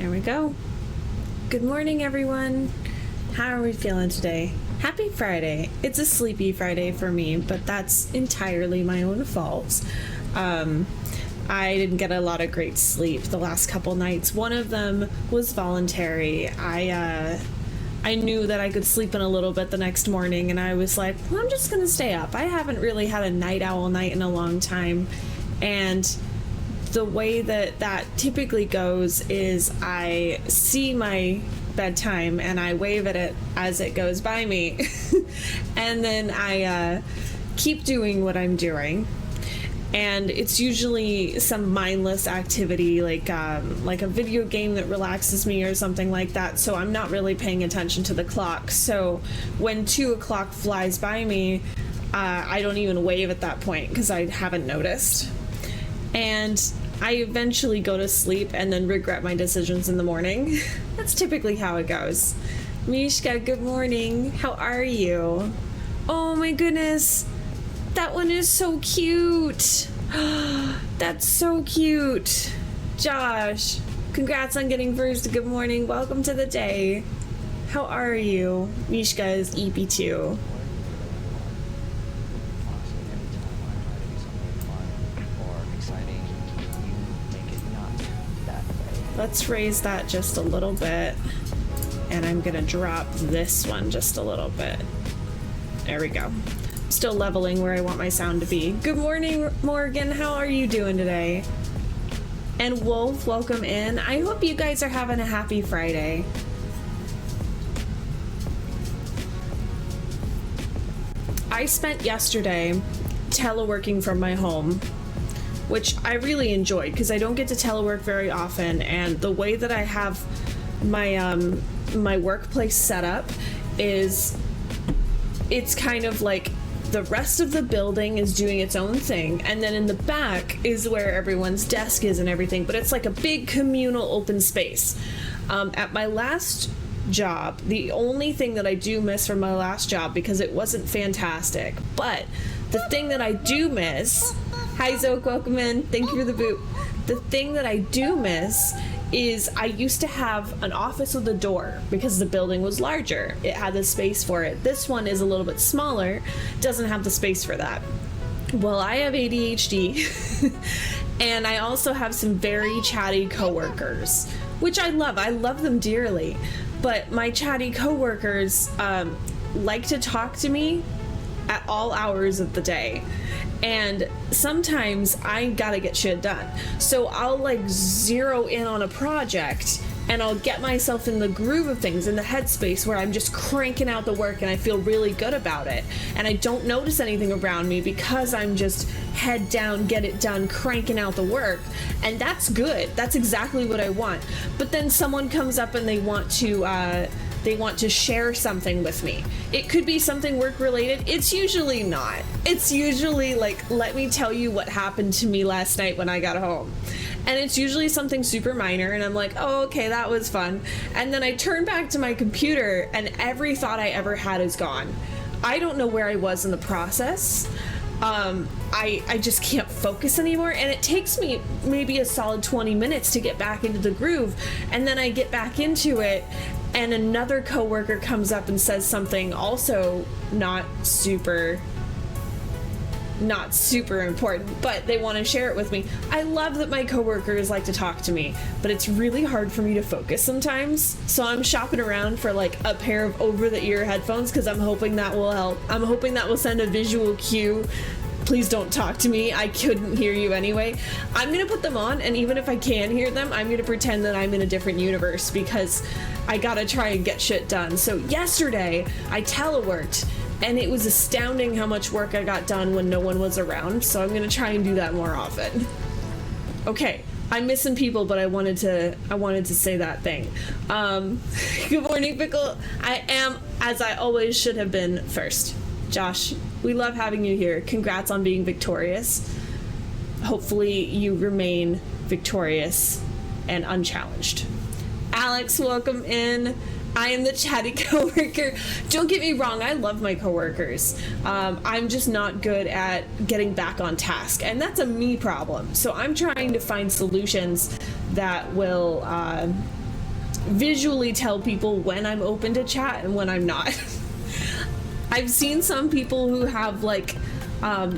There we go. Good morning, everyone. How are we feeling today? Happy Friday. It's a sleepy Friday for me, but that's entirely my own fault. I didn't get a lot of great sleep the last couple nights. One of them was voluntary. I knew that I could sleep in a little bit the next morning, and I was like, well, I'm just gonna stay up. I haven't really had a night owl night in a long time, and the way that typically goes is I see my bedtime and I wave at it as it goes by me, and then I keep doing what I'm doing. And it's usually some mindless activity like a video game that relaxes me or something like that, so I'm not really paying attention to the clock. So when 2 o'clock flies by me, I don't even wave at that point because I haven't noticed. And I eventually go to sleep and then regret my decisions in the morning. That's typically how it goes. Mishka, good morning. How are you? Oh my goodness. That one is so cute. That's so cute. Josh, congrats on getting first. Good morning. Welcome to the day. How are you? Mishka is EP2. Let's raise that just a little bit. And I'm gonna drop this one just a little bit. There we go. Still leveling where I want my sound to be. Good morning, Morgan. How are you doing today? And Wolf, welcome in. I hope you guys are having a happy Friday. I spent yesterday teleworking from my home, which I really enjoyed because I don't get to telework very often, and the way that I have my my workplace set up is it's kind of like the rest of the building is doing its own thing, and then in the back is where everyone's desk is and everything, but it's like a big communal open space. At my last job, the only thing that I do miss from my last job, because it wasn't fantastic, but the thing that I do miss, hi Zoke, welcome in, thank you for the boot. The thing that I do miss is I used to have an office with a door because the building was larger. It had the space for it. This one is a little bit smaller, doesn't have the space for that. Well, I have ADHD and I also have some very chatty coworkers, which I love. I love them dearly, but my chatty coworkers like to talk to me at all hours of the day. And sometimes I gotta get shit done. So I'll like zero in on a project and I'll get myself in the groove of things, in the headspace where I'm just cranking out the work and I feel really good about it. And I don't notice anything around me because I'm just head down, get it done, cranking out the work. And that's good. That's exactly what I want. But then someone comes up and they want to share something with me. It could be something work related. It's usually not. It's usually like, let me tell you what happened to me last night when I got home. And it's usually something super minor and I'm like, oh, okay, that was fun. And then I turn back to my computer and every thought I ever had is gone. I don't know where I was in the process. I just can't focus anymore, and it takes me maybe a solid 20 minutes to get back into the groove, and then I get back into it and another coworker comes up and says something also not super important, but they want to share it with me. I love that my coworkers like to talk to me, but it's really hard for me to focus sometimes. So I'm shopping around for like a pair of over-the-ear headphones because I'm hoping that will help. I'm hoping that will send a visual cue. Please don't talk to me. I couldn't hear you anyway. I'm gonna put them on, and even if I can hear them, I'm gonna pretend that I'm in a different universe because I gotta try and get shit done. So yesterday I teleworked, and it was astounding how much work I got done when no one was around, so I'm gonna try and do that more often. Okay, I'm missing people, but I wanted to say that thing. Good morning, Pickle. I am, as I always should have been, first. Josh, we love having you here. Congrats on being victorious. Hopefully you remain victorious and unchallenged. Alex, welcome in. I am the chatty coworker. Don't get me wrong, I love my coworkers. I'm just not good at getting back on task, and that's a me problem. So I'm trying to find solutions that will visually tell people when I'm open to chat and when I'm not. I've seen some people who have like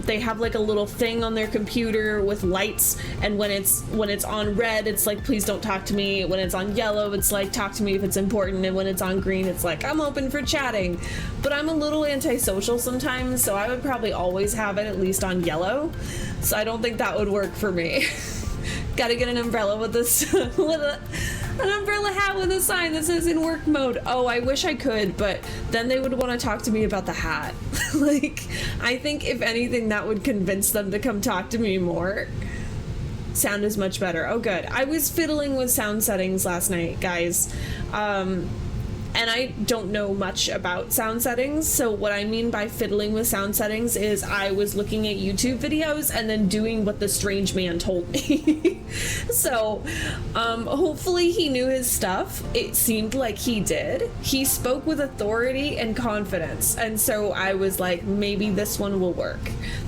they have like a little thing on their computer with lights, and when it's on red, it's like, please don't talk to me. When it's on yellow, it's like, talk to me if it's important. And when it's on green, it's like, I'm open for chatting. But I'm a little antisocial sometimes, so I would probably always have it at least on yellow. So I don't think that would work for me. Gotta get an umbrella with this an umbrella hat with a sign that says in work mode. Oh, I wish I could, but then they would want to talk to me about the hat. Like, I think if anything, that would convince them to come talk to me more. Sound is much better. Oh, good. I was fiddling with sound settings last night, guys. And I don't know much about sound settings, so what I mean by fiddling with sound settings is I was looking at YouTube videos and then doing what the strange man told me. So, hopefully he knew his stuff. It seemed like he did. He spoke with authority and confidence, and so I was like, maybe this one will work.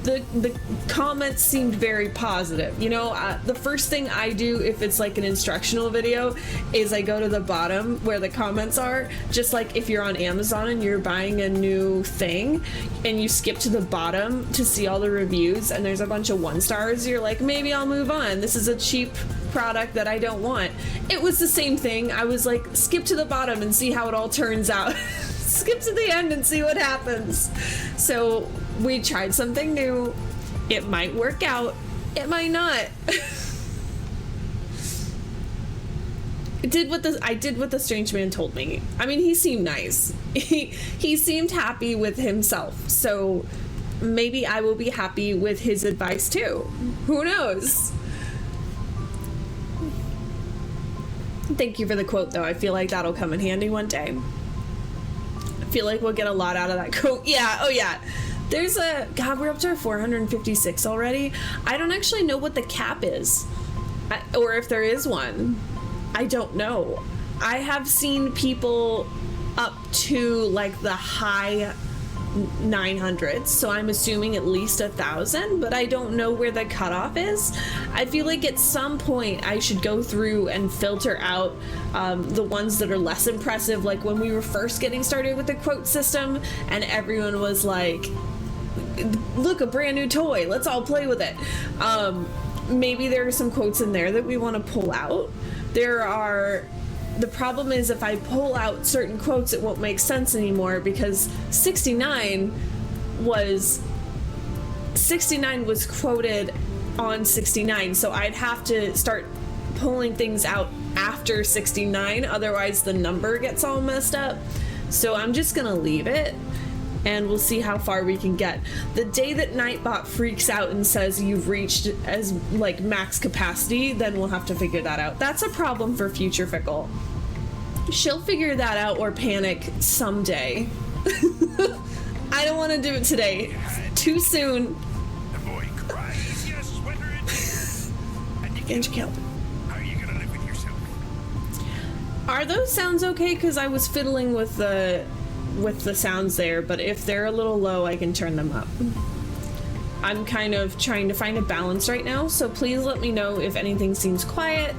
The comments seemed very positive. You know, the first thing I do if it's like an instructional video is I go to the bottom where the comments are. Just like if you're on Amazon and you're buying a new thing and you skip to the bottom to see all the reviews and there's a bunch of 1 stars, you're like, maybe I'll move on. This is a cheap product that I don't want. It was the same thing. I was like, skip to the bottom and see how it all turns out. Skip to the end and see what happens. So we tried something new. It might work out. It might not. I did what the strange man told me. I mean, he seemed nice. He seemed happy with himself. So maybe I will be happy with his advice too. Who knows? Thank you for the quote though. I feel like that'll come in handy one day. I feel like we'll get a lot out of that quote. Yeah, oh yeah. There's God, we're up to 456 already. I don't actually know what the cap is. Or if there is one. I don't know. I have seen people up to like the high 900s, so I'm assuming at least 1,000, but I don't know where the cutoff is. I feel like at some point I should go through and filter out the ones that are less impressive, like when we were first getting started with the quote system and everyone was like, look, a brand new toy, let's all play with it. Maybe there are some quotes in there that we want to pull out. The problem is if I pull out certain quotes, it won't make sense anymore because 69 was quoted on 69, so I'd have to start pulling things out after 69, otherwise the number gets all messed up. So I'm just gonna leave it and we'll see how far we can get. The day that Nightbot freaks out and says you've reached as like max capacity, then we'll have to figure that out. That's a problem for Future Fickle. She'll figure that out or panic someday. I don't want to do it today. Too soon. The boy cries, yes, whether it's And you killed. How are you gonna live with yourself? Are those sounds okay? Because I was fiddling with the sounds there, but if they're a little low, I can turn them up. I'm kind of trying to find a balance right now, so please let me know if anything seems quiet.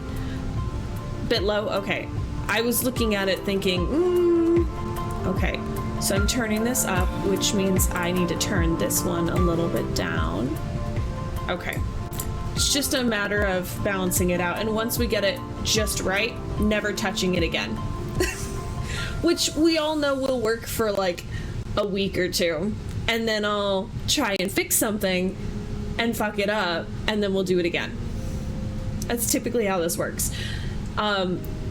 Bit low? Okay. I was looking at it thinking, okay. So I'm turning this up, which means I need to turn this one a little bit down. Okay. It's just a matter of balancing it out, and once we get it just right, never touching it again. Which we all know will work for like a week or two, and then I'll try and fix something and fuck it up, and then we'll do it again. That's typically how this works.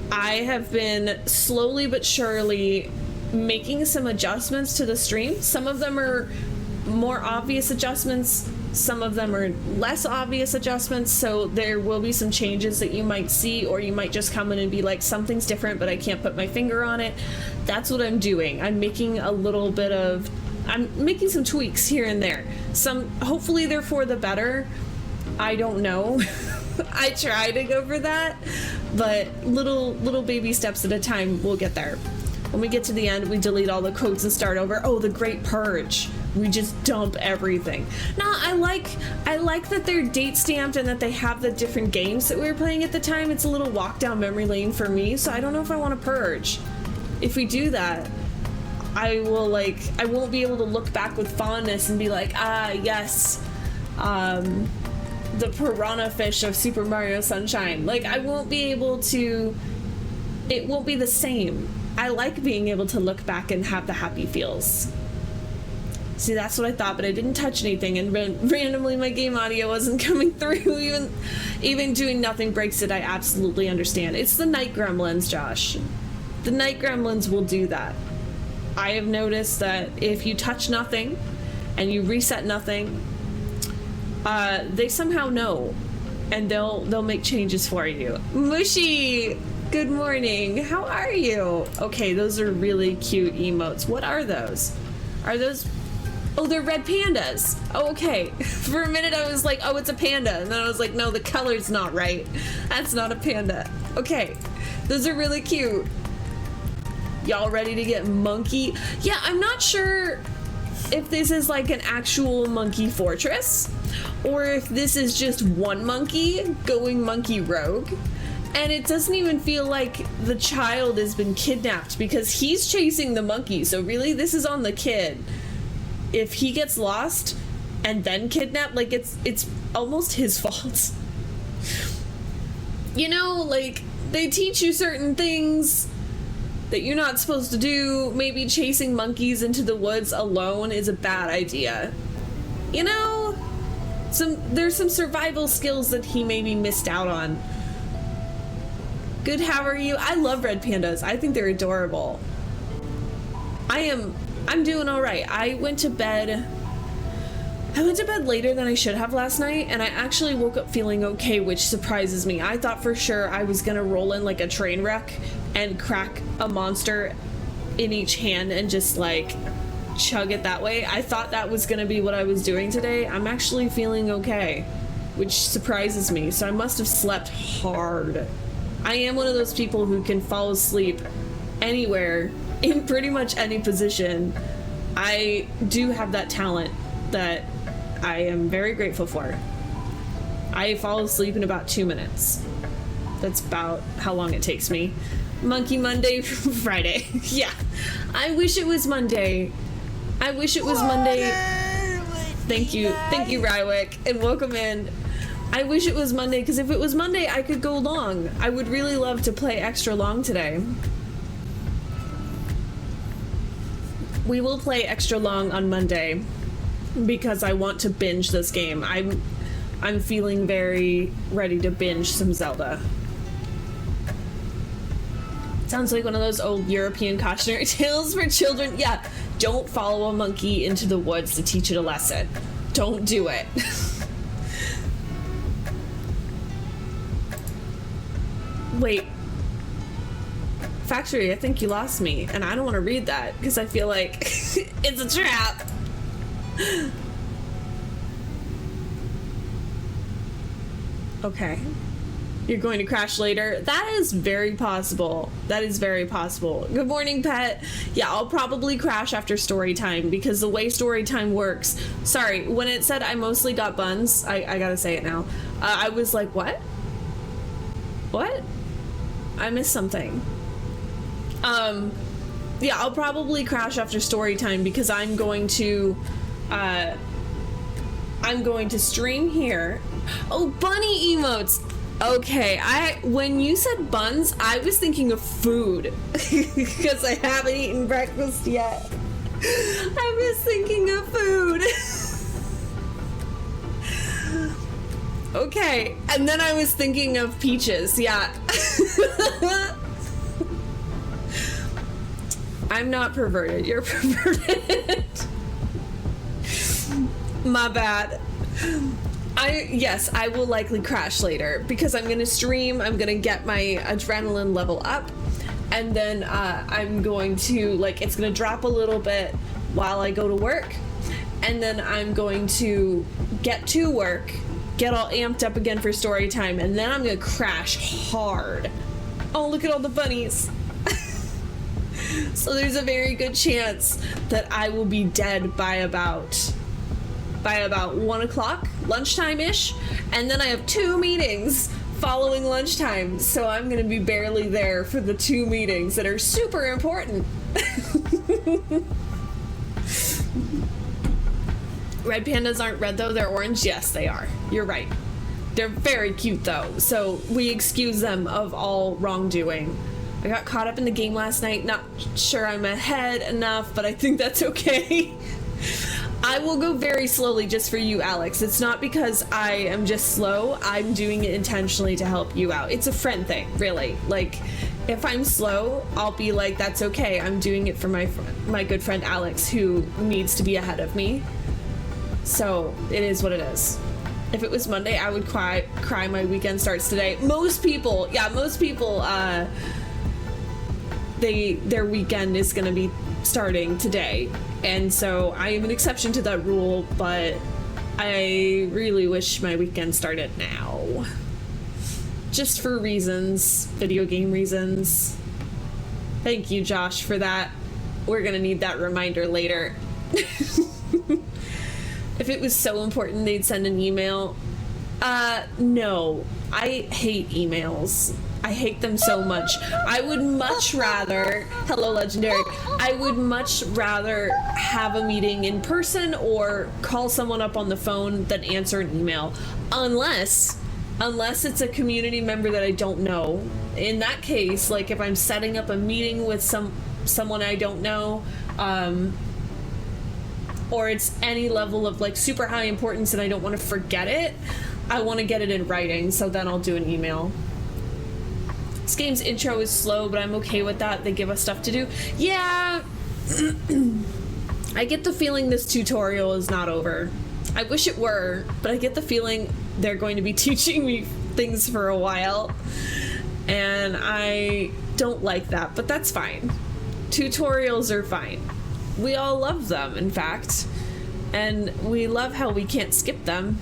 I have been slowly but surely making some adjustments to the stream. Some of them are more obvious adjustments, some of them are less obvious adjustments, so there will be some changes that you might see, or you might just come in and be like, something's different but I can't put my finger on it. That's what I'm doing. I'm making some tweaks here and there. Some, hopefully they're for the better. I don't know. I try to go for that, but little baby steps at a time, we'll get there. When we get to the end, we delete all the quotes and start over. Oh, the Great Purge. We just dump everything. Now, I like that they're date stamped and that they have the different games that we were playing at the time. It's a little walk down memory lane for me, so I don't know if I want to purge. If we do that, I won't be able to look back with fondness and be like, ah, yes, the piranha fish of Super Mario Sunshine. Like, I won't be able to, it won't be the same. I like being able to look back and have the happy feels. See, that's what I thought, but I didn't touch anything, and randomly my game audio wasn't coming through. Even doing nothing breaks it. I absolutely understand. It's the night gremlins, Josh. The night gremlins will do that. I have noticed that if you touch nothing and you reset nothing, they somehow know, and they'll make changes for you. Mushy, good morning. How are you? Okay, those are really cute emotes. What are those? Are those? Oh, they're red pandas. Oh, okay. For a minute I was like, oh, it's a panda, and then I was like, no, the color's not right. That's not a panda. Okay, those are really cute. Y'all ready to get monkey? Yeah, I'm not sure if this is like an actual monkey fortress or if this is just one monkey going monkey rogue. And it doesn't even feel like the child has been kidnapped because he's chasing the monkey. So really, this is on the kid. If he gets lost and then kidnapped, like it's almost his fault. You know, like they teach you certain things that you're not supposed to do. Maybe chasing monkeys into the woods alone is a bad idea. You know, there's some survival skills that he maybe missed out on. Good, how are you? I love red pandas. I think they're adorable. I'm doing all right. I went to bed later than I should have last night, and I actually woke up feeling okay, which surprises me. I thought for sure I was gonna roll in like a train wreck and crack a monster in each hand and just like chug it that way. I thought that was gonna be what I was doing today. I'm actually feeling okay, which surprises me. So I must have slept hard. I am one of those people who can fall asleep anywhere in pretty much any position. I do have that talent that I am very grateful for. I fall asleep in about 2 minutes. That's about how long it takes me. Monkey Monday, Friday. Yeah. I wish it was Monday. I wish it was Monday. Thank you, Rywick, and welcome in. I wish it was Monday, because if it was Monday, I could go long. I would really love to play extra long today. We will play extra long on Monday because I want to binge this game. I'm feeling very ready to binge some Zelda. Sounds like one of those old European cautionary tales for children. Yeah, don't follow a monkey into the woods to teach it a lesson. Don't do it. Wait. Factory, I think you lost me, and I don't want to read that because I feel like it's a trap. Okay. You're going to crash later? That is very possible. That is very possible. Good morning, pet. Yeah, I'll probably crash after story time because the way story time works. Sorry, when it said I mostly got buns, I gotta say it now. I was like, what? What? I missed something. Yeah, I'll probably crash after story time because I'm going to stream here. Oh, bunny emotes. Okay, when you said buns, I was thinking of food because I haven't eaten breakfast yet. I was thinking of food. Okay, and then I was thinking of peaches, yeah. I'm not perverted, you're perverted. My bad. Yes, I will likely crash later because I'm gonna stream, I'm gonna get my adrenaline level up, and then I'm going to, like, it's gonna drop a little bit while I go to work, and then I'm going to get to work, get all amped up again for story time, and then I'm gonna crash hard. Oh, look at all the bunnies. So there's a very good chance that I will be dead by about 1 o'clock, lunchtime-ish, and then I have 2 meetings following lunchtime, so I'm gonna be barely there for the 2 meetings that are super important. Red pandas aren't red though, they're orange. Yes, they are. You're right. They're very cute though, so we excuse them of all wrongdoing. I got caught up in the game last night, not sure I'm ahead enough, but I think that's okay. I will go very slowly just for you, Alex. It's not because I am just slow, I'm doing it intentionally to help you out. It's a friend thing, really. Like, if I'm slow, I'll be like, that's okay. I'm doing it for my good friend Alex, who needs to be ahead of me. So, it is what it is. If it was Monday, I would cry my weekend starts today. Most people, their weekend is gonna be starting today. And so I am an exception to that rule, but I really wish my weekend started now. Just for reasons, video game reasons. Thank you, Josh, for that. We're gonna need that reminder later. If it was so important, they'd send an email. No. I hate emails. I hate them so much. I would much rather, hello Legendary, I would much rather have a meeting in person or call someone up on the phone than answer an email. Unless it's a community member that I don't know. In that case, like if I'm setting up a meeting with someone I don't know, or it's any level of like super high importance and I don't want to forget it, I want to get it in writing, so then I'll do an email. This game's intro is slow, but I'm okay with that. They give us stuff to do. Yeah, I get the feeling this tutorial is not over. I wish it were, but I get the feeling they're going to be teaching me things for a while, and I don't like that, but that's fine. Tutorials are fine. We all love them, in fact, and we love how we can't skip them.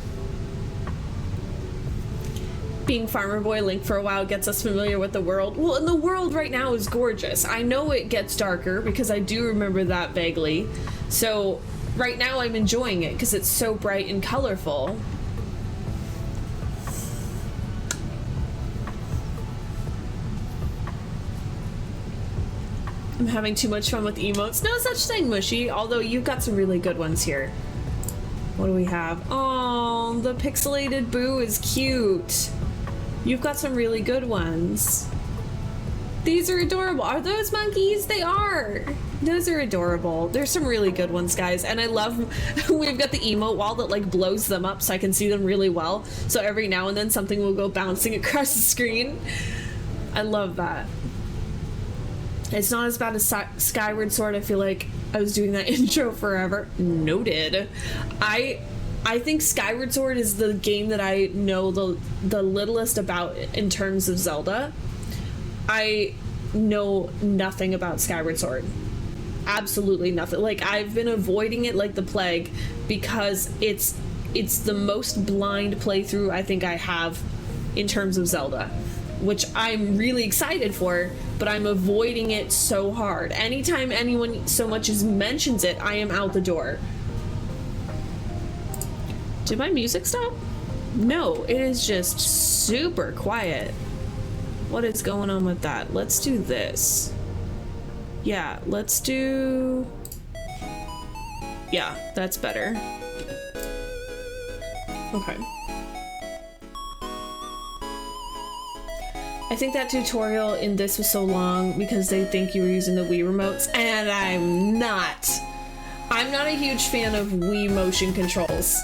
Being Farmer Boy Link for a while gets us familiar with the world. Well, and the world right now is gorgeous. I know it gets darker because I do remember that vaguely. So right now I'm enjoying it because it's so bright and colorful. I'm having too much fun with emotes. No such thing, Mushy, although you've got some really good ones here. What do we have? Oh, the pixelated Boo is cute. You've got some really good ones. These are adorable. Are those monkeys? They are. Those are adorable. There's some really good ones, guys. And I love, we've got the emote wall that like blows them up so I can see them really well. So every now and then something will go bouncing across the screen. I love that. It's not as bad as Skyward Sword. I feel like I was doing that intro forever. Noted. I think Skyward Sword is the game that I know the littlest about in terms of Zelda. I know nothing about Skyward Sword. Absolutely nothing. Like, I've been avoiding it like the plague because it's the most blind playthrough I think I have in terms of Zelda, which I'm really excited for, but I'm avoiding it so hard. Anytime anyone so much as mentions it, I am out the door. Did my music stop? No, it is just super quiet. What is going on with that? Let's do this. Yeah, let's do... Yeah, that's better. Okay. I think that tutorial in this was so long because they think you were using the Wii remotes, and I'm not. I'm not a huge fan of Wii motion controls.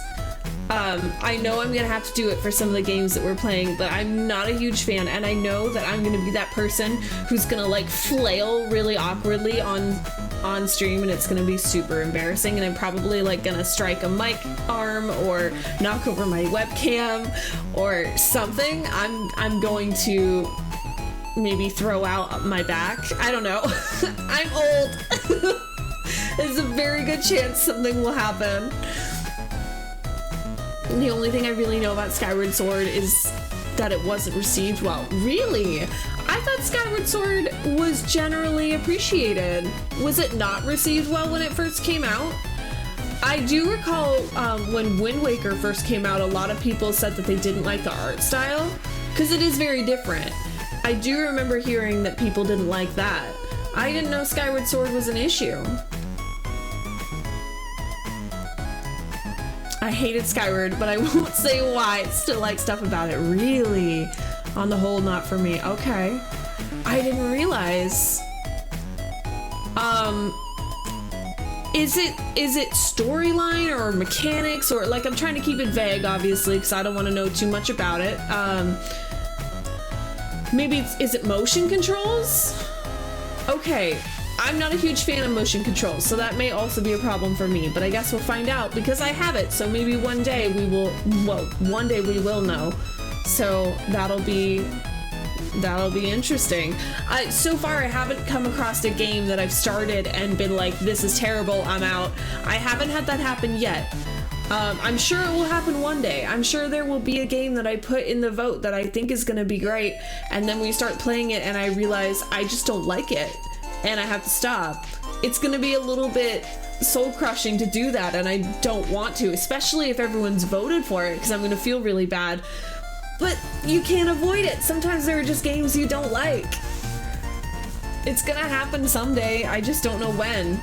I know I'm gonna have to do it for some of the games that we're playing, but I'm not a huge fan, and I know that I'm gonna be that person who's gonna like flail really awkwardly on stream, and it's gonna be super embarrassing, and I'm probably like gonna strike a mic arm or knock over my webcam or something. I'm going to maybe throw out my back. I don't know. I'm old. There's a very good chance something will happen. The only thing I really know about Skyward Sword is that it wasn't received well. Really? I thought Skyward Sword was generally appreciated. Was it not received well when it first came out? I do recall when Wind Waker first came out, a lot of people said that they didn't like the art style, because it is very different. I do remember hearing that people didn't like that. I didn't know Skyward Sword was an issue. I hated Skyward, but I won't say why. I still like stuff about it. Really? On the whole, not for me. Okay. I didn't realize. Is it storyline or mechanics, or like, I'm trying to keep it vague, obviously, because I don't want to know too much about it. Maybe is it motion controls? Okay. I'm not a huge fan of motion controls, so that may also be a problem for me, but I guess we'll find out because I have it, so maybe one day we will, well, one day we will know. So that'll be interesting. So far I haven't come across a game that I've started and been like, this is terrible, I'm out. I haven't had that happen yet. I'm sure it will happen one day. I'm sure there will be a game that I put in the vote that I think is gonna be great, and then we start playing it and I realize I just don't like it. And I have to stop. It's gonna be a little bit soul crushing to do that, and I don't want to, especially if everyone's voted for it, because I'm gonna feel really bad. But you can't avoid it. Sometimes there are just games you don't like. It's gonna happen someday, I just don't know when.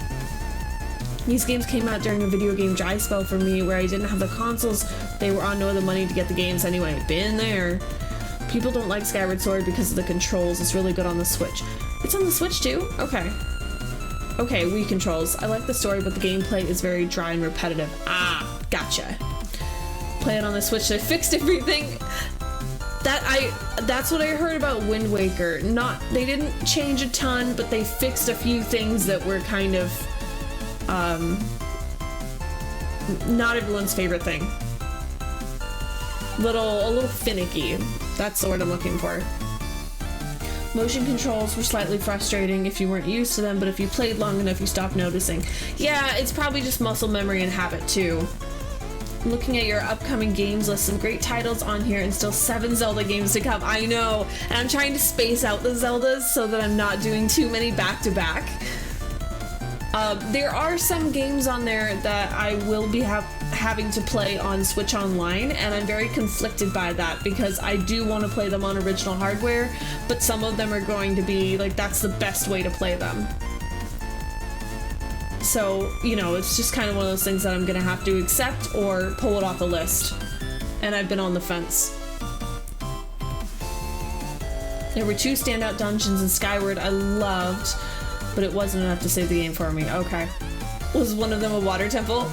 These games came out during a video game dry spell for me where I didn't have the consoles. They were on no other money to get the games anyway. Been there. People don't like Skyward Sword because of the controls. It's really good on the Switch. It's on the Switch too? Okay. Okay, Wii controls. I like the story, but the gameplay is very dry and repetitive. Ah, gotcha. Play it on the Switch. They fixed everything. That's what I heard about Wind Waker. They didn't change a ton, but they fixed a few things that were kind of not everyone's favorite thing. A little finicky. That's the word I'm looking for. Motion controls were slightly frustrating if you weren't used to them, but if you played long enough, you stopped noticing. Yeah, it's probably just muscle memory and habit too. Looking at your upcoming games list, some great titles on here and still 7 Zelda games to come. I know, and I'm trying to space out the Zeldas so that I'm not doing too many back-to-back. There are some games on there that I will be having to play on Switch Online, and I'm very conflicted by that because I do want to play them on original hardware, but some of them are going to be like, that's the best way to play them. So, you know, it's just kind of one of those things that I'm gonna have to accept or pull it off the list. And I've been on the fence. There were 2 standout dungeons in Skyward I loved, but it wasn't enough to save the game for me. Okay. Was one of them a water temple?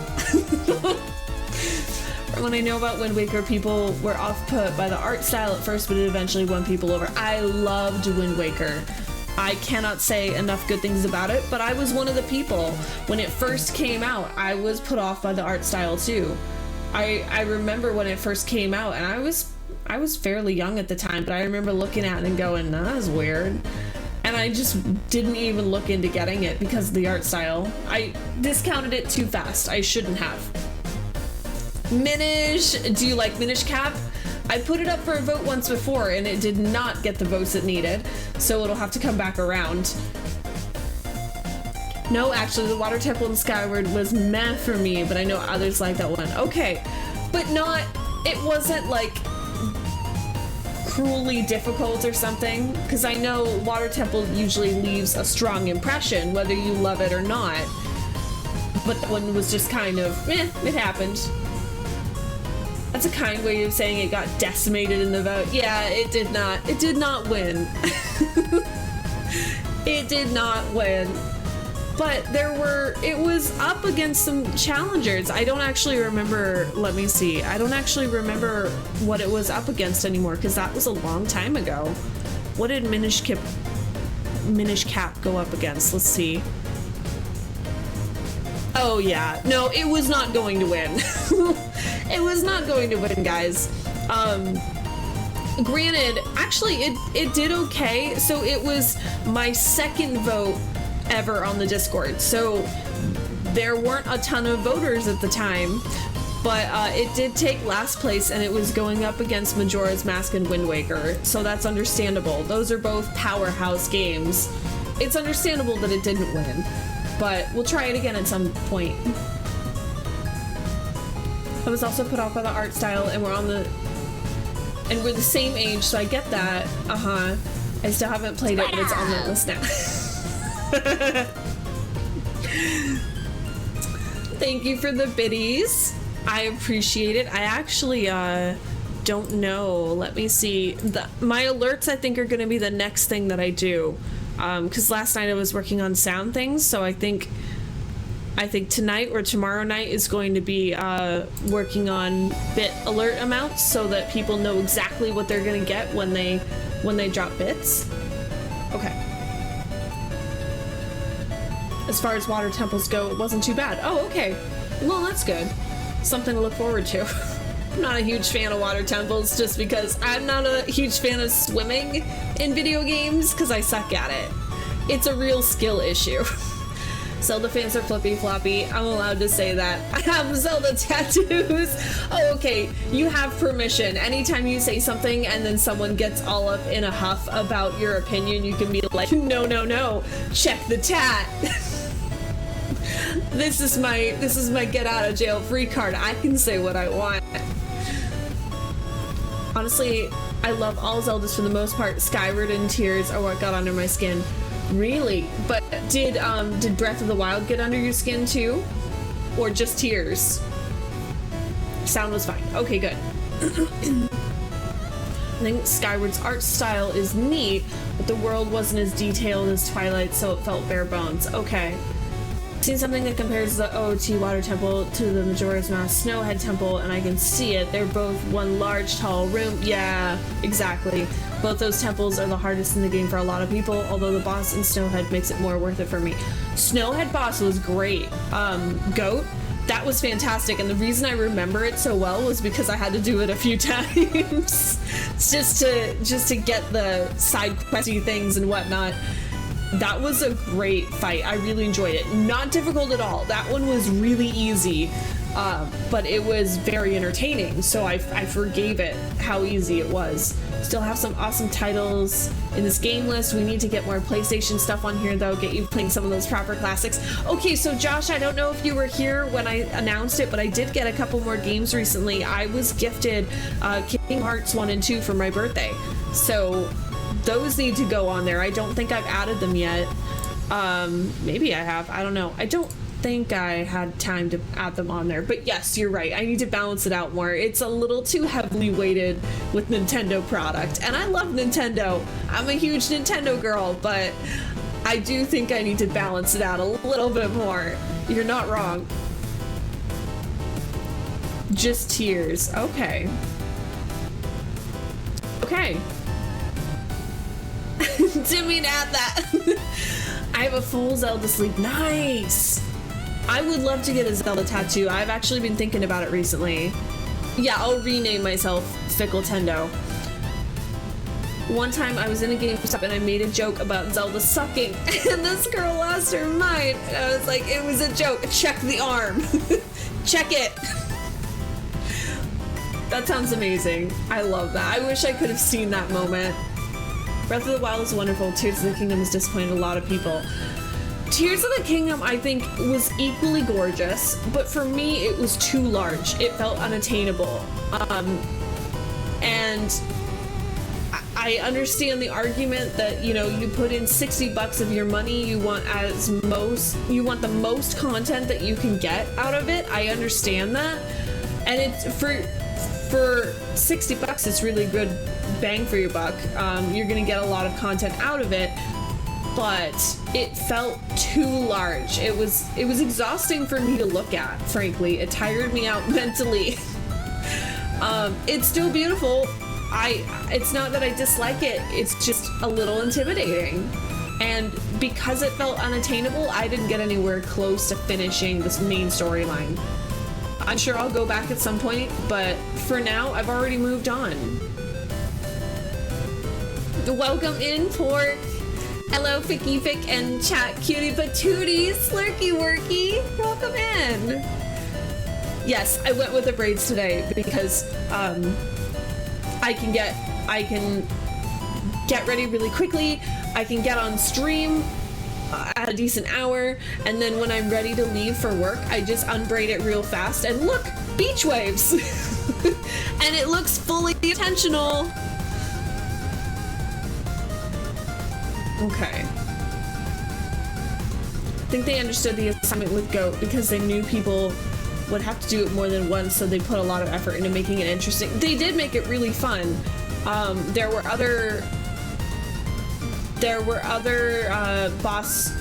When I know about Wind Waker, people were off-put by the art style at first, but it eventually won people over. I loved Wind Waker. I cannot say enough good things about it, but I was one of the people. When it first came out, I was put off by the art style too. I remember when it first came out, and I was fairly young at the time, but I remember looking at it and going, nah, that's weird. And I just didn't even look into getting it because of the art style. I discounted it too fast. I shouldn't have. Minish, do you like Minish Cap? I put it up for a vote once before and it did not get the votes it needed, so it'll have to come back around. No, actually, the Water Temple in Skyward was meh for me, but I know others like that one. Okay, but it wasn't like cruelly difficult or something, because I know Water Temple usually leaves a strong impression, whether you love it or not. But that one was just kind of, it happened. That's a kind way of saying it got decimated in the vote. Yeah, it did not win. It did not win. But it was up against some challengers. I don't actually remember, let me see. I don't actually remember what it was up against anymore, because that was a long time ago. What did Minish Cap go up against? Let's see. Oh yeah, no, it was not going to win. It was not going to win, guys. Granted, actually, it did okay. So it was my second vote ever on the Discord. So there weren't a ton of voters at the time, But it did take last place, and it was going up against Majora's Mask and Wind Waker, so that's understandable. Those are both powerhouse games. It's understandable that it didn't win, but we'll try it again at some point. I was also put off by the art style, and we're the same age, so I get that. I still haven't played it, but it's on the list now. Thank you for the biddies. I appreciate it. I actually don't know. Let me see. My alerts, I think, are going to be the next thing that I do. Because last night I was working on sound things, so I think tonight or tomorrow night is going to be working on bit alert amounts so that people know exactly what they're going to get when they drop bits. Okay. As far as water temples go, it wasn't too bad. Oh, okay. Well, that's good. Something to look forward to. I'm not a huge fan of water temples just because I'm not a huge fan of swimming in video games because I suck at it. It's a real skill issue. Zelda fans are flippy floppy. I'm allowed to say that. I have Zelda tattoos. Oh, okay. You have permission. Anytime you say something and then someone gets all up in a huff about your opinion, you can be like, no, no, no. Check the tat. This is my get out of jail free card. I can say what I want. Honestly, I love all Zeldas for the most part. Skyward and Tears are what got under my skin. Really? But did Breath of the Wild get under your skin too? Or just Tears? Sound was fine. Okay, good. I think Skyward's art style is neat, but the world wasn't as detailed as Twilight, so it felt bare bones. Okay. Seen something that compares the OOT Water Temple to the Majora's Mask Snowhead Temple, and I can see it. They're both one large, tall room. Yeah, exactly. Both those temples are the hardest in the game for a lot of people, although the boss in Snowhead makes it more worth it for me. Snowhead boss was great. Goat, that was fantastic, and the reason I remember it so well was because I had to do it a few times just to get the side questy things and whatnot. That was a great fight. I really enjoyed it. Not difficult at all. That one was really easy, but it was very entertaining, so I forgave it how easy it was. Still have some awesome titles in this game list. We need to get more PlayStation stuff on here, though. Get you playing some of those proper classics. Okay, so Josh, I don't know if you were here when I announced it, but I did get a couple more games recently. I was gifted Kingdom Hearts 1 and 2 for my birthday, so those need to go on there. I don't think I've added them yet. Maybe I have. I don't know. I don't think I had time to add them on there. But yes, you're right. I need to balance it out more. It's a little too heavily weighted with Nintendo product. And I love Nintendo. I'm a huge Nintendo girl, but I do think I need to balance it out a little bit more. You're not wrong. Just Tears. Okay. Okay. Didn't mean to add that. I have a full Zelda sleeve. Nice. I would love to get a Zelda tattoo. I've actually been thinking about it recently. Yeah, I'll rename myself Fickle Tendo. One time I was in a GameStop and I made a joke about Zelda sucking, and this girl lost her mind. And I was like, it was a joke. Check the arm. Check it. That sounds amazing. I love that. I wish I could have seen that moment. Breath of the Wild is wonderful. Tears of the Kingdom has disappointed a lot of people. Tears of the Kingdom, I think, was equally gorgeous, but for me, it was too large. It felt unattainable. And I understand the argument that, you know, you put in $60 of your money, you want the most content that you can get out of it. I understand that. And it's for $60, it's really good bang for your buck. You're gonna get a lot of content out of it, but it felt too large. It was exhausting for me to look at, frankly. It tired me out mentally. It's still beautiful. It's not that I dislike it, it's just a little intimidating. And because it felt unattainable, I didn't get anywhere close to finishing this main storyline. I'm sure I'll go back at some point, but for now, I've already moved on. Welcome in, Pork. Hello, Ficky Fick and Chat Cutie Patootie, Slurky Worky. Welcome in. Yes, I went with the braids today because I can get ready really quickly. I can get on stream at a decent hour, and then when I'm ready to leave for work, I just unbraid it real fast, and look, beach waves. And it looks fully intentional. Okay. I think they understood the assignment with Goat because they knew people would have to do it more than once, so they put a lot of effort into making it interesting. They did make it really fun. There were other boss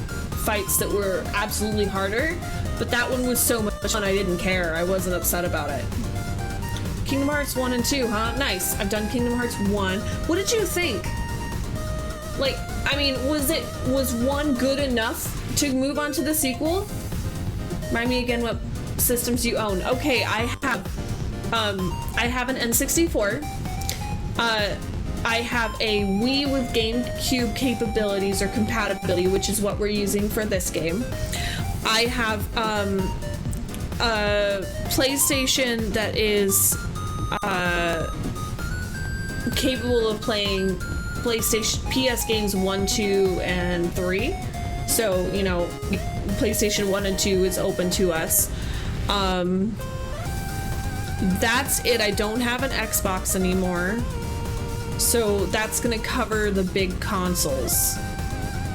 fights that were absolutely harder, but that one was so much fun I didn't care. I wasn't upset about it. Kingdom Hearts 1 and 2, huh? Nice. I've done Kingdom Hearts 1. What did you think? Like, I mean, was 1 good enough to move on to the sequel? Remind me again what systems you own. Okay, I have an N64. I have a Wii with GameCube capabilities or compatibility, which is what we're using for this game. I have a PlayStation that is capable of playing PS games 1, 2, and 3. So, you know, PlayStation 1 and 2 is open to us. That's it. I don't have an Xbox anymore. So that's gonna cover the big consoles.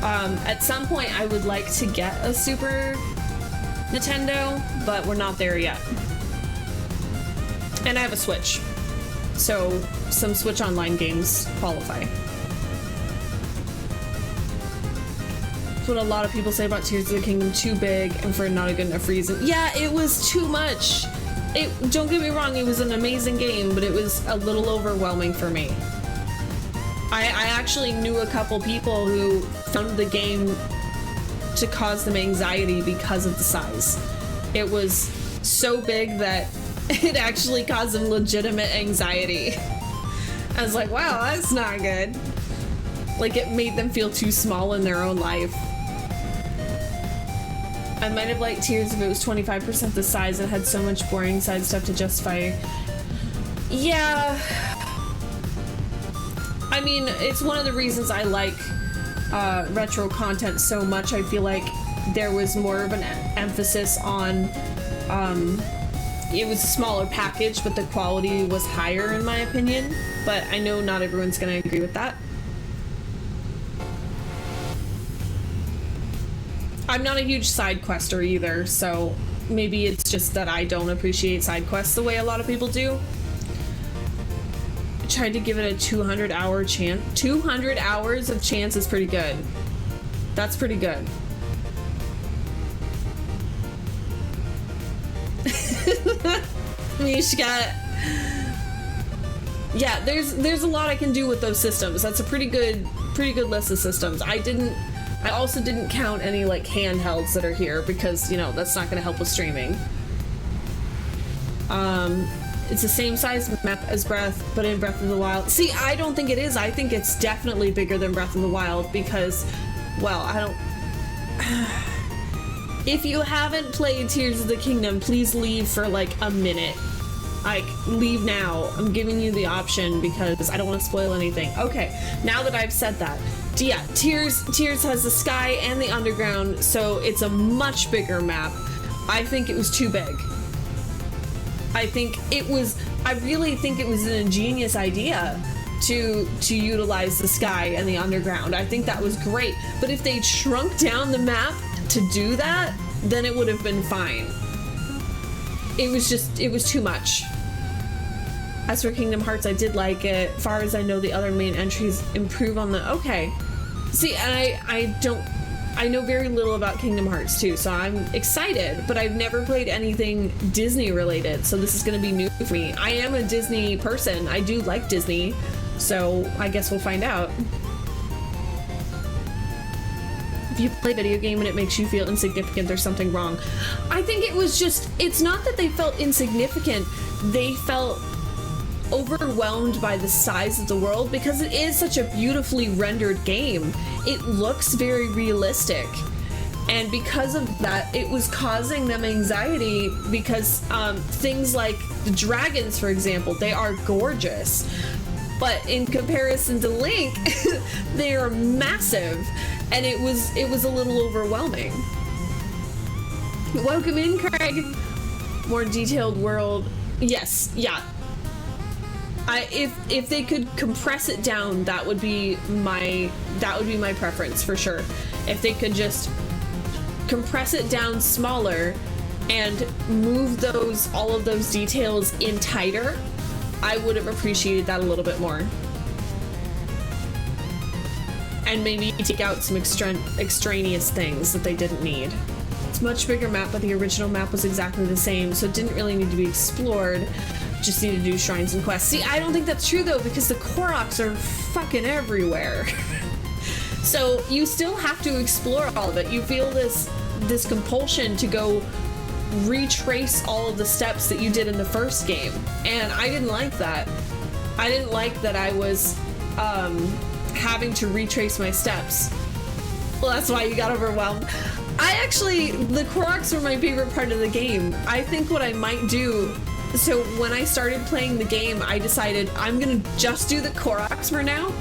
At some point I would like to get a Super Nintendo, but we're not there yet. And I have a Switch. So some Switch Online games qualify. That's what a lot of people say about Tears of the Kingdom, too big and for not a good enough reason. Yeah, it was too much. Don't get me wrong, it was an amazing game, but it was a little overwhelming for me. I actually knew a couple people who found the game to cause them anxiety because of the size. It was so big that it actually caused them legitimate anxiety. I was like, wow, that's not good. Like, it made them feel too small in their own life. I might have liked Tears if it was 25% the size and had so much boring side stuff to justify. Yeah. I mean, it's one of the reasons I like retro content so much. I feel like there was more of an emphasis on, it was a smaller package, but the quality was higher in my opinion. But I know not everyone's gonna agree with that. I'm not a huge side quester either, so maybe it's just that I don't appreciate side quests the way a lot of people do. Tried to give it a 200-hour chance. 200 hours of chance is pretty good. That's pretty good. Mishka. Yeah, there's a lot I can do with those systems. That's a pretty good list of systems. I also didn't count any like handhelds that are here because, you know, that's not gonna help with streaming. It's the same size map as Breath, but in Breath of the Wild. See, I don't think it is. I think it's definitely bigger than Breath of the Wild because, well, I don't... If you haven't played Tears of the Kingdom, please leave for like a minute. Like, leave now. I'm giving you the option because I don't want to spoil anything. Okay, now that I've said that. Yeah, Tears has the sky and the underground, so it's a much bigger map. I think it was too big. I really think it was an ingenious idea to utilize the sky and the underground. I think that was great. But if they shrunk down the map to do that, then it would have been fine. It was too much. As for Kingdom Hearts, I did like it. As far as I know, the other main entries improve on the... Okay. See, and I know very little about Kingdom Hearts too, so I'm excited, but I've never played anything Disney related, so this is going to be new for me. I am a Disney person. I do like Disney, so I guess we'll find out. If you play a video game and it makes you feel insignificant, there's something wrong. I think it was just, it's not that they felt insignificant, they felt overwhelmed by the size of the world because it is such a beautifully rendered game. It looks very realistic. And because of that, it was causing them anxiety because things like the dragons, for example, they are gorgeous. But in comparison to Link, they are massive. And it was a little overwhelming. Welcome in, Craig. More detailed world. Yes, yeah. If they could compress it down, that would be my preference for sure. If they could just compress it down smaller and move all of those details in tighter, I would have appreciated that a little bit more. And maybe take out some extraneous things that they didn't need. It's a much bigger map, but the original map was exactly the same, so it didn't really need to be explored. Just need to do shrines and quests. See, I don't think that's true though, because the Koroks are fucking everywhere. So you still have to explore all of it. You feel this compulsion to go retrace all of the steps that you did in the first game, and I didn't like that. I didn't like that I was having to retrace my steps. Well, that's why you got overwhelmed. The Koroks were my favorite part of the game. I think what I might do, so when I started playing the game, I decided I'm gonna just do the Koroks for now,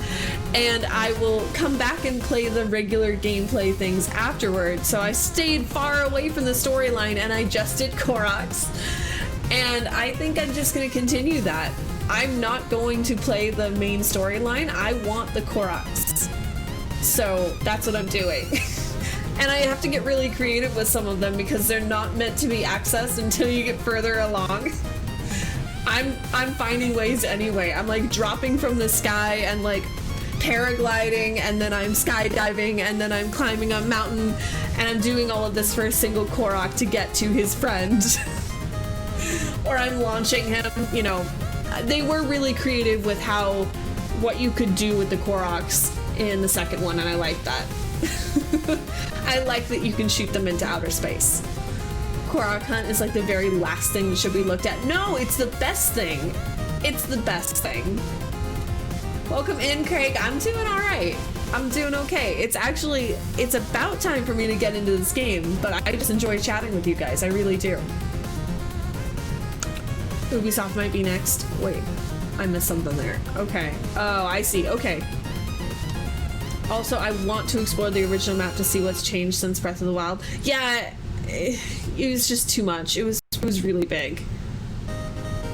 and I will come back and play the regular gameplay things afterwards. So I stayed far away from the storyline and I just did Koroks. And I think I'm just gonna continue that. I'm not going to play the main storyline. I want the Koroks. So that's what I'm doing. And I have to get really creative with some of them because they're not meant to be accessed until you get further along. I'm finding ways anyway. I'm like dropping from the sky and like paragliding, and then I'm skydiving, and then I'm climbing a mountain, and I'm doing all of this for a single Korok to get to his friend. Or I'm launching him, you know. They were really creative with what you could do with the Koroks in the second one, and I like that. I like that you can shoot them into outer space. Korok hunt is like the very last thing that should be looked at. No, it's the best thing. It's the best thing. Welcome in, Craig. I'm doing all right. I'm doing okay. It's about time for me to get into this game, but I just enjoy chatting with you guys. I really do. Ubisoft might be next. Wait, I missed something there. Okay. Oh, I see. Okay. Also, I want to explore the original map to see what's changed since Breath of the Wild. Yeah, it was just too much. It was really big.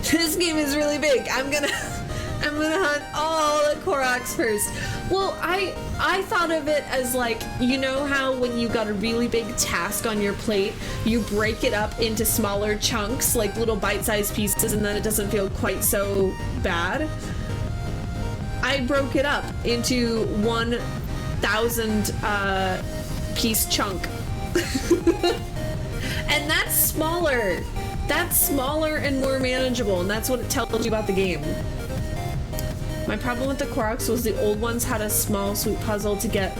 This game is really big. I'm gonna hunt all the Koroks first. Well, I thought of it as like, you know how when you got a really big task on your plate, you break it up into smaller chunks, like little bite-sized pieces, and then it doesn't feel quite so bad? I broke it up into 1,000 piece chunk. And that's smaller. That's smaller and more manageable, and that's what it tells you about the game. My problem with the Koroks was the old ones had a small sweet puzzle to get,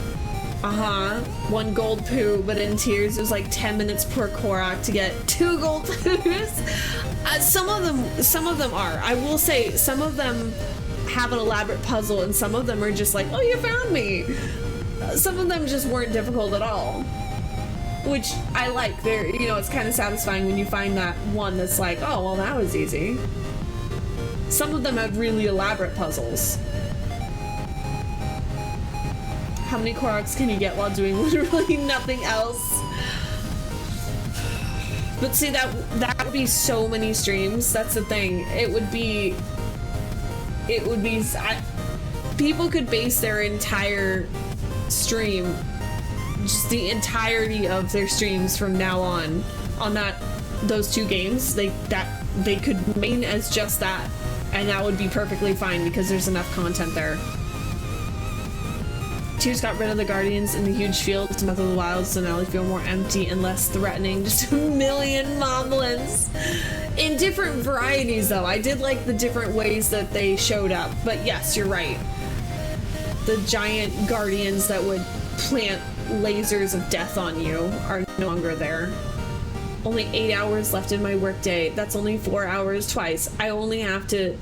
one gold poo, but in Tears it was like 10 minutes per Korok to get 2 gold poos. Some of them are. I will say, some of them have an elaborate puzzle, and some of them are just like, oh, you found me. Some of them just weren't difficult at all, which I like. They're, you know, it's kind of satisfying when you find that one that's like, oh, well, that was easy. Some of them had really elaborate puzzles. How many Koroks can you get while doing literally nothing else? But see, that would be so many streams. That's the thing. It would be people could base their entire stream, just the entirety of their streams from now on those two games. They could main as just that, and that would be perfectly fine because there's enough content there. Tears got rid of the Guardians in the huge fields in Breath of the Wild, so now they feel more empty and less threatening. Just a million moblins. In different varieties, though. I did like the different ways that they showed up, but yes, you're right. The giant Guardians that would plant lasers of death on you are no longer there. Only 8 hours left in my workday. That's only 4 hours twice. I only have to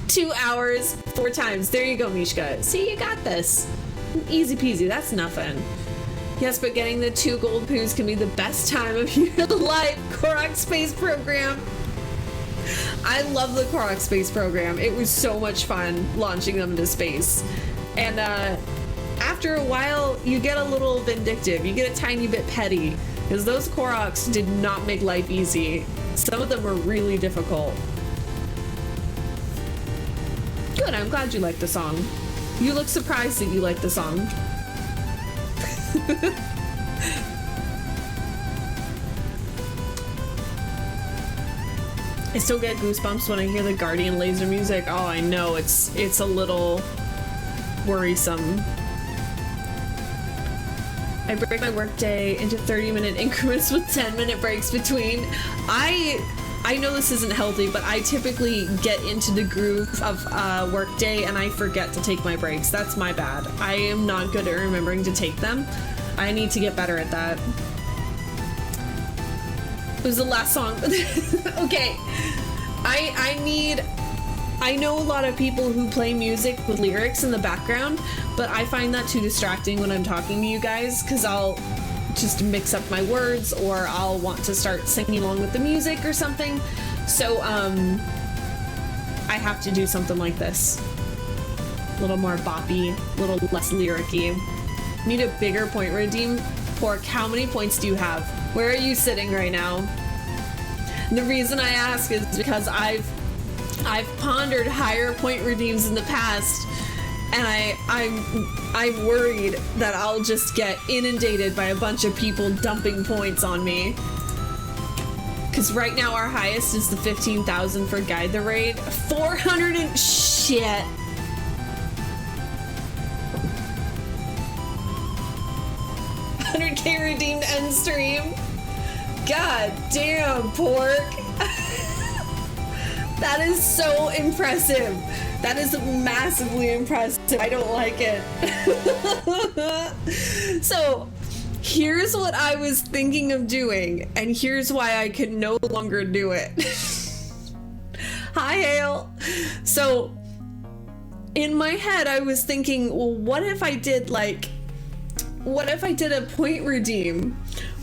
2 hours 4 times. There you go, Mishka. See, you got this. Easy peasy. That's nothing. Yes, but getting the 2 gold poos can be the best time of your life. Korok Space Program. I love the Korok Space Program. It was so much fun launching them into space. And after a while, you get a little vindictive. You get a tiny bit petty. Because those Koroks did not make life easy. Some of them were really difficult. Good, I'm glad you liked the song. You look surprised that you liked the song. I still get goosebumps when I hear the Guardian laser music. Oh, I know, it's a little worrisome. I break my workday into 30-minute increments with 10-minute breaks between. I know this isn't healthy, but I typically get into the groove of workday and I forget to take my breaks. That's my bad. I am not good at remembering to take them. I need to get better at that. It was the last song. Okay. I know a lot of people who play music with lyrics in the background, but I find that too distracting when I'm talking to you guys, because I'll just mix up my words or I'll want to start singing along with the music or something. So, I have to do something like this. A little more boppy, a little less lyric-y. Need a bigger point redeem. Pork, how many points do you have? Where are you sitting right now? And the reason I ask is because I've pondered higher point redeems in the past, and I'm worried that I'll just get inundated by a bunch of people dumping points on me. Because right now our highest is the 15,000 for Guide the Raid. 400 and shit. $100K redeemed end stream. God damn, Pork. That is so impressive. That is massively impressive. I don't like it. So, here's what I was thinking of doing, and here's why I could no longer do it. Hi, Hale. So, in my head, I was thinking, well, what if I did a point redeem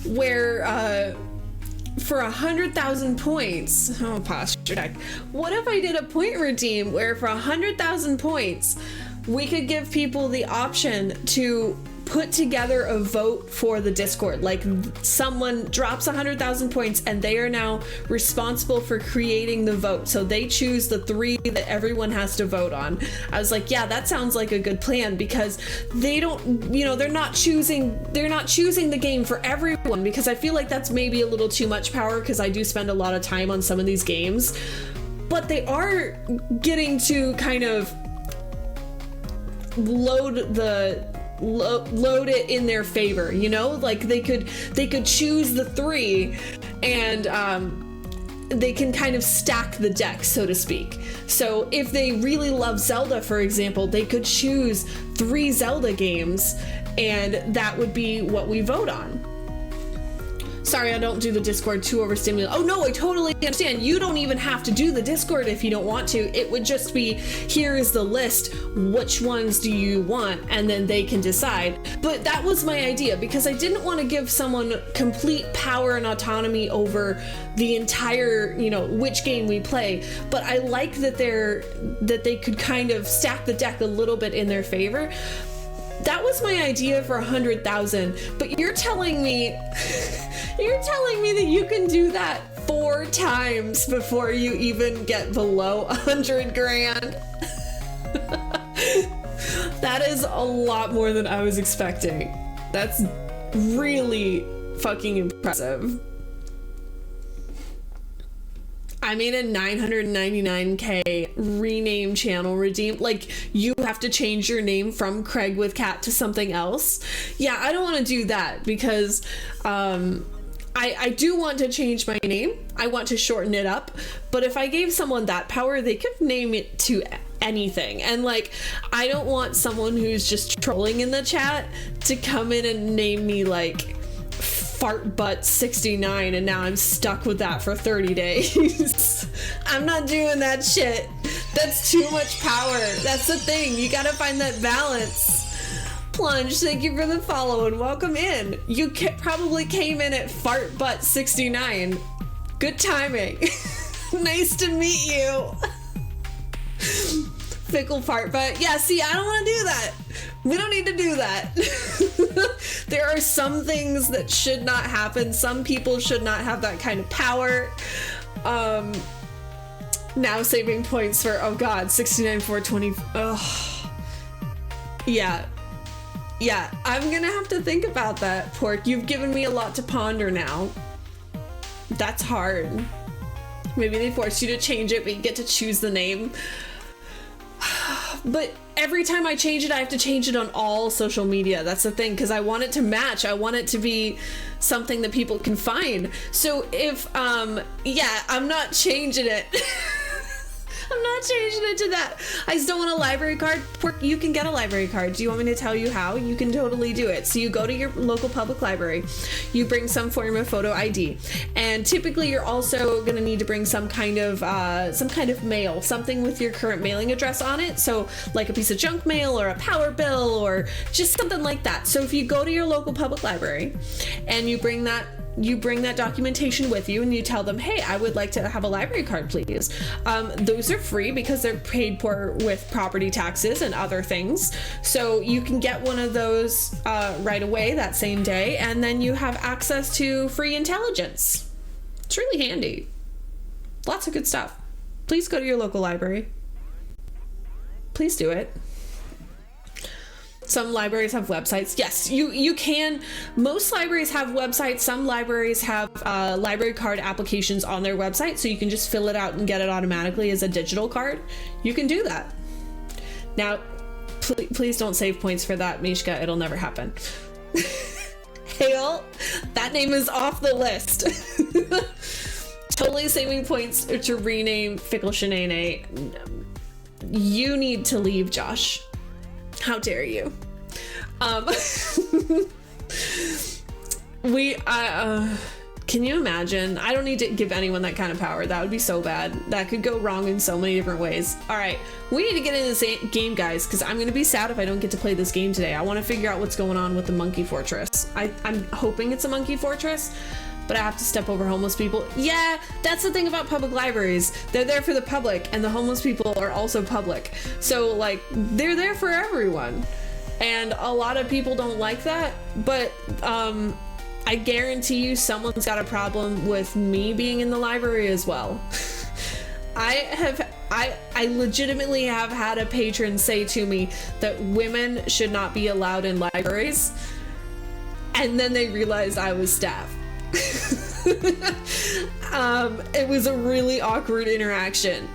where, for 100,000 points, oh, posture deck. What if I did a point redeem where for 100,000 points, we could give people the option to put together a vote for the Discord? Like, someone drops 100,000 points and they are now responsible for creating the vote. So they choose the 3 that everyone has to vote on. I was like, yeah, that sounds like a good plan, because they don't, you know, they're not choosing the game for everyone, because I feel like that's maybe a little too much power, because I do spend a lot of time on some of these games, but they are getting to kind of load it in their favor, you know? Like, they could choose the 3 and they can kind of stack the deck, so to speak. So if they really love Zelda, for example, they could choose 3 Zelda games and that would be what we vote on. Sorry, I don't do the Discord too overstimulated. Oh no, I totally understand. You don't even have to do the Discord if you don't want to. It would just be, here is the list, which ones do you want, and then they can decide. But that was my idea, because I didn't want to give someone complete power and autonomy over the entire, you know, which game we play. But I like that they could kind of stack the deck a little bit in their favor. That was my idea for 100,000, but you're telling me that you can do that 4 times before you even get below 100 grand. That is a lot more than I was expecting. That's really fucking impressive. I made a 999k rename channel redeem. Like, you have to change your name from Craig with Cat to something else. Yeah, I don't want to do that, because I do want to change my name. I want to shorten it up. But if I gave someone that power, they could name it to anything. And like, I don't want someone who's just trolling in the chat to come in and name me like Fart Butt 69, and now I'm stuck with that for 30 days. I'm not doing that shit. That's too much power. That's the thing. You gotta find that balance. Plunge, thank you for the follow and welcome in. You probably came in at Fart Butt 69. Good timing. Nice to meet you. Fickle Fart Butt. Yeah, see, I don't want to do that. We don't need to do that. There are some things that should not happen. Some people should not have that kind of power. Now saving points for, oh god, 69 420. Oh. Yeah, I'm gonna have to think about that, Pork. You've given me a lot to ponder now. That's hard. Maybe they forced you to change it, but you get to choose the name. But every time I change it, I have to change it on all social media. That's the thing, because I want it to match. I want it to be something that people can find. So if, yeah, I'm not changing it. I'm not changing it to that. I still want a library card. Pork, you can get a library card. Do you want me to tell you how? You can totally do it. So you go to your local public library, you bring some form of photo ID, and typically you're also going to need to bring some kind of mail, something with your current mailing address on it. So like a piece of junk mail or a power bill or just something like that. So if you go to your local public library and you bring that documentation with you and you tell them, hey, I would like to have a library card, please. Those are free because they're paid for with property taxes and other things. So you can get one of those right away that same day, and then you have access to free intelligence. It's really handy. Lots of good stuff. Please go to your local library. Please do it. Some libraries have websites. Yes, you can. Most libraries have websites. Some libraries have library card applications on their website, so you can just fill it out and get it automatically as a digital card. You can do that. Now, please don't save points for that, Mishka. It'll never happen. Hale, that name is off the list. Totally saving points to rename Fickle Shenane. You need to leave, Josh. How dare you? Can you imagine? I don't need to give anyone that kind of power. That would be so bad. That could go wrong in so many different ways. All right, we need to get in this game, guys, because I'm gonna be sad if I don't get to play this game today. I want to figure out what's going on with the Monkey Fortress. I'm hoping it's a Monkey Fortress, but I have to step over homeless people. Yeah, that's the thing about public libraries. They're there for the public, and the homeless people are also public. So, like, they're there for everyone. And a lot of people don't like that, but I guarantee you someone's got a problem with me being in the library as well. I legitimately have had a patron say to me that women should not be allowed in libraries, and then they realized I was staff. It was a really awkward interaction,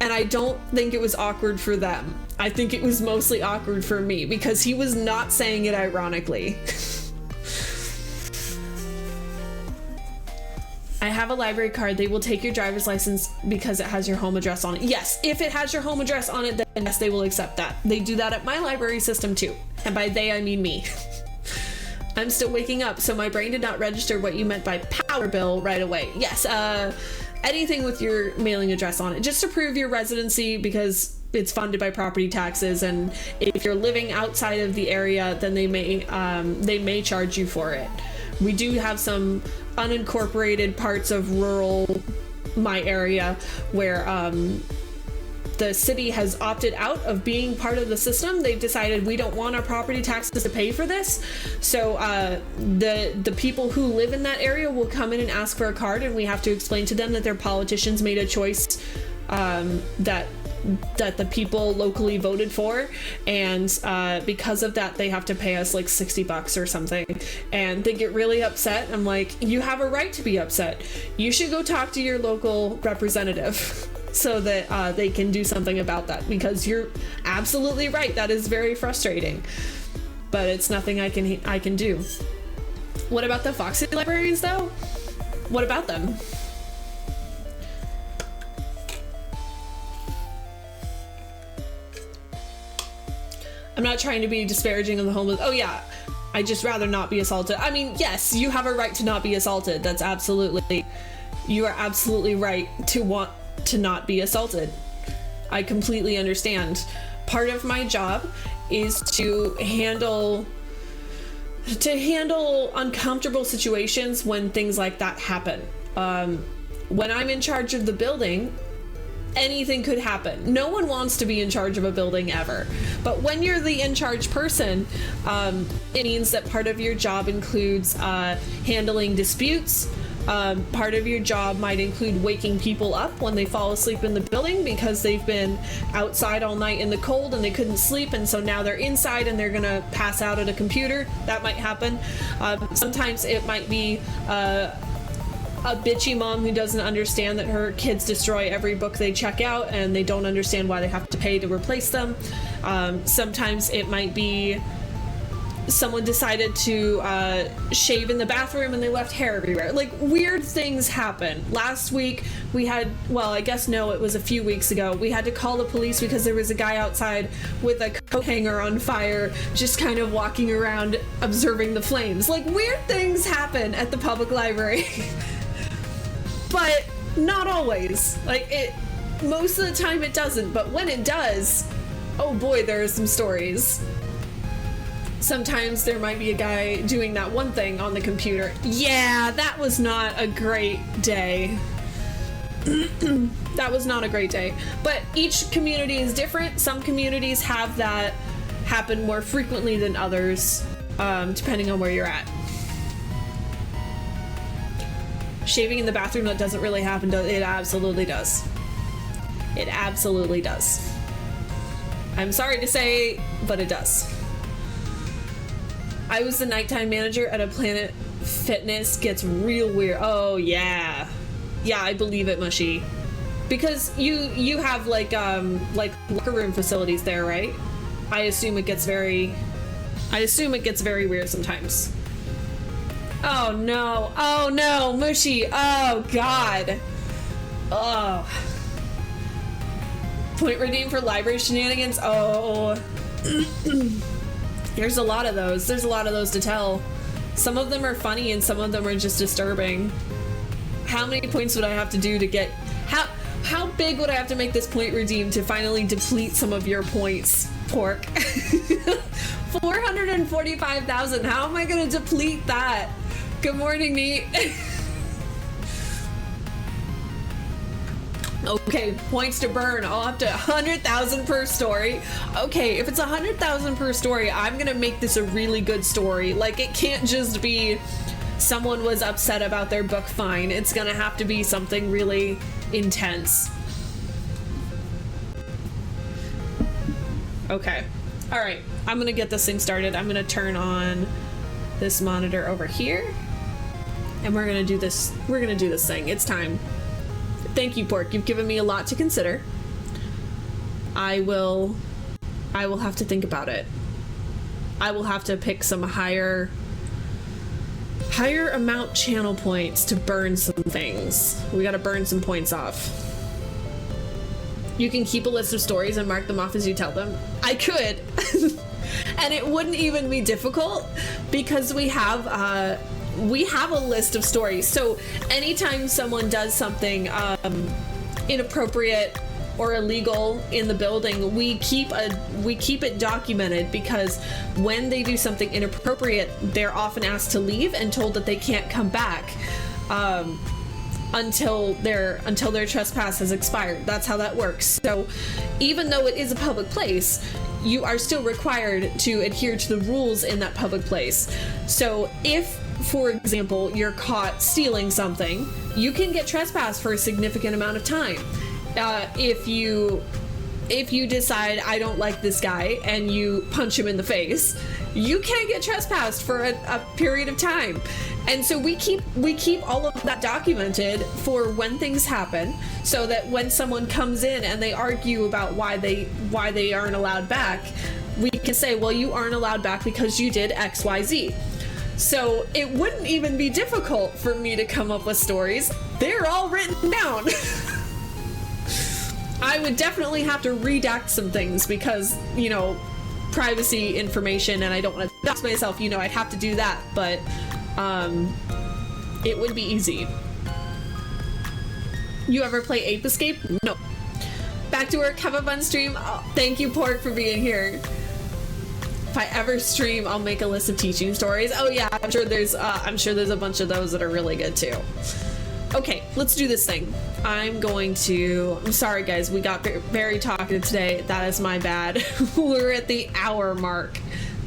and I don't think it was awkward for them. I think it was mostly awkward for me because he was not saying it ironically. I have a library card. They will take your driver's license because it has your home address on it. Yes, if it has your home address on it, then yes, they will accept that. They do that at my library system too. And by they, I mean me. I'm still waking up, so my brain did not register what you meant by power bill right away. Yes, anything with your mailing address on it, just to prove your residency, because it's funded by property taxes, and if you're living outside of the area, then they may charge you for it. We do have some unincorporated parts of my area where the city has opted out of being part of the system. They've decided we don't want our property taxes to pay for this. So the people who live in that area will come in and ask for a card, and we have to explain to them that their politicians made a choice that the people locally voted for, and because of that they have to pay us like $60 or something, and they get really upset. I'm like, you have a right to be upset. You should go talk to your local representative so that they can do something about that, because you're absolutely right. That is very frustrating, but it's nothing I can do. What about the Foxy libraries though? What about them? I'm not trying to be disparaging of the homeless. Oh yeah, I just rather not be assaulted. I mean, yes, you have a right to not be assaulted. That's absolutely, you are absolutely right to want to not be assaulted. I completely understand. Part of my job is to handle uncomfortable situations when things like that happen. When I'm in charge of the building, anything could happen. No one wants to be in charge of a building ever. But when you're the in charge person, it means that part of your job includes handling disputes. Part of your job might include waking people up when they fall asleep in the building because they've been outside all night in the cold and they couldn't sleep, and so now they're inside and they're gonna pass out at a computer. That might happen. Sometimes it might be a bitchy mom who doesn't understand that her kids destroy every book they check out and they don't understand why they have to pay to replace them. Sometimes it might be someone decided to shave in the bathroom and they left hair everywhere. Like, weird things happen. Last week we had, well, I guess no, it was a few weeks ago, we had to call the police because there was a guy outside with a coat hanger on fire, just kind of walking around observing the flames. Like, weird things happen at the public library. But not always. Like, it, most of the time it doesn't, but when it does, oh boy, there are some stories. Sometimes there might be a guy doing that one thing on the computer. Yeah, that was not a great day. That was not a great day. But each community is different. Some communities have that happen more frequently than others, depending on where you're at. Shaving in the bathroom, that doesn't really happen. It absolutely does. It absolutely does. I'm sorry to say, but it does. I was the nighttime manager at a Planet Fitness. Gets real weird. Oh yeah, yeah, I believe it, Mushy. Because you have like locker room facilities there, right? I assume it gets very weird sometimes. Oh no, Mushy. Oh god. Oh. Point redeem for library shenanigans. Oh. There's a lot of those. There's a lot of those to tell. Some of them are funny and some of them are just disturbing. How many points would I have to do to get... How big would I have to make this point redeem to finally deplete some of your points, Pork? 445,000. How am I going to deplete that? Good morning, Neat. Okay, points to burn. I'll have to 100,000 per story. Okay, if it's 100,000 per story, I'm gonna make this a really good story. Like, it can't just be someone was upset about their book fine. It's gonna have to be something really intense. Okay, all right. I'm gonna get this thing started. I'm gonna turn on this monitor over here, and we're gonna do this. We're gonna do this thing. It's time. Thank you, Pork. You've given me a lot to consider. I will have to think about it. I will have to pick some higher amount channel points to burn some things. We gotta burn some points off. You can keep a list of stories and mark them off as you tell them. I could. And it wouldn't even be difficult because we have a list of stories. So anytime someone does something inappropriate or illegal in the building, we keep it documented, because when they do something inappropriate, they're often asked to leave and told that they can't come back until their trespass has expired. That's how that works. So even though it is a public place, you are still required to adhere to the rules in that public place. So if, for example, you're caught stealing something, you can get trespassed for a significant amount of time. If you decide, I don't like this guy, and you punch him in the face, you can't get trespassed for a period of time. And so we keep all of that documented for when things happen, so that when someone comes in and they argue about why they aren't allowed back, we can say, well, you aren't allowed back because you did XYZ. So it wouldn't even be difficult for me to come up with stories. They're all written down. I would definitely have to redact some things because, you know, privacy information, and I don't want to dox myself, you know, I'd have to do that, but it would be easy. You ever play Ape Escape? No. Back to work, have a fun stream. Oh, thank you, Pork, for being here. If I ever stream, I'll make a list of teaching stories. Oh yeah, I'm sure there's a bunch of those that are really good too. Okay, let's do this thing. I'm sorry guys, we got very talkative today. That is my bad. We're at the hour mark.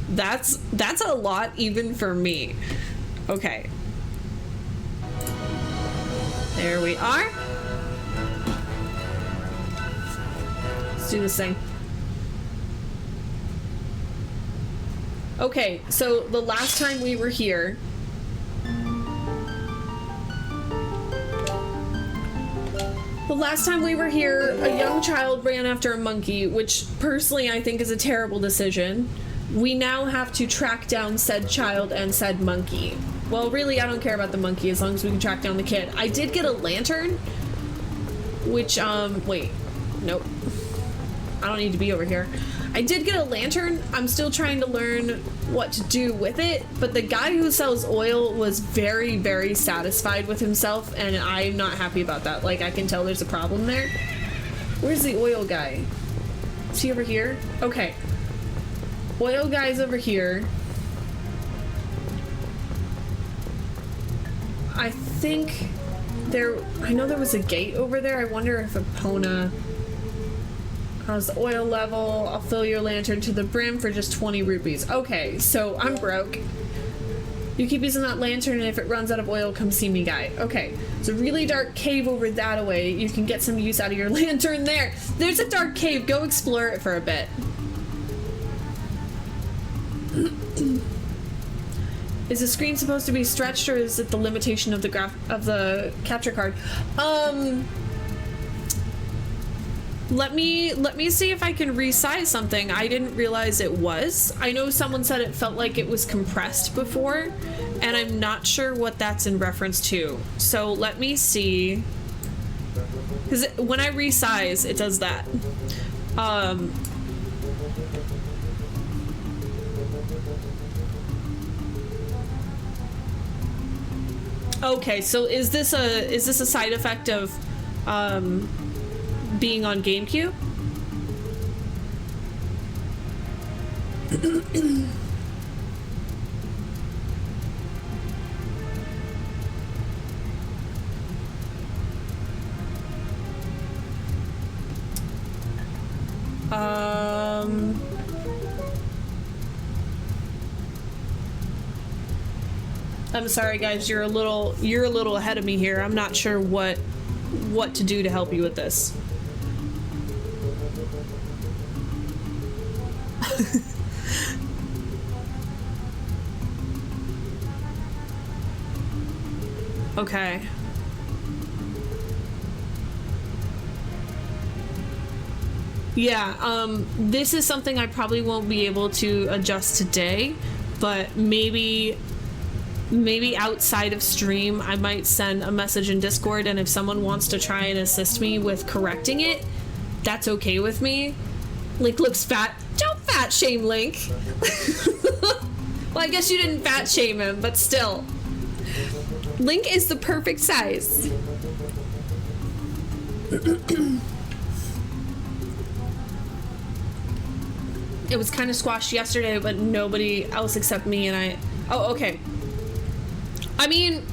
That's a lot even for me. Okay. There we are. Let's do this thing. Okay, so the last time we were here, a young child ran after a monkey, which personally I think is a terrible decision. We now have to track down said child and said monkey. Well, really, I don't care about the monkey as long as we can track down the kid. I did get a lantern, which, wait, nope. I don't need to be over here. I did get a lantern. I'm still trying to learn what to do with it, but the guy who sells oil was very, very satisfied with himself, and I'm not happy about that. Like, I can tell there's a problem there. Where's the oil guy? Is he over here? Okay. Oil guy's over here. I think I know there was a gate over there. I wonder if Epona... How's the oil level? I'll fill your lantern to the brim for just 20 rupees. Okay, so I'm broke. You keep using that lantern, and if it runs out of oil, come see me, guy. Okay, it's a really dark cave over that way. You can get some use out of your lantern there. There's a dark cave. Go explore it for a bit. Is the screen supposed to be stretched, or is it the limitation of the capture card? Let me see if I can resize something. I didn't realize it was. I know someone said it felt like it was compressed before, and I'm not sure what that's in reference to. So let me see. Because when I resize, it does that. Okay, so is this a side effect of being on GameCube? I'm sorry guys, you're a little ahead of me here. I'm not sure what to do to help you with this. Okay. Yeah, this is something I probably won't be able to adjust today, but maybe outside of stream I might send a message in Discord, and if someone wants to try and assist me with correcting it, that's okay with me. Link looks fat. Don't fat shame Link. Well, I guess you didn't fat shame him, but still. Link is the perfect size. It was kind of squashed yesterday, but nobody else except me and I... Oh, okay. I mean,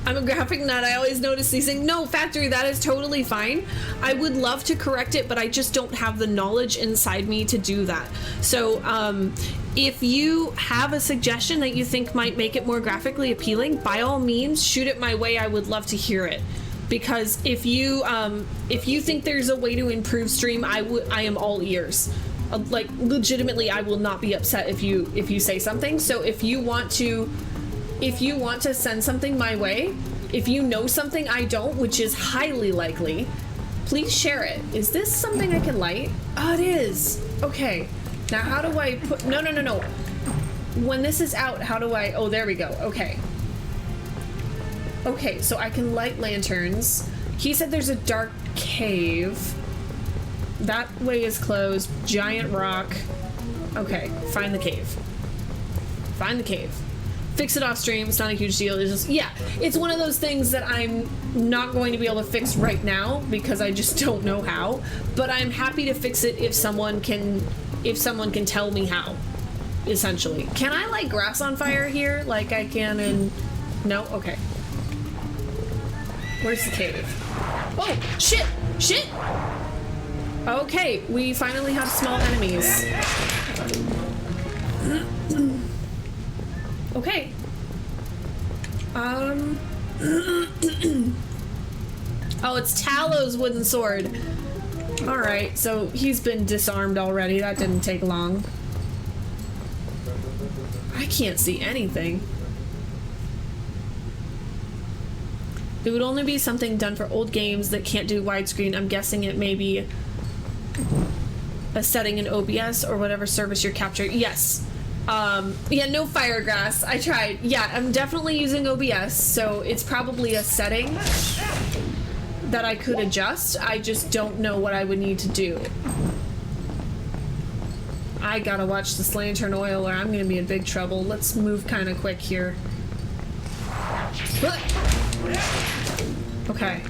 I'm a graphic nut. I always notice these things. No, factory, that is totally fine. I would love to correct it, but I just don't have the knowledge inside me to do that. So, if you have a suggestion that you think might make it more graphically appealing, by all means, shoot it my way. I would love to hear it. Because if you think there's a way to improve stream, I am all ears. Like, legitimately, I will not be upset if you say something. So if you want to send something my way, if you know something I don't, which is highly likely, please share it. Is this something I can light? Oh, it is. Okay. Now how do I put... No. When this is out, how do I... Oh, there we go. Okay. Okay, so I can light lanterns. He said there's a dark cave. That way is closed. Giant rock. Okay, find the cave. Find the cave. Fix it off stream. It's not a huge deal. It's just... Yeah, it's one of those things that I'm not going to be able to fix right now because I just don't know how. But I'm happy to fix it if someone can if someone can tell me how, essentially. Can I light grass on fire here like I can in... No? Okay. Where's the cave? Oh, shit! Shit! Okay, we finally have small enemies. Okay. Oh, it's Tallow's wooden sword. Alright, so he's been disarmed already. That didn't take long. I can't see anything. It would only be something done for old games that can't do widescreen. I'm guessing it may be a setting in OBS or whatever service you're capturing. Yes. Yeah, no firegrass. I tried. Yeah, I'm definitely using OBS, so it's probably a setting that I could adjust. I just don't know what I would need to do. I gotta watch this lantern oil or I'm gonna be in big trouble. Let's move kind of quick here. Okay,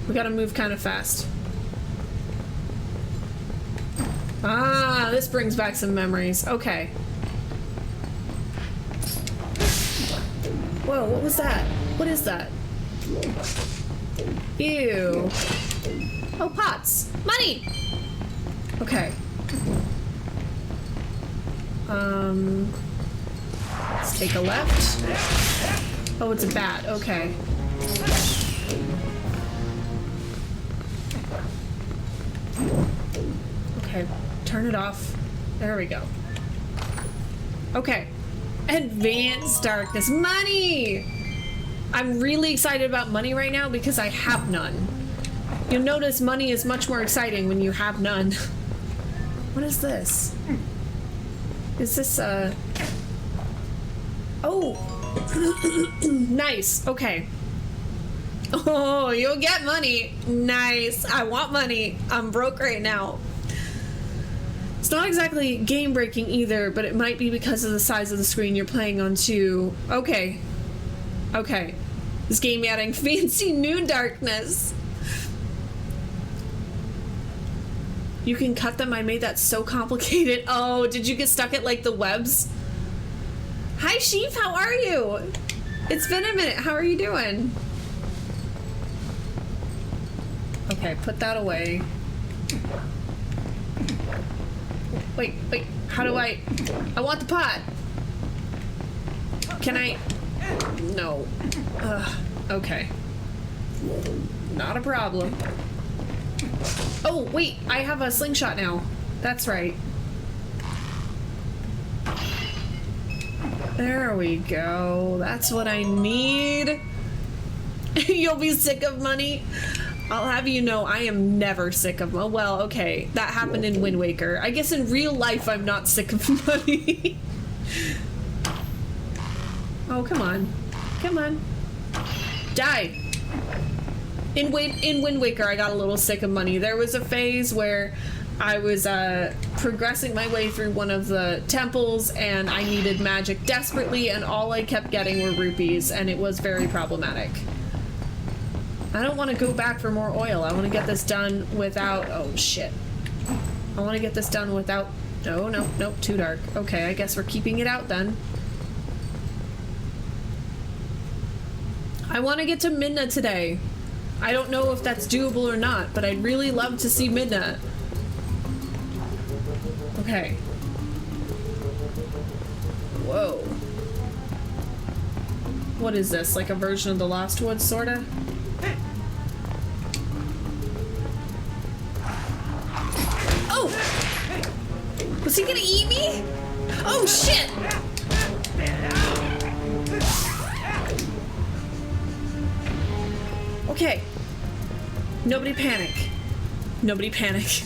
we gotta move kind of fast. Ah, this brings back some memories. Okay. Whoa, what was that? What is that? Ew. Oh, pots. Money! Okay. Let's take a left. Oh, it's a bat. Okay. Okay, turn it off. There we go. Okay. Advanced darkness. Money! I'm really excited about money right now because I have none. You'll notice money is much more exciting when you have none. What is this? Is this Oh! Nice. Okay. Oh, you'll get money. Nice. I want money. I'm broke right now. It's not exactly game breaking either, but it might be because of the size of the screen you're playing on too. Okay. Okay. This game adding fancy new darkness. You can cut them. I made that so complicated. Oh, did you get stuck at like the webs? Hi Sheep, how are you? It's been a minute. How are you doing? Okay, put that away. Wait, how do I want the pot. Can I? No. Okay. Not a problem. Oh, wait, I have a slingshot now. That's right. There we go. That's what I need. You'll be sick of money. I'll have you know I am never sick of money. Well, okay, that happened in Wind Waker. I guess in real life I'm not sick of money. Oh, come on. Come on. Die. In Wind Waker, I got a little sick of money. There was a phase where I was progressing my way through one of the temples and I needed magic desperately and all I kept getting were rupees and it was very problematic. I don't want to go back for more oil. I want to get this done without... Oh, shit. I want to get this done without... Oh, no, nope, too dark. Okay, I guess we're keeping it out then. I want to get to Midna today. I don't know if that's doable or not, but I'd really love to see Midna. Okay. Whoa. What is this? Like a version of the Lost Woods, sorta? Oh! Was he gonna eat me? Oh, shit! Okay. Nobody panic. Nobody panic.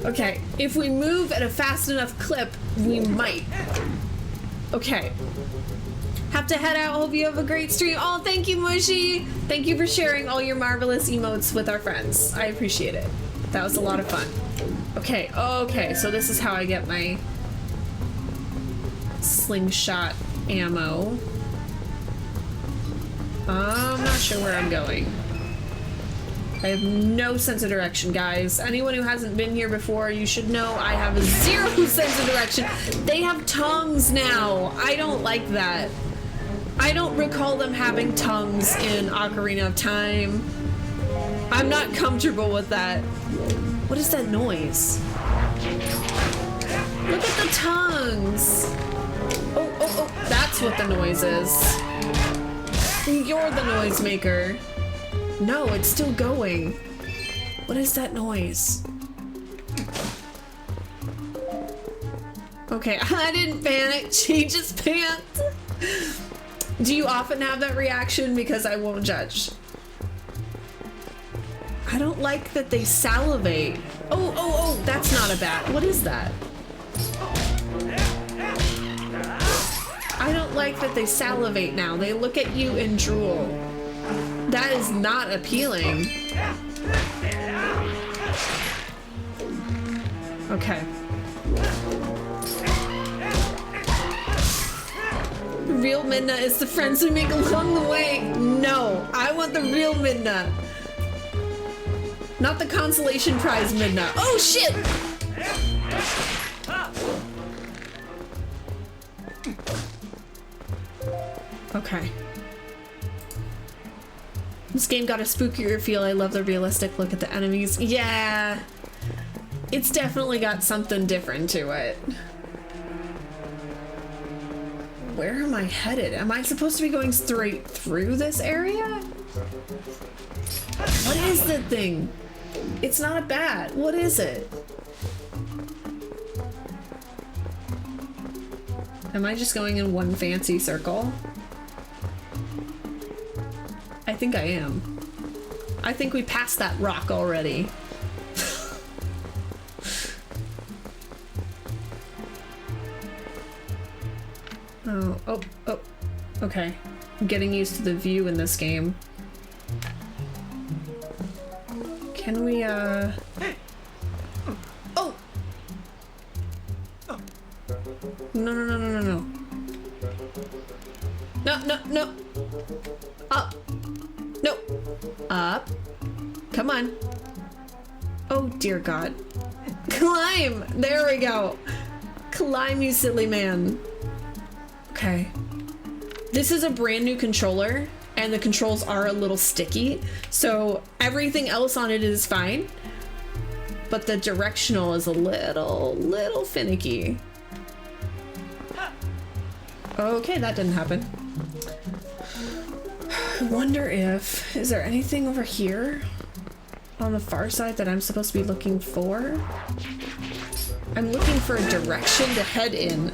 Okay, if we move at a fast enough clip, we might. Okay. Have to head out. Hope you have a great stream. Oh, thank you, Mushy. Thank you for sharing all your marvelous emotes with our friends. I appreciate it. That was a lot of fun. Okay, okay, so this is how I get my slingshot ammo. I'm not sure where I'm going. I have no sense of direction, guys. Anyone who hasn't been here before, you should know I have zero sense of direction. They have tongues now. I don't like that. I don't recall them having tongues in Ocarina of Time. I'm not comfortable with that. What is that noise? Look at the tongues. Oh, oh, oh, that's what the noise is. You're the noisemaker. No, it's still going. What is that noise? Okay, I didn't panic. She just panicked. Do you often have that reaction? Because I won't judge. I don't like that they salivate. Oh, oh, oh, that's not a bat. What is that? I don't like that they salivate now. They look at you and drool. That is not appealing. Okay. Real Midna is the friends we make along the way. No, I want the real Midna. Not the consolation prize Midna. Oh shit! Okay. This game got a spookier feel. I love the realistic look at the enemies. Yeah. It's definitely got something different to it. Where am I headed? Am I supposed to be going straight through this area? What is that thing? It's not a bat. What is it? Am I just going in one fancy circle? I think I am. I think we passed that rock already. Oh, oh, oh. Okay. I'm getting used to the view in this game. Can we, Oh! No, no, no, no, no, no. No, no, no. Up. No. Up. Come on. Oh, dear God. Climb! There we go. Climb, you silly man. Okay. This is a brand new controller, and the controls are a little sticky, so everything else on it is fine, but the directional is a little finicky. Okay, that didn't happen. I wonder if... Is there anything over here on the far side that I'm supposed to be looking for? I'm looking for a direction to head in.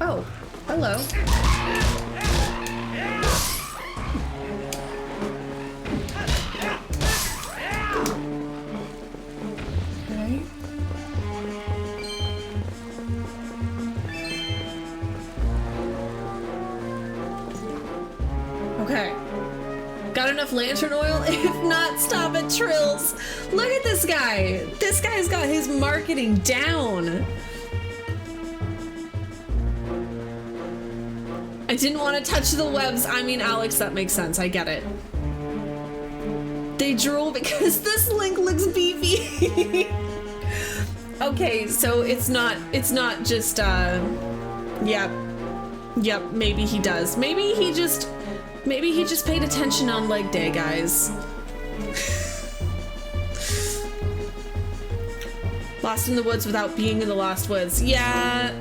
Oh, hello. Okay. Okay. Got enough lantern oil? If not, stop at Trills. Look at this guy. This guy's got his marketing down. I didn't want to touch the webs. I mean, Alex, that makes sense. I get it. They drool because this link looks beefy. Okay, so it's not just, yep, maybe he does. Maybe he just paid attention on leg day, guys. Lost in the woods without being in the lost woods. Yeah,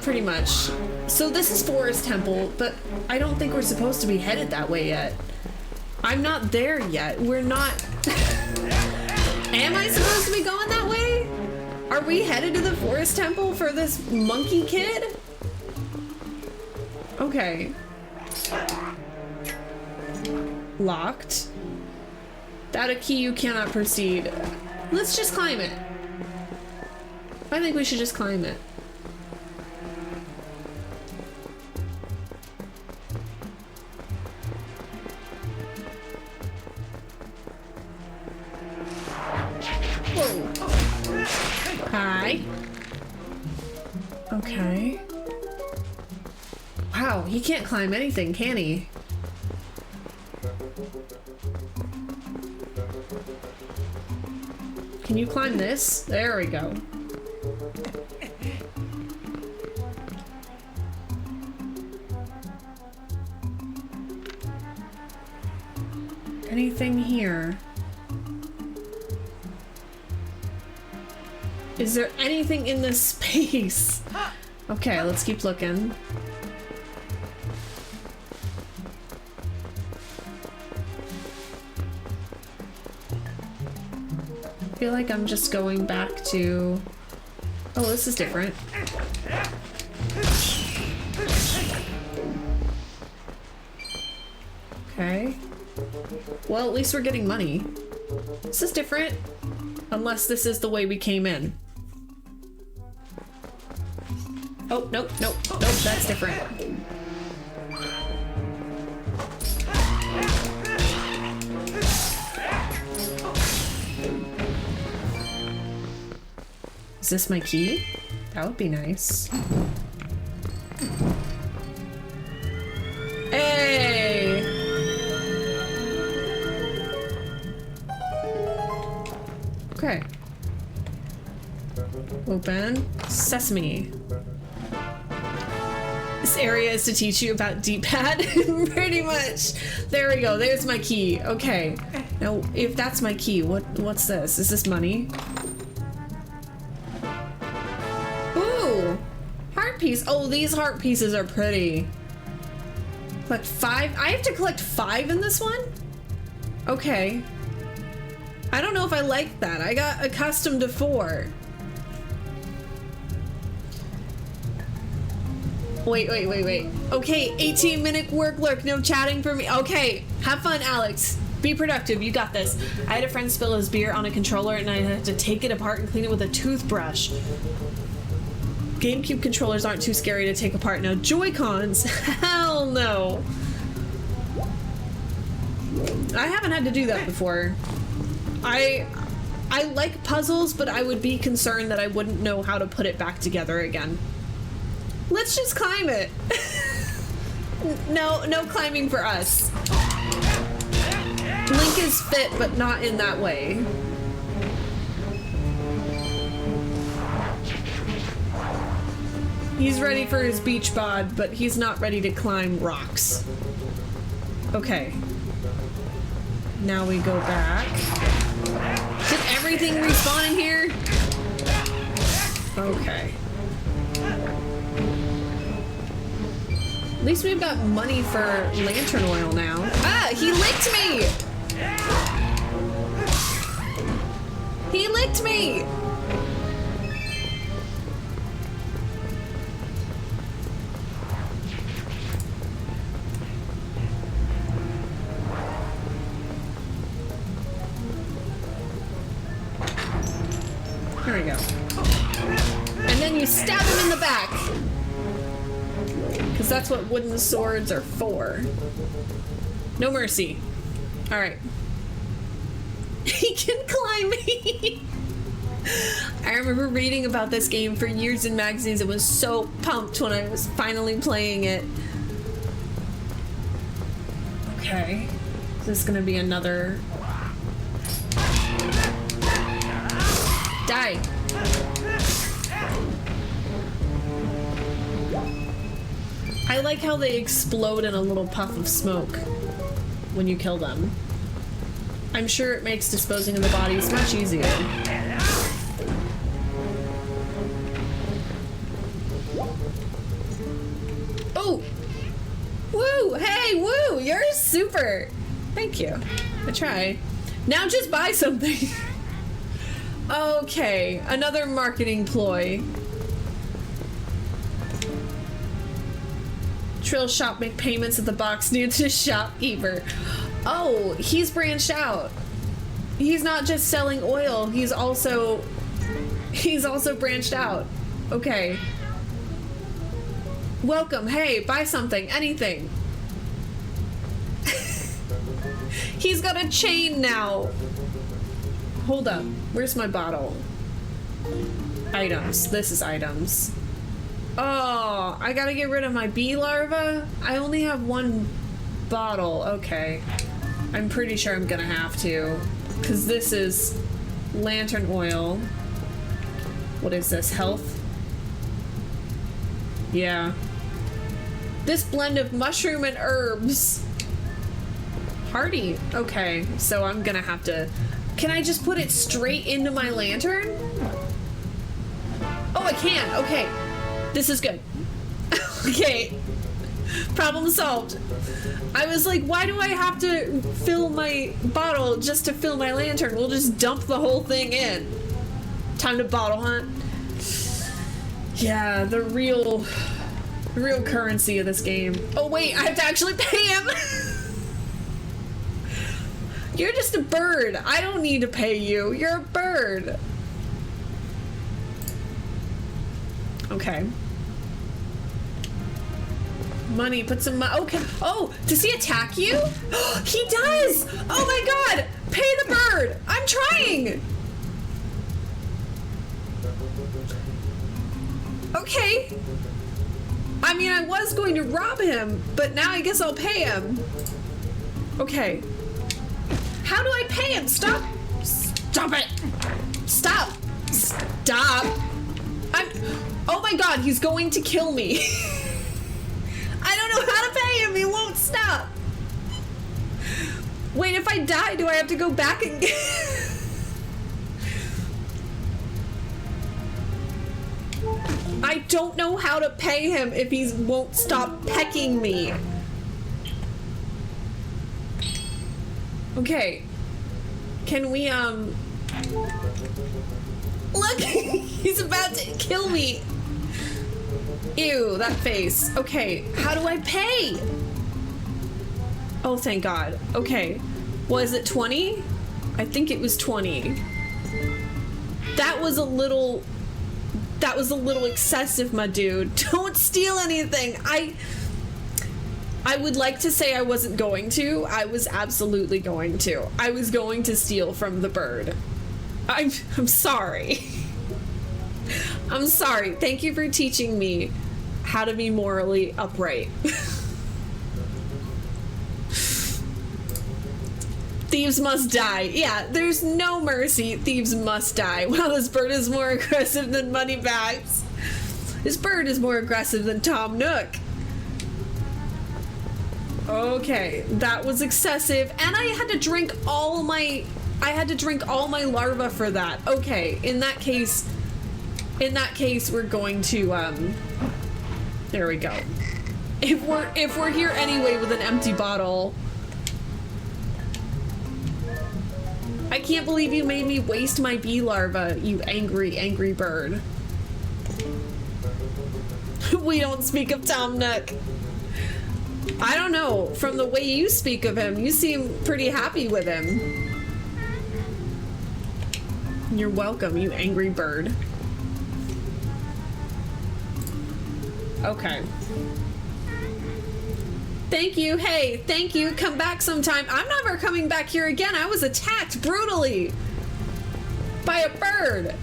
pretty much. So this is Forest Temple, but I don't think we're supposed to be headed that way yet. I'm not there yet. We're not... Am I supposed to be going that way? Are we headed to the Forest Temple for this monkey kid? Okay. Locked. Without a key, you cannot proceed. Let's just climb it. I think we should just climb it. Whoa. Hi. Okay. Wow, he can't climb anything, can he? Can you climb this? There we go. Anything here? Is there anything in this space? Okay, let's keep looking. I feel like I'm just going back to... Oh, this is different. Okay. Well, at least we're getting money. This is different. Unless this is the way we came in. Oh, nope, nope, nope, that's different. Is this my key? That would be nice. Hey! Okay. Open. Sesame. This area is to teach you about D-pad. Pretty much. There we go. There's my key. Okay. Now, if that's my key, what's this? Is this money? Ooh! Heart piece. Oh, these heart pieces are pretty. Collect 5. I have to collect 5 in this one? Okay. I don't know if I like that. I got accustomed to 4. Wait. Okay, 18-minute work lurk, no chatting for me. Okay, have fun, Alex. Be productive, you got this. I had a friend spill his beer on a controller and I had to take it apart and clean it with a toothbrush. GameCube controllers aren't too scary to take apart. Now, Joy-Cons, hell no. I haven't had to do that before. I like puzzles, but I would be concerned that I wouldn't know how to put it back together again. Let's just climb it. No climbing for us. Link is fit, but not in that way. He's ready for his beach bod, but he's not ready to climb rocks. Okay. Now we go back. Did everything respawn in here? Okay. At least we've got money for lantern oil now. Ah, he licked me! He licked me! Here we go. And then you stab him in the back! Because that's what wooden swords are for. No mercy. Alright. He can climb me! I remember reading about this game for years in magazines and was so pumped when I was finally playing it. Okay. Is this gonna be another... Die! I like how they explode in a little puff of smoke when you kill them. I'm sure it makes disposing of the bodies much easier. Oh! Woo! Hey, woo! You're super! Thank you. I try. Now just buy something. Okay, another marketing ploy. Trill shop make payments at the box near to shopkeeper. Oh, he's branched out. He's not just selling oil, he's also branched out. Okay. Welcome, hey, buy something, anything. He's got a chain now. Hold up, where's my bottle? Items, this is items. Oh, I gotta get rid of my bee larva? I only have one bottle. Okay. I'm pretty sure I'm gonna have to. Because this is lantern oil. What is this? Health? Yeah. This blend of mushroom and herbs. Hardy. Okay, so I'm gonna have to... Can I just put it straight into my lantern? Oh, I can. Okay. This is good. Okay. Problem solved. I was like, why do I have to fill my bottle just to fill my lantern? We'll just dump the whole thing in. Time to bottle hunt. Yeah, the real currency of this game. Oh wait, I have to actually pay him. You're just a bird. I don't need to pay you. You're a bird. Okay. Money, put some okay. Oh, does he attack you? He does! Oh my god! Pay the bird! I'm trying! Okay. I mean, I was going to rob him, but now I guess I'll pay him. Okay. How do I pay him? Stop! Stop it! Stop! Stop! Oh my god, he's going to kill me. I don't know how to pay him. He won't stop. Wait, if I die, do I have to go back and get... I don't know how to pay him if he won't stop pecking me. Okay. Can we, Look! He's about to kill me. Ew, that face. Okay, how do I pay? Oh, thank God. Okay. Was it 20? I think it was 20. That was a little excessive, my dude. Don't steal anything. I would like to say I wasn't going to. I was absolutely going to. I was going to steal from the bird. I'm sorry. I'm sorry. Thank you for teaching me how to be morally upright. Thieves must die. Yeah, there's no mercy. Thieves must die. Wow, this bird is more aggressive than Moneybags. This bird is more aggressive than Tom Nook. Okay, that was excessive. And I had to drink all my larva for that. Okay, in that case, we're going to, there we go. If we're here anyway with an empty bottle. I can't believe you made me waste my bee larva, you angry, angry bird. We don't speak of Tom Nook. I don't know. From the way you speak of him, you seem pretty happy with him. You're welcome, you angry bird. Okay. Thank you. Hey, thank you. Come back sometime. I'm never coming back here again. I was attacked brutally by a bird.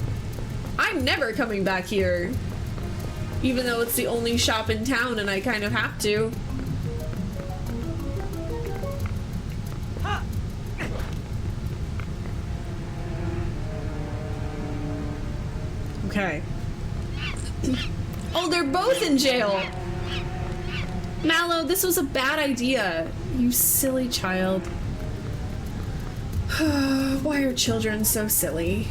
I'm never coming back here. Even though it's the only shop in town and I kind of have to. Okay. Oh, they're both in jail. Mallow, this was a bad idea. You silly child. Why are children so silly?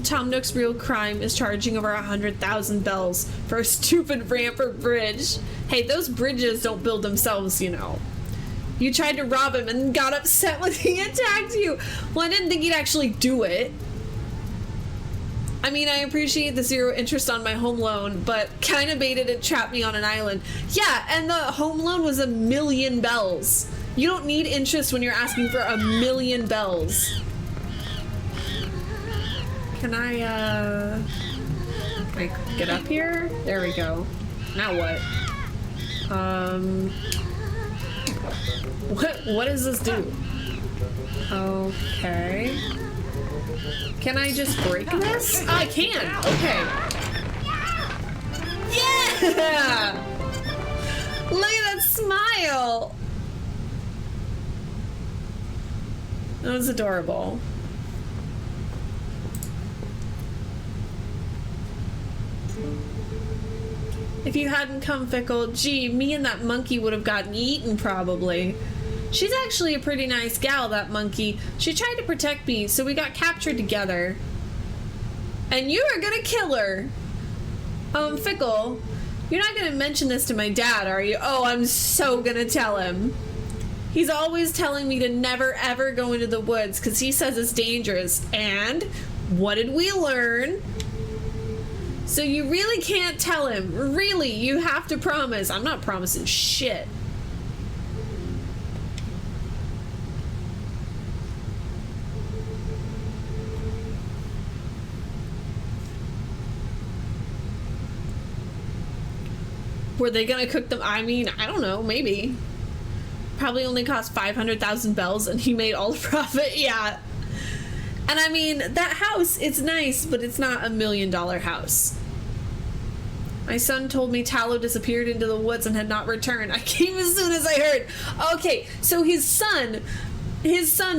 Tom Nook's real crime is charging over 100,000 bells for a stupid ramp or bridge. Hey, those bridges don't build themselves, you know. You tried to rob him and got upset when he attacked you. Well, I didn't think he'd actually do it. I mean, I appreciate the 0 interest on my home loan, but kind of baited and trapped me on an island. Yeah, and the home loan was 1,000,000 bells. You don't need interest when you're asking for 1,000,000 bells. Can I get up here? There we go. Now what? What does this do? Okay. Can I just break this? I can. Okay. Yeah! Look at that smile. That was adorable. If you hadn't come, Fickle, gee, me and that monkey would have gotten eaten probably. She's actually a pretty nice gal, that monkey. She tried to protect me, so we got captured together. And you are gonna kill her. Fickle, you're not gonna mention this to my dad, are you? Oh, I'm so gonna tell him. He's always telling me to never ever go into the woods because he says it's dangerous. And what did we learn? So you really can't tell him. Really, you have to promise. I'm not promising shit. Were they gonna cook them? I mean, I don't know, maybe. Probably only cost 500,000 bells and he made all the profit, yeah. And I mean, that house, it's nice, but it's not $1,000,000 house. My son told me Tallow disappeared into the woods and had not returned. I came as soon as I heard. Okay, so his son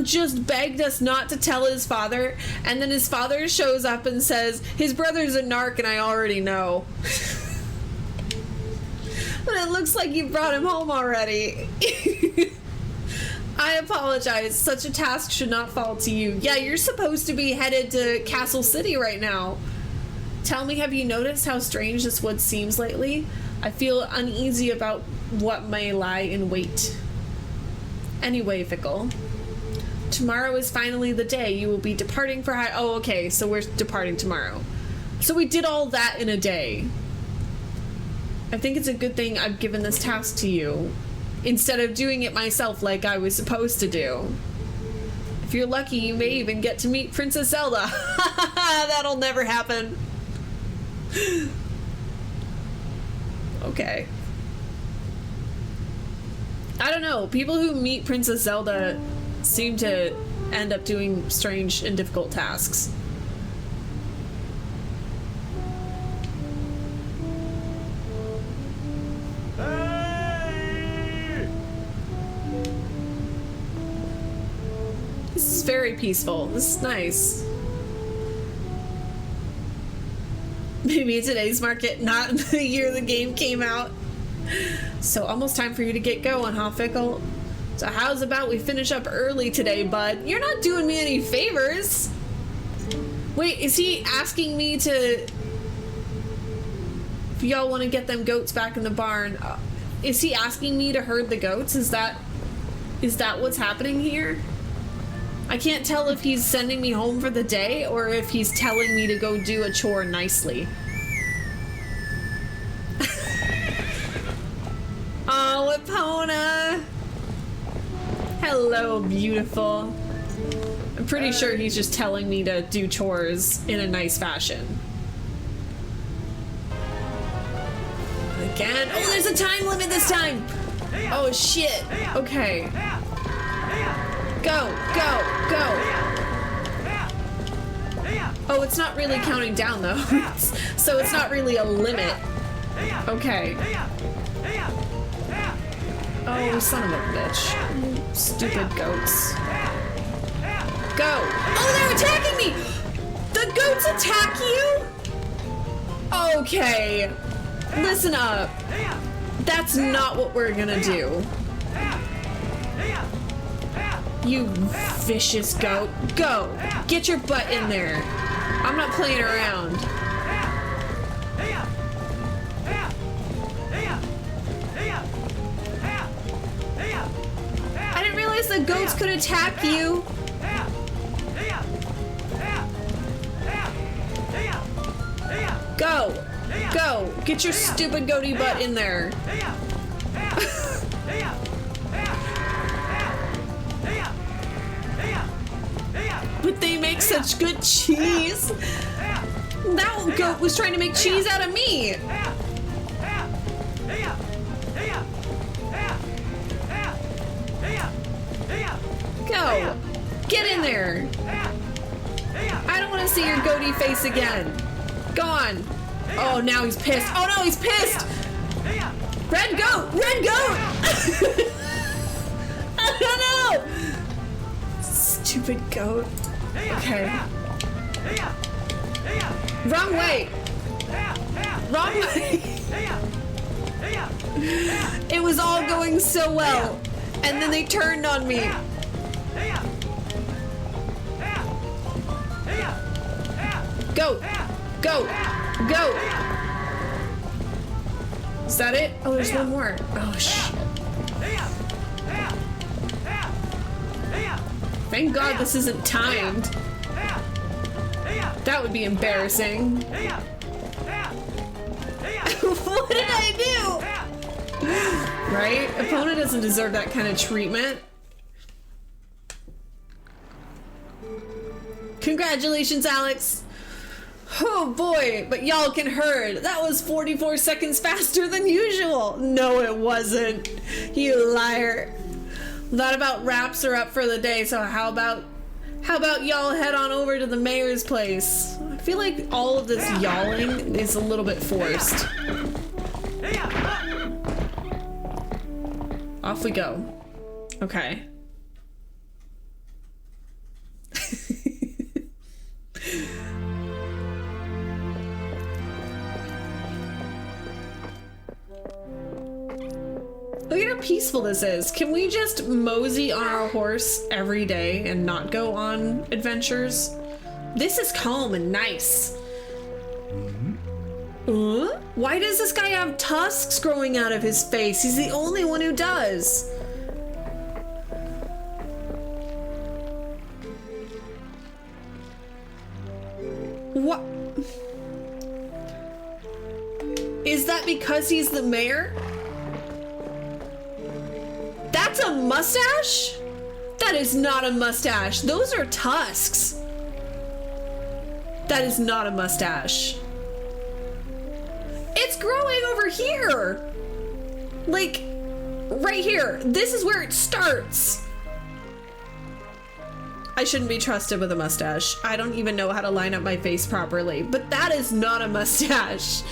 just begged us not to tell his father, and then his father shows up and says, his brother's a narc and I already know. But it looks like you brought him home already. I apologize. Such a task should not fall to you. Yeah, you're supposed to be headed to Castle City right now. Tell me, have you noticed how strange this wood seems lately? I feel uneasy about what may lie in wait. Anyway, Fickle. Tomorrow is finally the day you will be departing for high... Oh, okay, so we're departing tomorrow. So we did all that in a day. I think it's a good thing I've given this task to you, instead of doing it myself like I was supposed to do. If you're lucky, you may even get to meet Princess Zelda. That'll never happen. Okay. I don't know. People who meet Princess Zelda seem to end up doing strange and difficult tasks. This is very peaceful. This is nice. Maybe today's market, not the year the game came out. So almost time for you to get going, huh, Fickle? So how's about we finish up early today, bud? You're not doing me any favors. Wait, is he asking me to... If y'all want to get them goats back in the barn, is he asking me to herd the goats? Is that what's happening here? I can't tell if he's sending me home for the day or if he's telling me to go do a chore nicely. Oh, Epona! Hello, beautiful. I'm pretty sure he's just telling me to do chores in a nice fashion. Again? Oh, there's a time limit this time! Oh, shit. Okay. Go, go, go. Oh, it's not really counting down though. So it's not really a limit. Okay. Oh, son of a bitch. Stupid goats. Go. Oh, they're attacking me! The goats attack you? Okay. Listen up. That's not what we're gonna do. You vicious goat. Go! Get your butt in there. I'm not playing around. I didn't realize the goats could attack you. Go! Go! Get your stupid goatee butt in there. But they make such good cheese. That goat was trying to make cheese out of me. Go! Get in there! I don't want to see your goatee face again. Go on. Oh, now he's pissed. Oh no, he's pissed! Red goat! Red goat! I don't know! Stupid goat. Okay. Wrong way! Wrong way! It was all going so well. And then they turned on me. Go! Go! Go! Is that it? Oh, there's one more. Oh, shit. Thank God this isn't timed. That would be embarrassing. What did I do? Right? Opponent doesn't deserve that kind of treatment. Congratulations, Alex. Oh boy, but y'all can heard. That was 44 seconds faster than usual. No, it wasn't. You liar. That about wraps her up for the day, so how about y'all head on over to the mayor's place? I feel like all of this yawling is a little bit forced. Off we go. Okay. Look at how peaceful this is. Can we just mosey on our horse every day and not go on adventures? This is calm and nice. Why does this guy have tusks growing out of his face? He's the only one who does. What? Is that because he's the mayor? That's a mustache? That is not a mustache. Those are tusks. That is not a mustache. It's growing over here. Like, right here. This is where it starts. I shouldn't be trusted with a mustache. I don't even know how to line up my face properly, but that is not a mustache.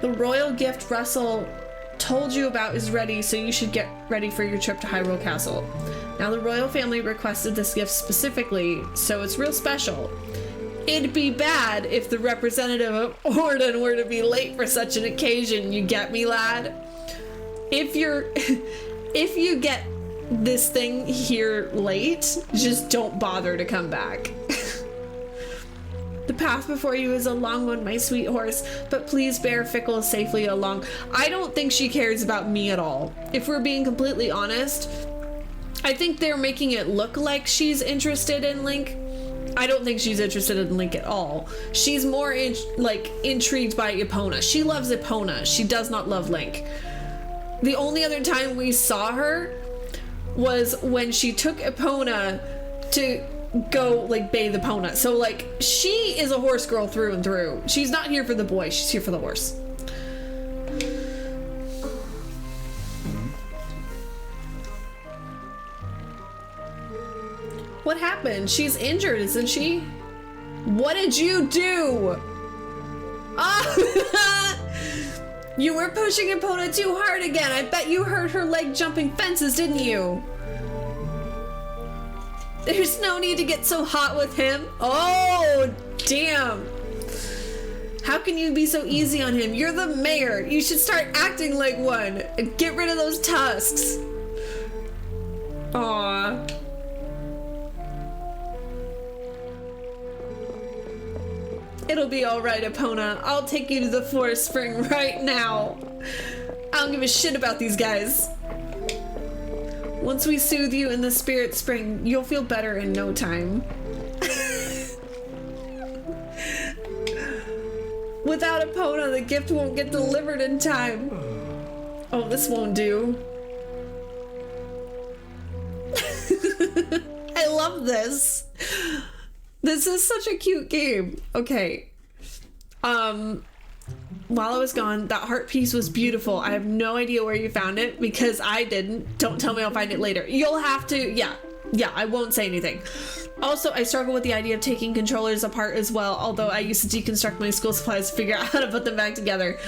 The royal gift Russell told you about is ready, so you should get ready for your trip to Hyrule Castle. Now, the royal family requested this gift specifically, so it's real special. It'd be bad if the representative of Orden were to be late for such an occasion, you get me, lad? If you get this thing here late, just don't bother to come back. The path before you is a long one, my sweet horse, but please bear Fickle safely along. I don't think she cares about me at all. If we're being completely honest, I think they're making it look like she's interested in Link. I don't think she's interested in Link at all. She's more intrigued by Epona. She loves Epona. She does not love Link. The only other time we saw her was when she took Epona to go bathe Epona. So she is a horse girl through and through. She's not here for the boy, she's here for the horse. What happened? She's injured, isn't she? What did you do? Ah! You were pushing Epona too hard again. I bet you hurt her leg jumping fences, didn't you? There's no need to get so hot with him. Oh, damn. How can you be so easy on him? You're the mayor. You should start acting like one and get rid of those tusks. Aww. It'll be alright, Epona. I'll take you to the forest spring right now. I don't give a shit about these guys. Once we soothe you in the spirit spring, you'll feel better in no time. Without Epona, the gift won't get delivered in time. Oh, this won't do. I love this. This is such a cute game. Okay. While I was gone, that heart piece was beautiful. I have no idea where you found it because I didn't. Don't tell me, I'll find it later. You'll have to, yeah, I won't say anything. Also, I struggle with the idea of taking controllers apart as well, although I used to deconstruct my school supplies to figure out how to put them back together.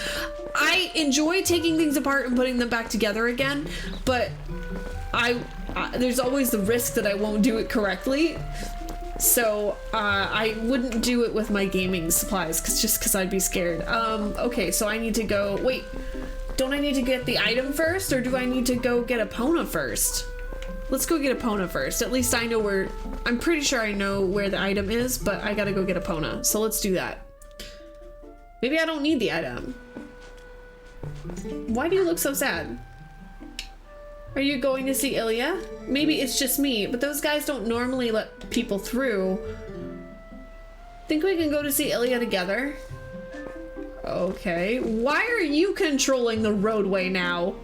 I enjoy taking things apart and putting them back together again, but there's always the risk that I won't do it correctly. So I wouldn't do it with my gaming supplies just because I'd be scared. Okay, so I need to go, wait, don't I need to get the item first, or do I need to go get Epona first? Let's go get Epona first. At least I know where, I'm pretty sure I know where the item is, but I gotta go get Epona. So let's do that. Maybe I don't need the item. Why do you look so sad? Are you going to see Ilya? Maybe it's just me, but those guys don't normally let people through. Think we can go to see Ilya together? Okay. Why are you controlling the roadway now?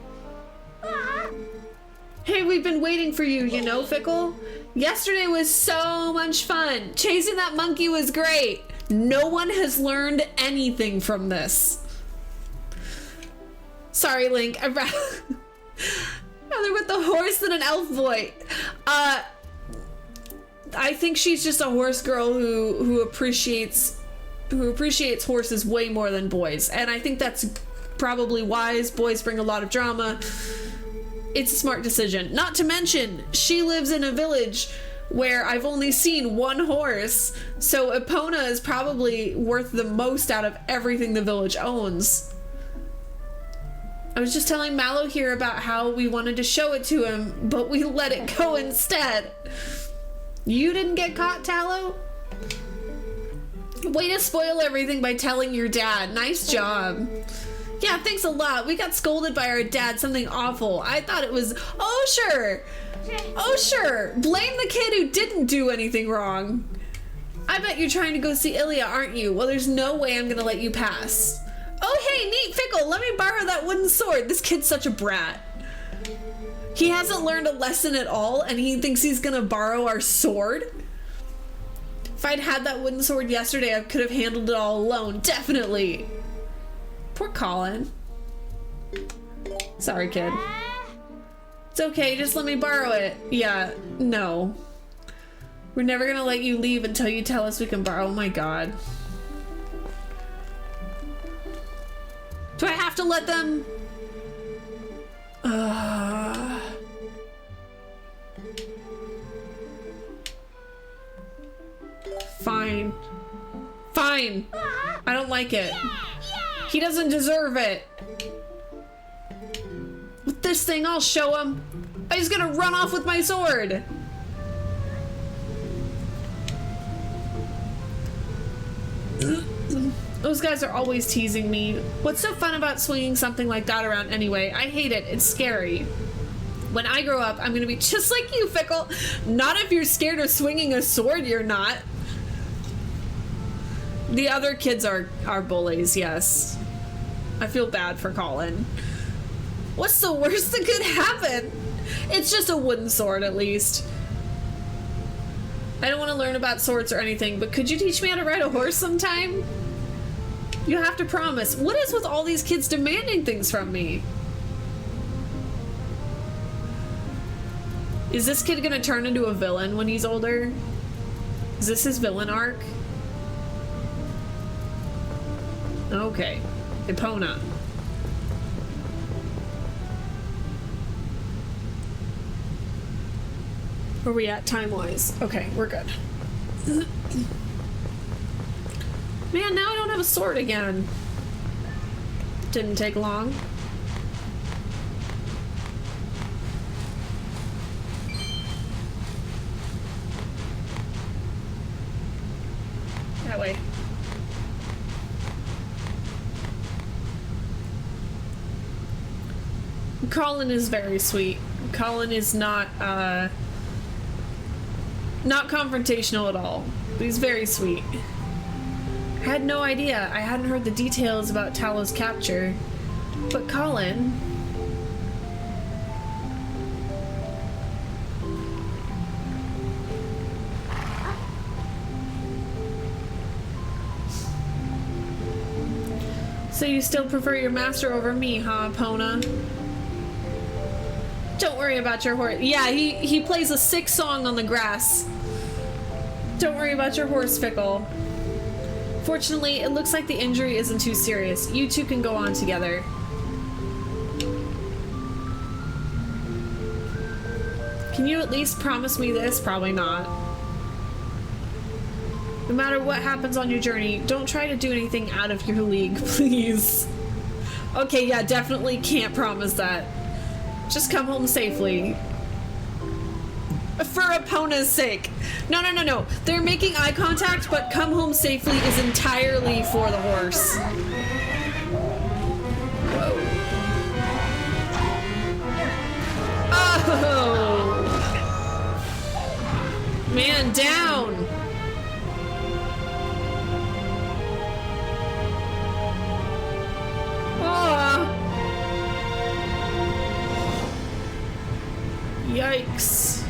Hey, we've been waiting for you, you know, Fickle? Yesterday was so much fun. Chasing that monkey was great. No one has learned anything from this. Sorry, Link. I'd rather with the horse than an elf boy. I think she's just a horse girl who appreciates horses way more than boys, and I think that's probably wise. Boys bring a lot of drama. It's a smart decision. Not to mention, she lives in a village where I've only seen one horse, so Epona is probably worth the most out of everything the village owns. I was just telling Mallow here about how we wanted to show it to him, but we let it go instead. You didn't get caught, Tallow? Way to spoil everything by telling your dad. Nice job. Yeah, thanks a lot. We got scolded by our dad, something awful. I thought it was, oh sure. Oh sure. Blame the kid who didn't do anything wrong. I bet you're trying to go see Ilya, aren't you? Well, there's no way I'm gonna let you pass. Oh hey, neat, Fickle, let me borrow that wooden sword. This kid's such a brat. He hasn't learned a lesson at all, and he thinks he's gonna borrow our sword? If I'd had that wooden sword yesterday, I could have handled it all alone, definitely. Poor Colin. Sorry, kid. It's okay, just let me borrow it. Yeah, no. We're never gonna let you leave until you tell us we can borrow. Oh my god. Do I have to let them? Fine. Fine. I don't like it. He doesn't deserve it. With this thing, I'll show him. He's gonna run off with my sword. Those guys are always teasing me. What's so fun about swinging something like that around anyway? I hate it. It's scary. When I grow up, I'm gonna be just like you, Fickle. Not if you're scared of swinging a sword, you're not. The other kids are bullies, yes. I feel bad for Colin. What's the worst that could happen? It's just a wooden sword, at least. I don't want to learn about swords or anything, but could you teach me how to ride a horse sometime? You have to promise. What is with all these kids demanding things from me? Is this kid gonna turn into a villain when he's older? Is this his villain arc? Okay. Epona. Where are we at time-wise? Okay, we're good. Man, now I don't have a sword again. Didn't take long. That way. Colin is very sweet. Colin is not confrontational at all, but he's very sweet. I had no idea. I hadn't heard the details about Talow's capture. But Colin... So you still prefer your master over me, huh, Pona? Don't worry about your horse. Yeah, he plays a sick song on the grass. Don't worry about your horse, Fickle. Fortunately, it looks like the injury isn't too serious. You two can go on together. Can you at least promise me this? Probably not. No matter what happens on your journey, don't try to do anything out of your league, please. Okay, yeah, definitely can't promise that. Just come home safely. For Epona's sake. No, no, no, no. They're making eye contact, but come home safely is entirely for the horse. Whoa. Oh! Man, down! Oh! Yikes.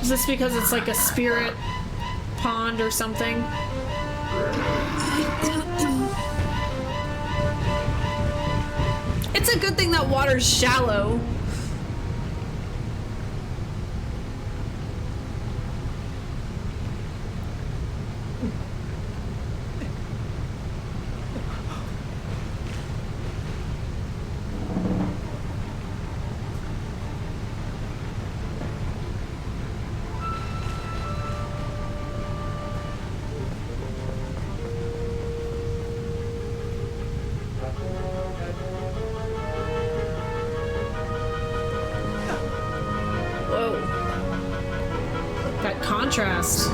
Is this because it's like a spirit pond or something? It's a good thing that water's shallow. Contrast.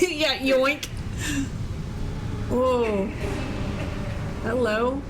Yeah, yoink. Whoa. Hello.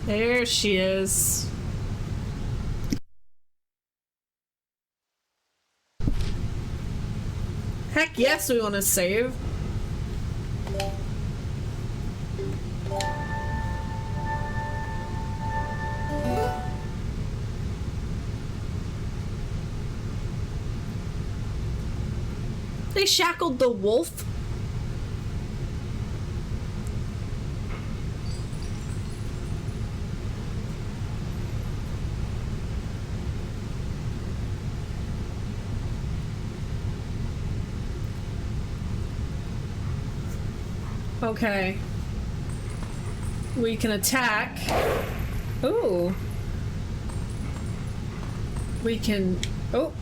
There she is. Heck yes, we want to save. They shackled the wolf. Okay. We can attack. Ooh. We can... Oh.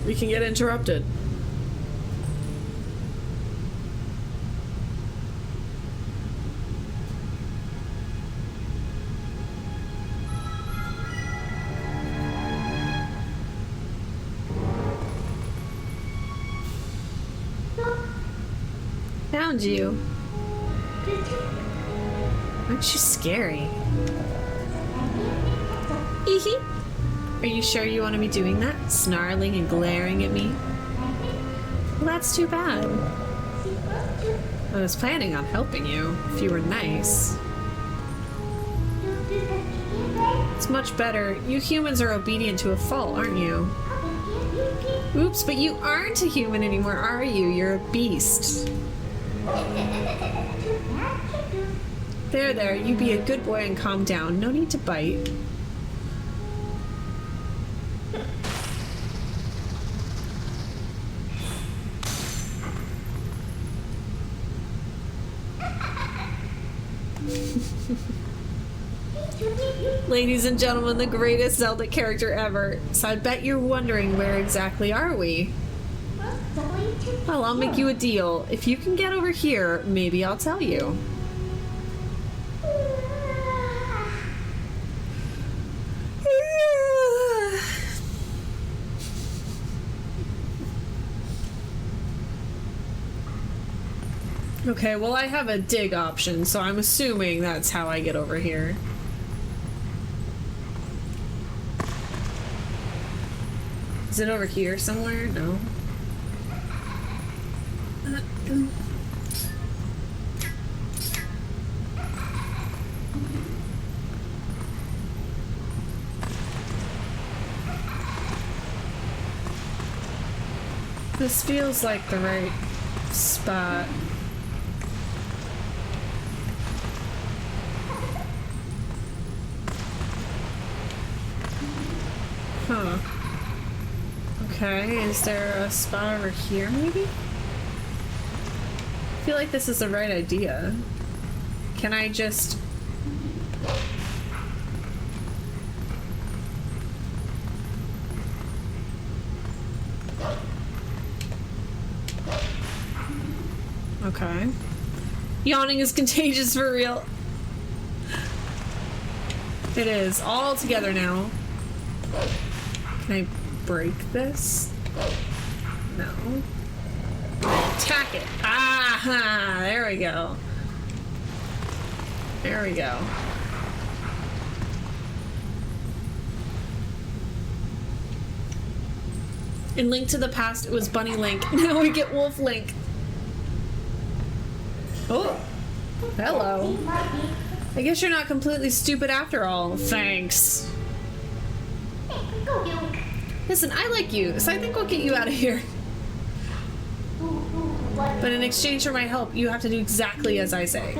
We can get interrupted. found you. Aren't you scary? Hee. Are you sure you want to be doing that? Snarling and glaring at me? Well, that's too bad. I was planning on helping you, if you were nice. It's much better. You humans are obedient to a fault, aren't you? Oops, but you aren't a human anymore, are you? You're a beast. There, you be a good boy and calm down. No need to bite. Ladies and gentlemen, the greatest Zelda character ever. So I bet you're wondering, where exactly are we? Well, I'll make you a deal. If you can get over here, maybe I'll tell you. Okay, well I have a dig option, so I'm assuming that's how I get over here. Is it over here somewhere? No. This feels like the right spot. Huh. Okay, is there a spot over here maybe? I feel like this is the right idea. Can I just... Okay. Yawning is contagious for real. It is. All together now. Can I break this? No. Attack it. Ah, there we go. There we go. In Link to the Past, it was Bunny Link. Now we get Wolf Link. Oh, hello. I guess you're not completely stupid after all. Thanks. Listen, I like you, so I think we'll get you out of here. But in exchange for my help, you have to do exactly as I say.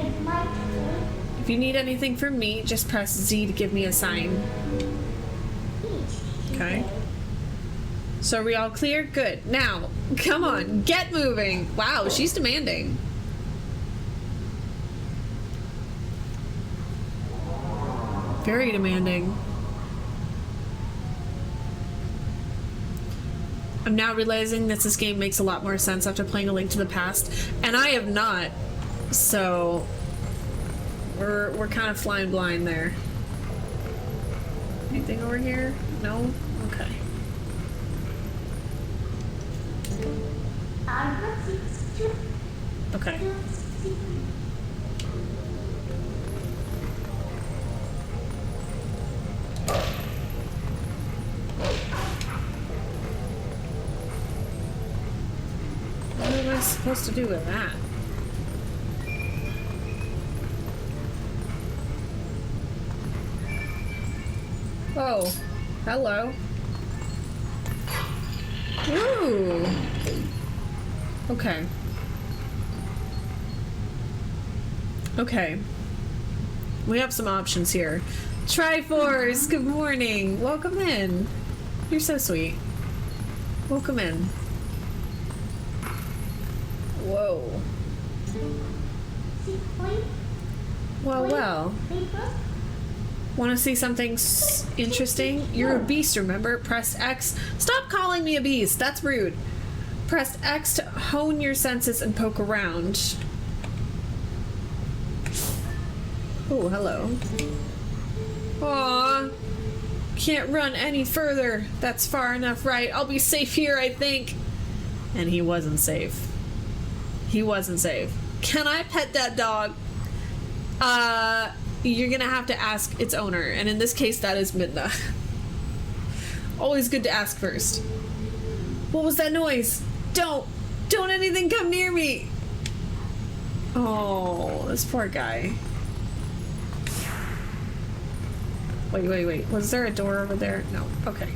If you need anything from me, just press Z to give me a sign. Okay. So are we all clear? Good. Now, come on, get moving. Wow, she's demanding. Very demanding. I'm now realizing that this game makes a lot more sense after playing A Link to the Past, and I have not, so we're kind of flying blind there. Anything over here? No? Okay. Okay. What am I supposed to do with that? Oh, hello. Ooh. Okay. Okay. We have some options here. Triforce, good morning. Welcome in. You're so sweet. Welcome in. Whoa. Well. Want to see something interesting? You're a beast, remember? Press X. Stop calling me a beast. That's rude. Press X to hone your senses and poke around. Oh, hello. Aw. Can't run any further. That's far enough, right? I'll be safe here, I think. And he wasn't safe. He wasn't safe. Can I pet that dog? You're gonna have to ask its owner, and in this case, that is Midna. Always good to ask first. What was that noise? Don't anything come near me! Oh, this poor guy. Wait. Was there a door over there? No. Okay.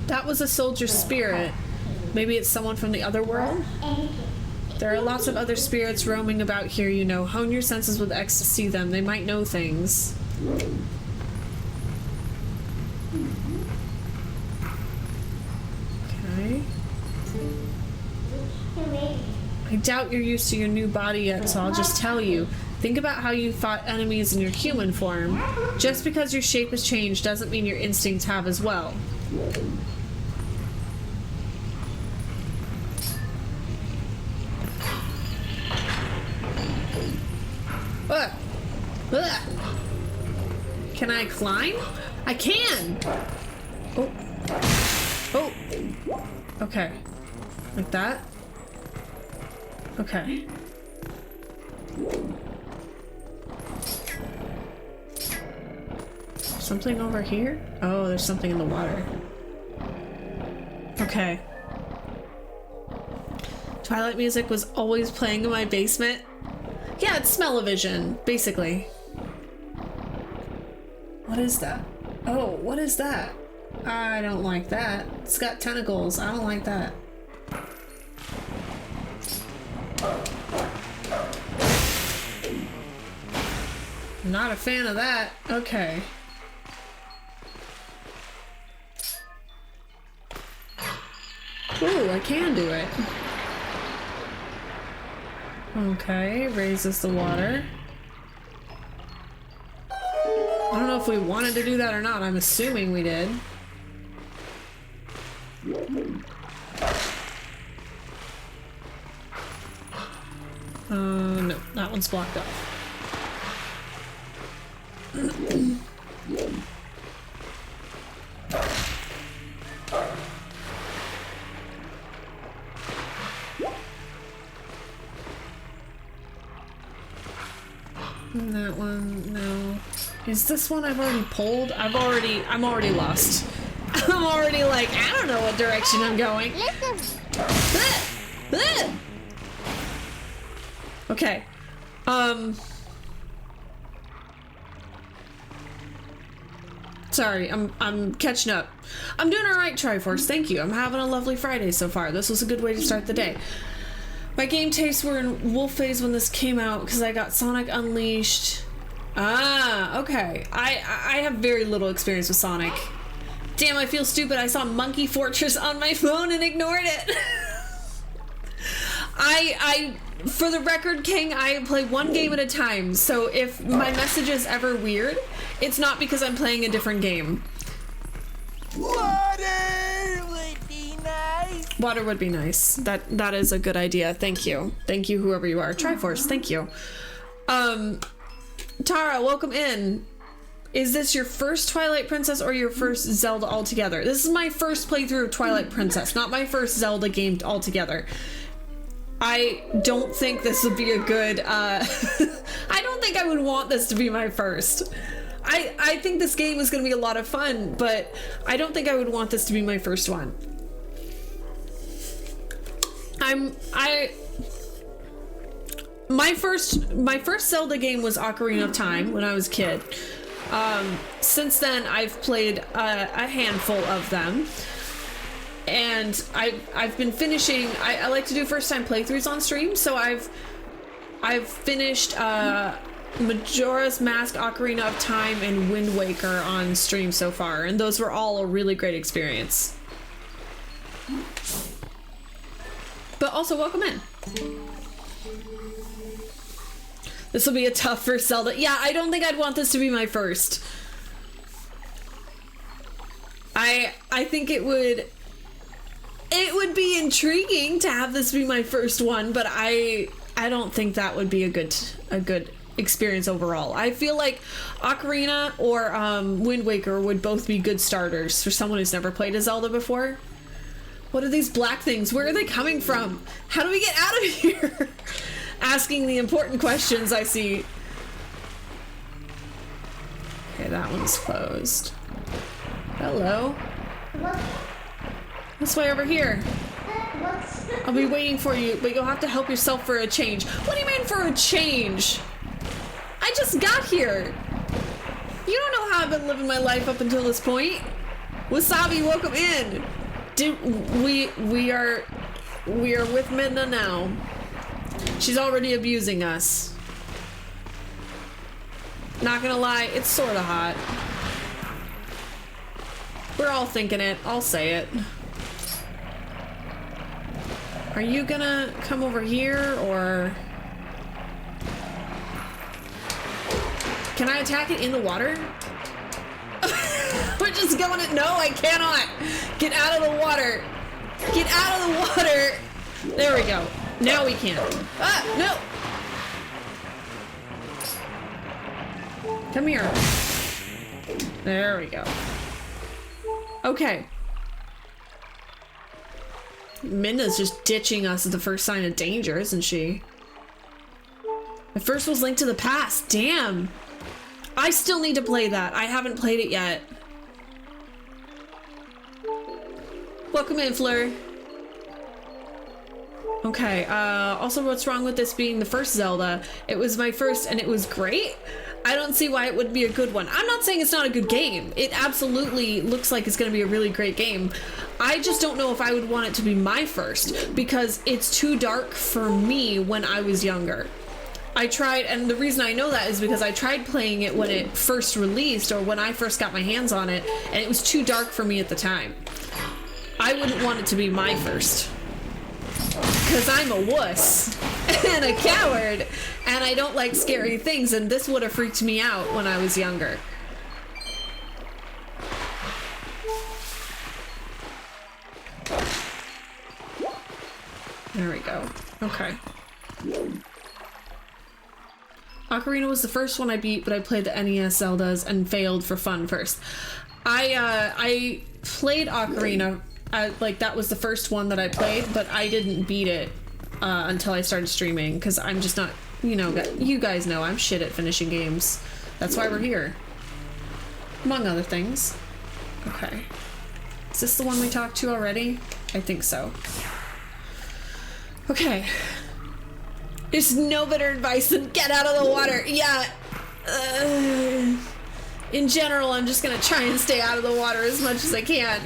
That was a soldier's spirit. Maybe it's someone from the other world? There are lots of other spirits roaming about here, you know. Hone your senses with X to see them. They might know things. Okay. I doubt you're used to your new body yet, so I'll just tell you. Think about how you fought enemies in your human form. Just because your shape has changed doesn't mean your instincts have as well. Can I climb? I can! Oh. Okay. Like that? Okay. Something over here? Oh, there's something in the water. Okay. Twilight music was always playing in my basement. Yeah, it's smell-o-vision, basically. What is that? Oh, what is that? I don't like that. It's got tentacles. I don't like that. Not a fan of that. Okay. Ooh, I can do it. Okay, raises the water. I don't know if we wanted to do that or not. I'm assuming we did. No, that one's blocked off. And that one, no. Is this one I've already pulled? I'm already lost. I'm already like, I don't know what direction I'm going. Okay. Sorry, I'm catching up. I'm doing alright, Triforce, thank you. I'm having a lovely Friday so far. This was a good way to start the day. My game tastes were in wolf phase when this came out because I got Sonic Unleashed. Ah, okay. I have very little experience with Sonic. Damn, I feel stupid. I saw Monkey Fortress on my phone and ignored it. For the record, King, I play one game at a time, so if my message is ever weird, it's not because I'm playing a different game. Water would be nice. Water would be nice. That is a good idea. Thank you. Thank you, whoever you are. Triforce, thank you. Tara, welcome in. Is this your first Twilight Princess or your first Zelda altogether? This is my first playthrough of Twilight Princess, not my first Zelda game altogether. I don't think this would be a good, I don't think I would want this to be my first. I think this game is going to be a lot of fun, but I don't think I would want this to be my first one. My first Zelda game was Ocarina of Time when I was a kid. Since then, I've played a handful of them. And I've been finishing. I like to do first time playthroughs on stream, so I've finished Majora's Mask, Ocarina of Time, and Wind Waker on stream so far, and those were all a really great experience. But also, welcome in. This will be a tough first Zelda. Yeah, I don't think I'd want this to be my first. I think it would be intriguing to have this be my first one, but I don't think that would be a good experience overall. I feel like Ocarina or Wind Waker would both be good starters for someone who's never played a Zelda before. What are these black things? Where are they coming from? How do we get out of here? Asking the important questions, I see. Okay, that one's closed. Hello. This way over here. I'll be waiting for you, but you'll have to help yourself for a change. What do you mean for a change? I just got here. You don't know how I've been living my life up until this point. Wasabi, welcome in. We are with Midna now. She's already abusing us. Not gonna lie, it's sorta hot. We're all thinking it. I'll say it. Are you gonna come over here, or... Can I attack it in the water? We're just going it. No, I cannot. Get out of the water. Get out of the water. There we go. Now we can. Ah, no. Come here. There we go. Okay. Midna's just ditching us at the first sign of danger, isn't she? The first was Linked to the Past. Damn. I still need to play that. I haven't played it yet. Welcome in, Fleur. Okay, also what's wrong with this being the first Zelda? It was my first and it was great. I don't see why it would be a good one. I'm not saying it's not a good game. It absolutely looks like it's gonna be a really great game. I just don't know if I would want it to be my first because it's too dark for me when I was younger. I tried, and the reason I know that is because I tried playing it when it first released or when I first got my hands on it, and it was too dark for me at the time. I wouldn't want it to be my first. Because I'm a wuss and a coward, and I don't like scary things, and this would have freaked me out when I was younger. There we go. Okay. Ocarina was the first one I beat, but I played the NES Zeldas and failed for fun first. I played Ocarina, like that was the first one that I played, but I didn't beat it until I started streaming, because I'm just not, you know, you guys know I'm shit at finishing games. That's why we're here. Among other things. Okay. Is this the one we talked to already? I think so. Okay. There's no better advice than get out of the water. Yeah. In general, I'm just gonna try and stay out of the water as much as I can.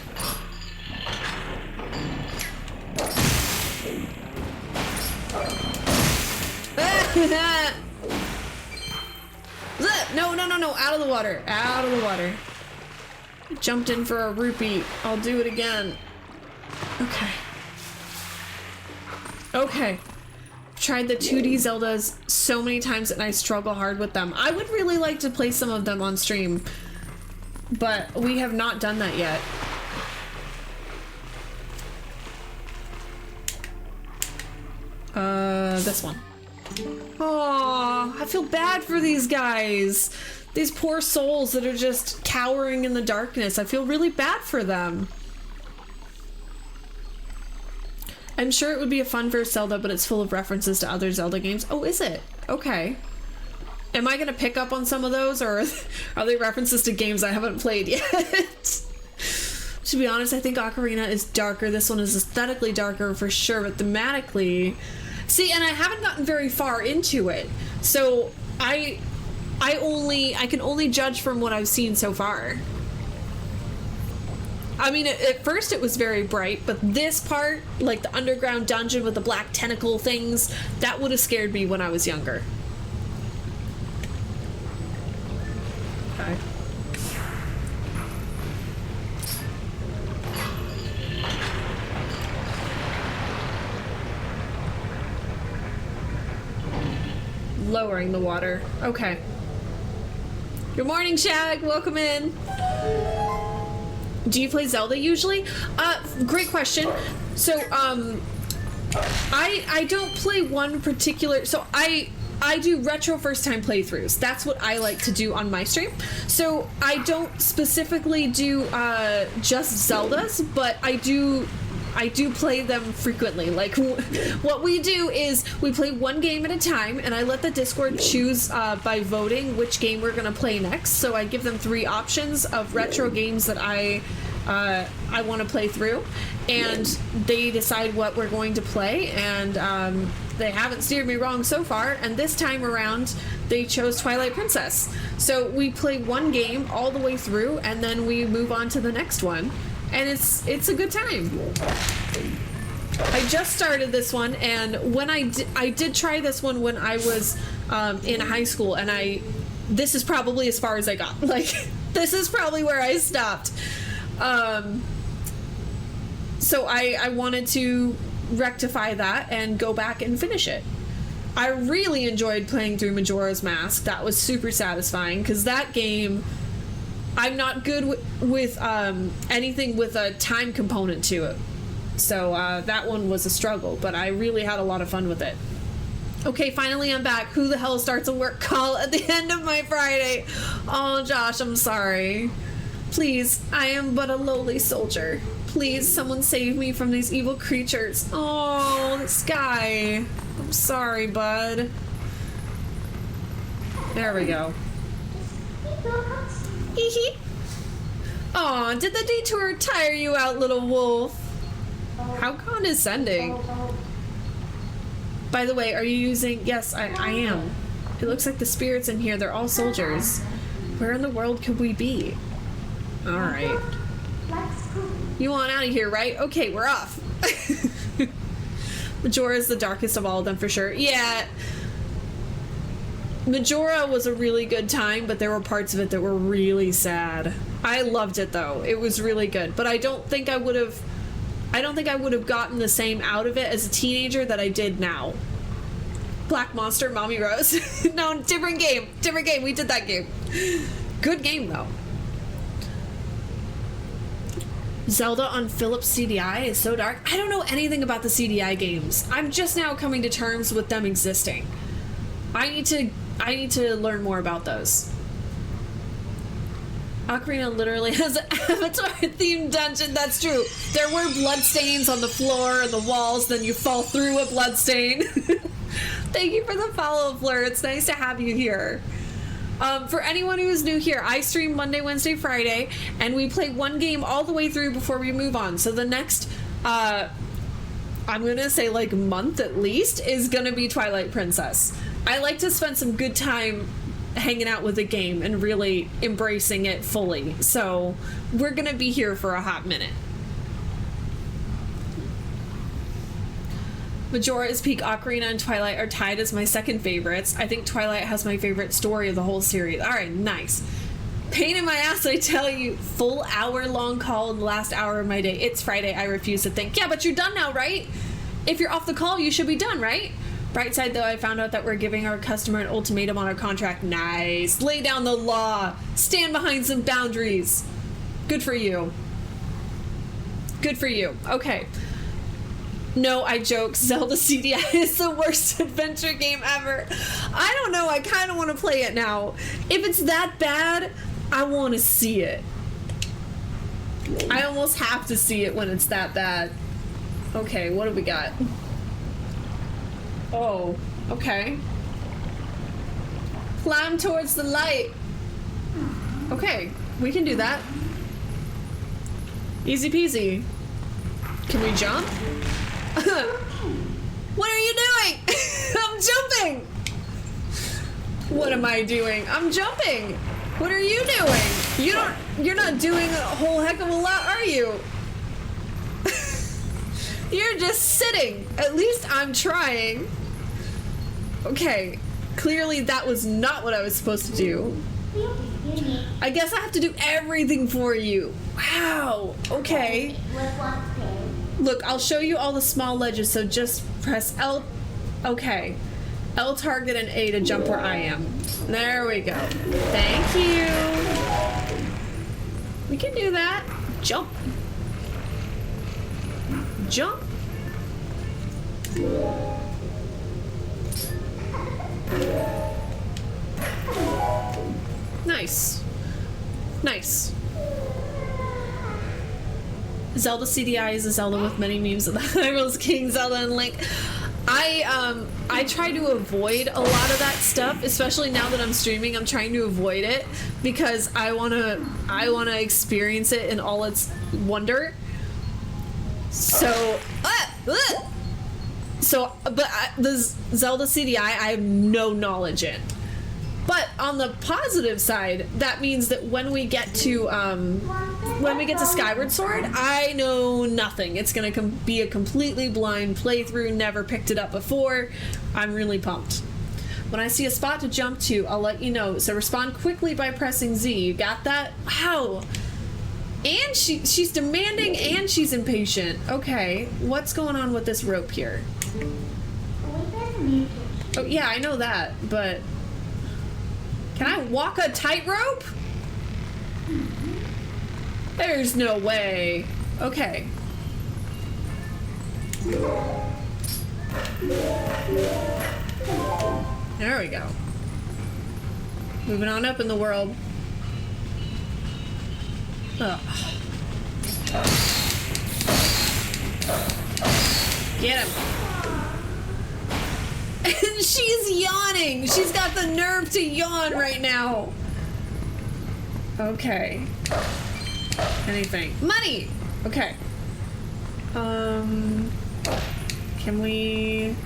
No, no, no, no, out of the water. Out of the water. Jumped in for a rupee. I'll do it again. Okay. Okay. Tried the 2D Zeldas so many times and I struggle hard with them. I would really like to play some of them on stream, but we have not done that yet. This one. Oh, I feel bad for these guys. These poor souls that are just cowering in the darkness. I feel really bad for them. I'm sure it would be a fun first Zelda, but it's full of references to other Zelda games. Oh, is it? Okay. Am I gonna pick up on some of those, or are they references to games I haven't played yet? To be honest, I think Ocarina is darker. This one is aesthetically darker for sure, but thematically... See, and I haven't gotten very far into it, so I can only judge from what I've seen so far. I mean, at first it was very bright, but this part, like the underground dungeon with the black tentacle things, that would have scared me when I was younger. Okay. Lowering the water. Okay. Good morning, Shag. Welcome in. Do you play Zelda usually? Great question. So, I don't play one particular, so I do retro first time playthroughs. That's what I like to do on my stream. So I don't specifically do, just Zeldas, but I do I do play them frequently. Like, what we do is we play one game at a time, and I let the Discord choose by voting which game we're going to play next. So I give them 3 options of retro games that I want to play through, and they decide what we're going to play, and they haven't steered me wrong so far, and this time around they chose Twilight Princess. So we play one game all the way through, and then we move on to the next one, and it's a good time. I just started this one, and when I did try this one when I was in high school, and this is probably as far as I got. Like, this is probably where I stopped. So I wanted to rectify that and go back and finish it. I really enjoyed playing through Majora's Mask. That was super satisfying, because that game, I'm not good with anything with a time component to it. So that one was a struggle, but I really had a lot of fun with it. Okay, finally I'm back. Who the hell starts a work call at the end of my Friday? Oh, Josh, I'm sorry. Please, I am but a lowly soldier. Please, someone save me from these evil creatures. Oh, this guy. I'm sorry, bud. There we go. Hee hee. Aw, did the detour tire you out, little wolf? How condescending. By the way, are you using... Yes, I am. It looks like the spirits in here, they're all soldiers. Where in the world could we be? Alright. You want out of here, right? Okay, we're off. Majora is the darkest of all of them for sure. Yeah. Majora was a really good time, but there were parts of it that were really sad. I loved it though. It was really good. But I don't think I would have gotten the same out of it as a teenager that I did now. Black Monster, Mommy Rose. No, different game. Different game. We did that game. Good game though. Zelda on Philips CDI is so dark. I don't know anything about the CDI games. I'm just now coming to terms with them existing. I need to learn more about those. Ocarina literally has an Avatar-themed dungeon. That's true. There were bloodstains on the floor and the walls, then you fall through a bloodstain. Thank you for the follow, Fleur. It's nice to have you here. For anyone who is new here, I stream Monday, Wednesday, Friday, and we play one game all the way through before we move on. So the next, I'm gonna say like month at least, is gonna be Twilight Princess. I like to spend some good time hanging out with the game and really embracing it fully. So we're gonna be here for a hot minute. Majora's Peak, Ocarina, and Twilight are tied as my second favorites. I think Twilight has my favorite story of the whole series. Alright, nice. Pain in my ass, I tell you. Full hour-long call in the last hour of my day. It's Friday, I refuse to think. Yeah, but you're done now, right? If you're off the call, you should be done, right? Bright side, though, I found out that we're giving our customer an ultimatum on our contract. Nice. Lay down the law. Stand behind some boundaries. Good for you. Good for you. Okay. No, I joke. Zelda CDI is the worst adventure game ever. I don't know. I kind of want to play it now. If it's that bad, I want to see it. I almost have to see it when it's that bad. Okay, what do we got? Oh, okay. Climb towards the light. Okay, we can do that. Easy peasy. Can we jump? What are you doing? I'm jumping. What am I doing? I'm jumping. What are you doing? You're not doing a whole heck of a lot, are you? You're just sitting. At least I'm trying. Okay, clearly that was not what I was supposed to do. I guess I have to do everything for you. Wow, okay. Look, I'll show you all the small ledges, so just press L. Okay. L target and A to jump where I am. There we go. Thank you. We can do that. Jump. Jump. Nice. Nice. Zelda CDI is a Zelda with many memes of the Hyrule's King, Zelda, and Link. I try to avoid a lot of that stuff, especially now that I'm streaming. I'm trying to avoid it because I wanna experience it in all its wonder. So, the Zelda CDI, I have no knowledge in. But on the positive side, that means that when we get to Skyward Sword, I know nothing. It's gonna be a completely blind playthrough. Never picked it up before. I'm really pumped. When I see a spot to jump to, I'll let you know. So respond quickly by pressing Z. You got that? Wow. And she's demanding and she's impatient. Okay, what's going on with this rope here? Oh yeah, I know that, but can I walk a tightrope? There's no way. Okay. There we go. Moving on up in the world. Ugh. Get him. And she's yawning. She's got the nerve to yawn right now. Okay. Anything. Money! Okay. Can we...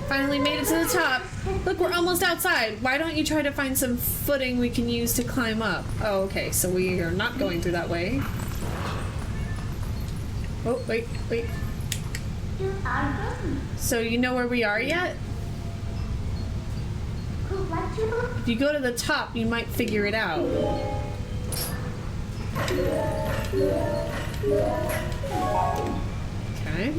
Finally made it to the top. Look, we're almost outside. Why don't you try to find some footing we can use to climb up? Oh, okay, so we are not going through that way. Oh, wait. So you know where we are yet? If you go to the top, you might figure it out. Okay.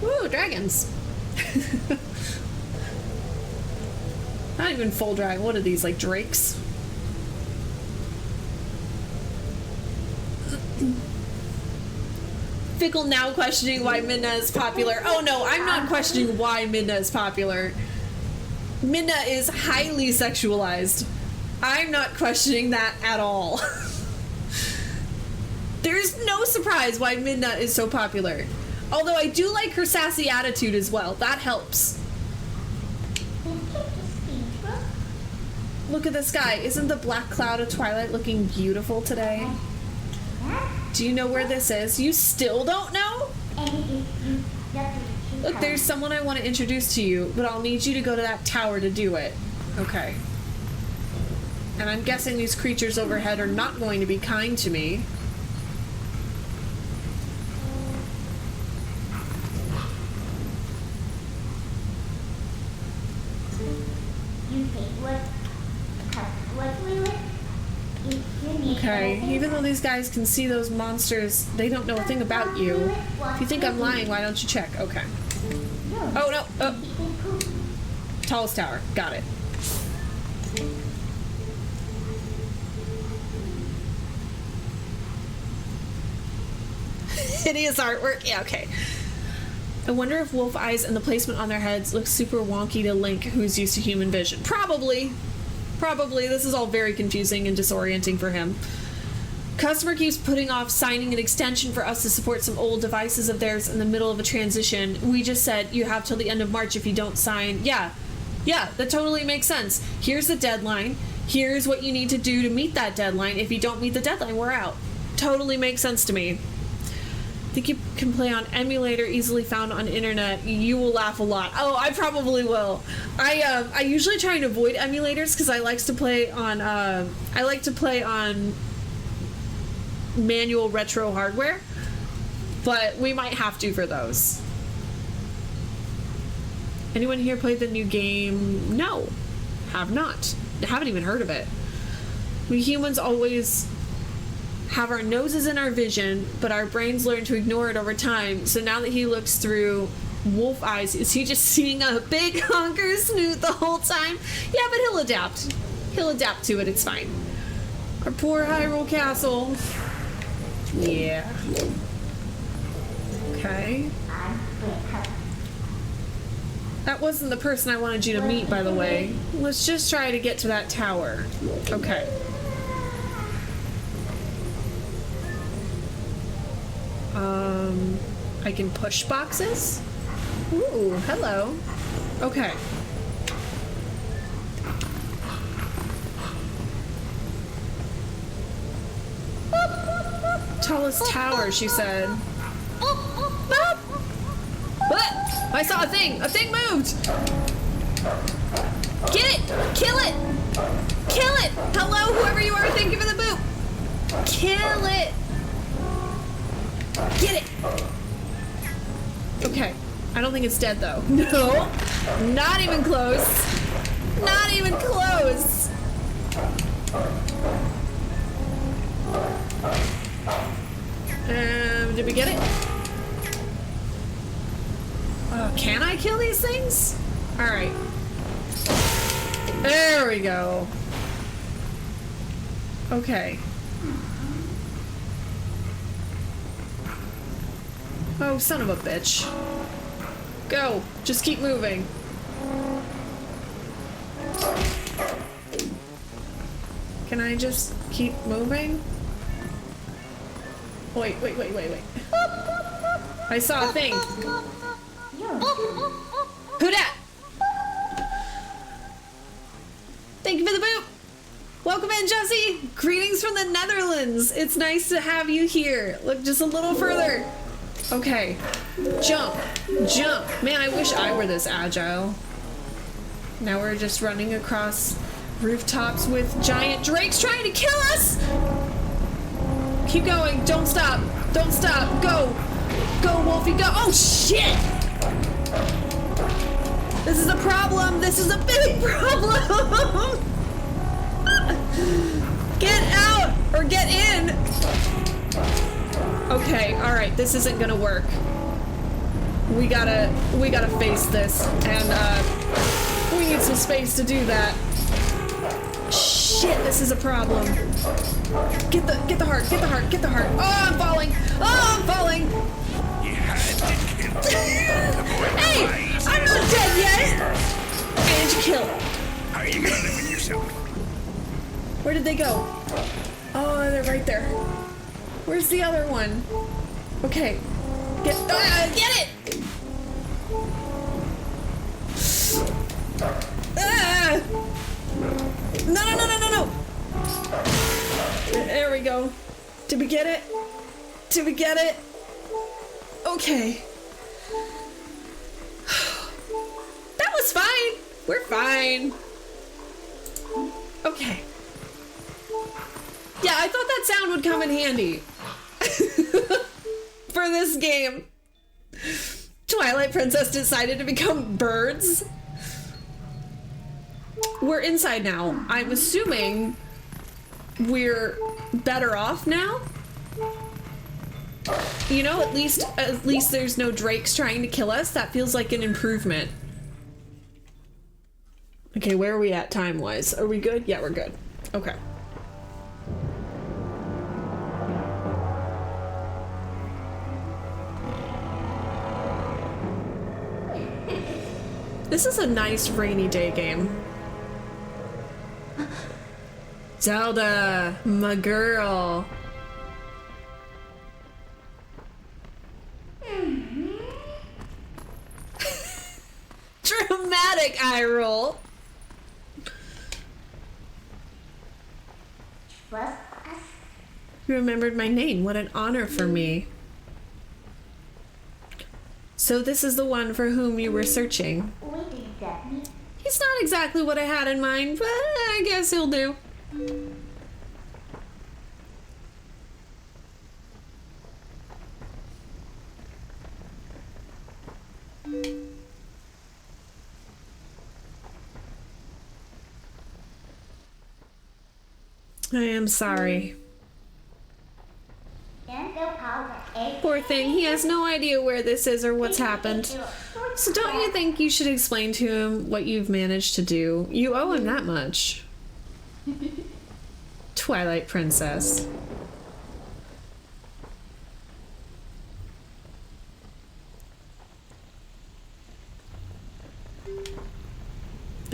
Woo, dragons. Not even full dragon. What are these, like drakes? Fickle now questioning why Midna is popular. Oh no, I'm not questioning why Midna is popular. Midna is highly sexualized. I'm not questioning that at all. There's no surprise why Midna is so popular. Although I do like her sassy attitude as well. That helps. Look at the sky. Isn't the black cloud of twilight looking beautiful today? Do you know where this is? You still don't know? Look, there's someone I want to introduce to you, but I'll need you to go to that tower to do it. Okay. And I'm guessing these creatures overhead are not going to be kind to me. Okay, even though these guys can see those monsters, they don't know a thing about you. If you think I'm lying, why don't you check? Okay. Oh, no. Oh. Tallest tower. Got it. Hideous artwork. Yeah, okay. I wonder if wolf eyes and the placement on their heads look super wonky to Link, who's used to human vision. Probably. Probably. This is all very confusing and disorienting for him. Customer keeps putting off signing an extension for us to support some old devices of theirs in the middle of a transition. We just said you have till the end of March if you don't sign. Yeah, that totally makes sense. Here's the deadline. Here's what you need to do to meet that deadline. If you don't meet the deadline, we're out. Totally makes sense to me. I think you can play on emulator easily found on internet. You will laugh a lot. Oh, I probably will. I usually try and avoid emulators because I like to play on manual retro hardware, but we might have to for those. Anyone here played the new game? No, have not. I haven't even heard of it. We humans always have our noses in our vision, but our brains learn to ignore it over time. So now that he looks through wolf eyes, is he just seeing a big honker snoot the whole time? Yeah, but he'll adapt. He'll adapt to it. It's fine. Our poor Hyrule Castle. Yeah. Okay. That wasn't the person I wanted you to meet, by the way. Let's just try to get to that tower. Okay. I can push boxes? Ooh, hello. Okay. Tallest tower, she said. What? I saw a thing! A thing moved! Get it! Kill it! Kill it! Hello, whoever you are, thank you for the boop! Kill it! Get it! Okay. I don't think it's dead though. No! Not even close! Not even close! Did we get it? Can I kill these things? Alright. There we go. Okay. Oh, son of a bitch. Go. Just keep moving. Can I just keep moving? Wait. I saw a thing. Who dat? Thank you for the boop. Welcome in, Jesse. Greetings from the Netherlands. It's nice to have you here. Look just a little further. Okay. Jump. Jump. Man, I wish I were this agile. Now we're just running across rooftops with giant drakes trying to kill us. Keep going. Don't stop. Don't stop. Go. Go, Wolfie, go. Oh, shit. This is a problem. This is a big problem. Get out or get in. Okay, all right. This isn't gonna work. We gotta face this, and we need some space to do that. Shit, this is a problem. Get the heart. Get the heart. Get the heart. Oh, I'm falling. Oh, I'm falling. You had to kill Hey, I'm not dead yet. And you kill. How are you gonna live with yourself? Where did they go? Oh, they're right there. Where's the other one? Okay. Get it! Ah! No. There we go. Did we get it? Did we get it? Okay. That was fine. We're fine. Okay. Yeah, I thought that sound would come in handy. For this game. Twilight Princess decided to become birds. We're inside now. I'm assuming we're better off now. You know, at least there's no drakes trying to kill us. That feels like an improvement. Okay, where are we at time-wise? Are we good? Yeah, we're good. Okay. This is a nice rainy day game. Zelda, my girl. Dramatic eye roll. You remembered my name. What an honor for me. So this is the one for whom you were searching. He's not exactly what I had in mind, but I guess he'll do. I am sorry. Poor thing, he has no idea where this is or what's happened. So don't you think you should explain to him what you've managed to do? You owe him that much. Twilight Princess.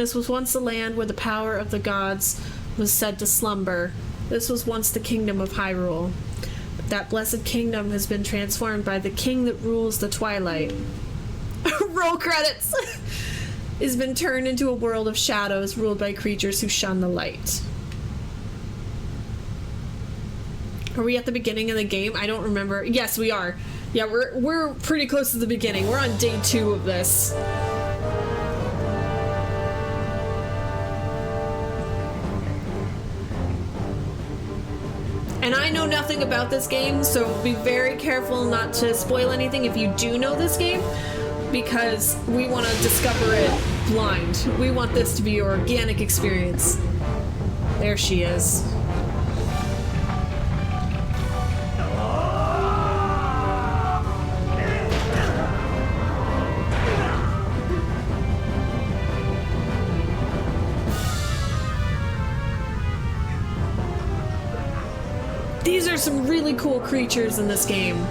This was once a land where the power of the gods was said to slumber. This was once the kingdom of Hyrule. But that blessed kingdom has been transformed by the king that rules the twilight. Roll credits! Has been turned into a world of shadows ruled by creatures who shun the light. Are we at the beginning of the game? I don't remember. Yes, we are. Yeah, we're pretty close to the beginning. We're on day 2 of this. And I know nothing about this game, so be very careful not to spoil anything if you do know this game, because we want to discover it blind. We want this to be your organic experience. There she is. These are some really cool creatures in this game.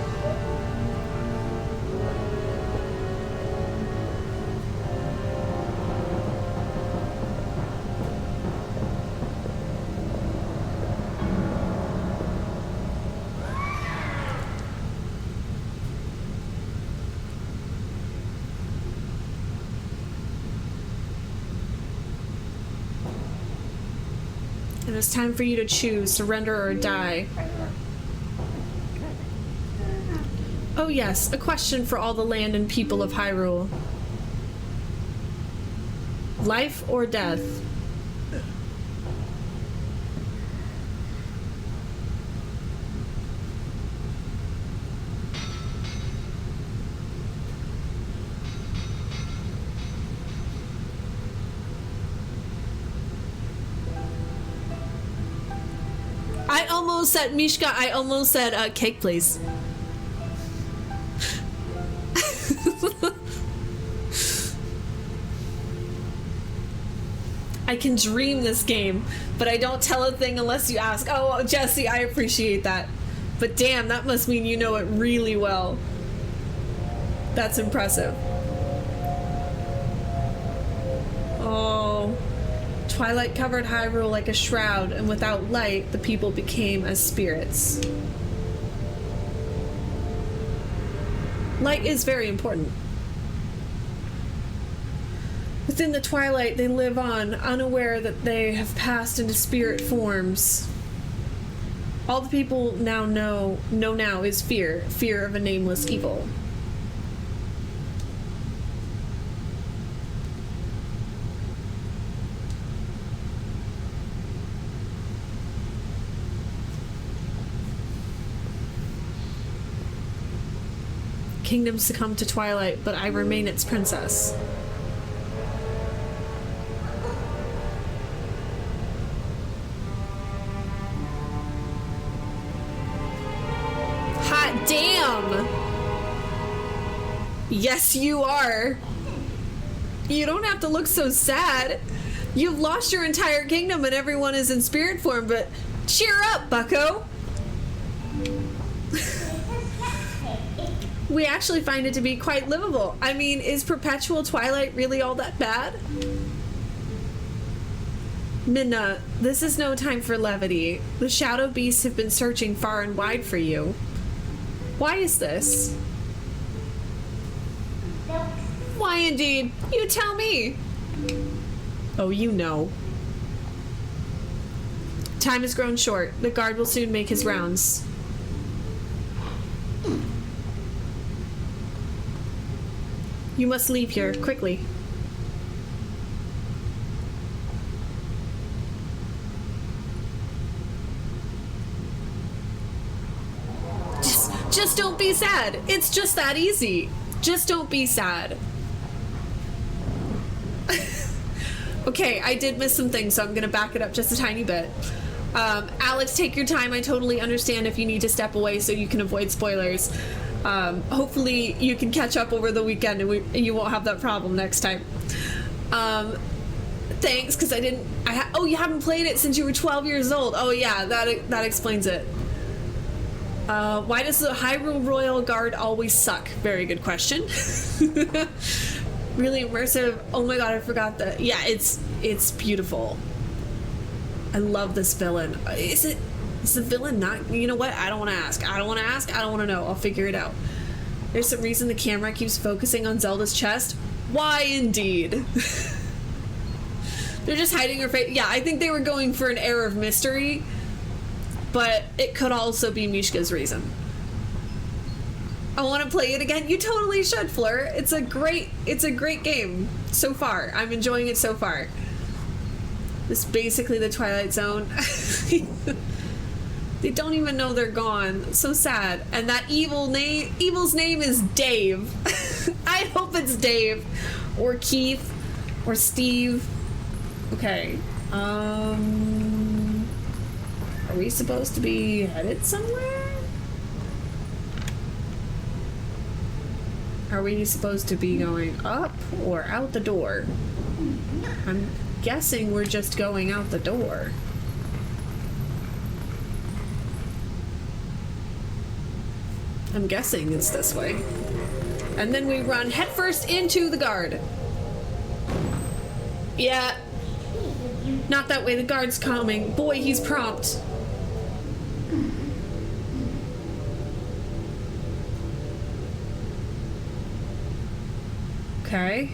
And it's time for you to choose, surrender or die. Oh yes, a question for all the land and people of Hyrule. Life or death? I almost said, Mishka, I almost said, cake please. I can dream this game, but I don't tell a thing unless you ask. Oh, Jesse, I appreciate that. But damn, that must mean you know it really well. That's impressive. Oh. Twilight covered Hyrule like a shroud, and without light, the people became as spirits. Light is very important. Within the twilight, they live on, unaware that they have passed into spirit forms. All the people now know now is fear. Fear of a nameless evil. Kingdoms succumb to twilight, but I remain its princess. Hot damn! Yes, you are. You don't have to look so sad. You've lost your entire kingdom and everyone is in spirit form, but cheer up, bucko. We actually find it to be quite livable. I mean, is perpetual twilight really all that bad? Midna, this is no time for levity. The shadow beasts have been searching far and wide for you. Why is this? Why indeed? You tell me. Oh, you know. Time has grown short. The guard will soon make his rounds. You must leave here, quickly. Just don't be sad. It's just that easy. Just don't be sad. Okay, I did miss some things, so I'm gonna back it up just a tiny bit. Alex, take your time. I totally understand if you need to step away so you can avoid spoilers. Hopefully you can catch up over the weekend and you won't have that problem next time. Thanks, because I didn't... oh, you haven't played it since you were 12 years old. Oh yeah, that explains it. Why does the Hyrule Royal Guard always suck? Very good question. Really immersive. Oh my god, I forgot that. Yeah, it's beautiful. I love this villain. Is the villain not? You know what? I don't want to ask. I don't want to ask. I don't want to know. I'll figure it out. There's some reason the camera keeps focusing on Zelda's chest. Why indeed? They're just hiding her face. Yeah, I think they were going for an air of mystery, but it could also be Mishka's reason. I want to play it again. You totally should, Fleur. It's a great game so far. I'm enjoying it so far. This is basically the Twilight Zone. They don't even know they're gone. So sad. And that evil's name is Dave. I hope it's Dave or Keith or Steve. Okay. Are we supposed to be headed somewhere? Are we supposed to be going up or out the door? I'm guessing we're just going out the door. I'm guessing it's this way. And then we run headfirst into the guard. Yeah. Not that way, the guard's coming. Boy, he's prompt. Okay.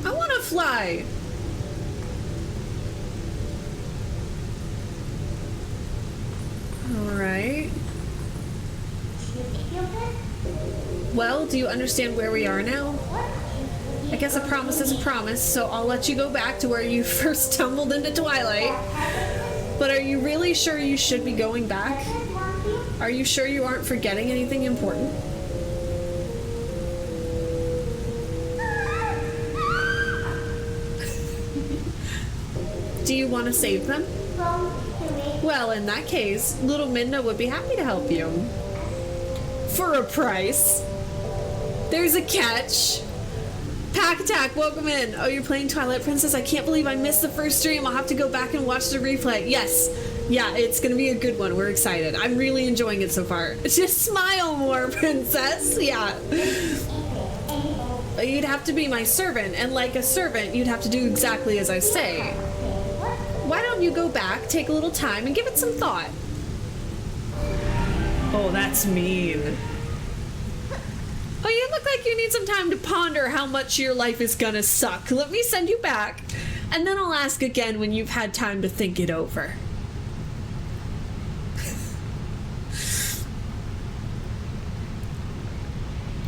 I want to fly. All right. Well, do you understand where we are now? I guess a promise is a promise, so I'll let you go back to where you first stumbled into Twilight. But are you really sure you should be going back? Are you sure you aren't forgetting anything important? Do you want to save them? Well, in that case, little Midna would be happy to help you. For a price. There's a catch. Pack Attack, welcome in. Oh, you're playing Twilight Princess? I can't believe I missed the first stream. I'll have to go back and watch the replay. Yes. Yeah, it's gonna be a good one. We're excited. I'm really enjoying it so far. Just smile more, princess. Yeah. You'd have to be my servant, and like a servant, you'd have to do exactly as I say. Why don't you go back, take a little time, and give it some thought? Oh, that's mean. Oh, you look like you need some time to ponder how much your life is gonna suck. Let me send you back, and then I'll ask again when you've had time to think it over.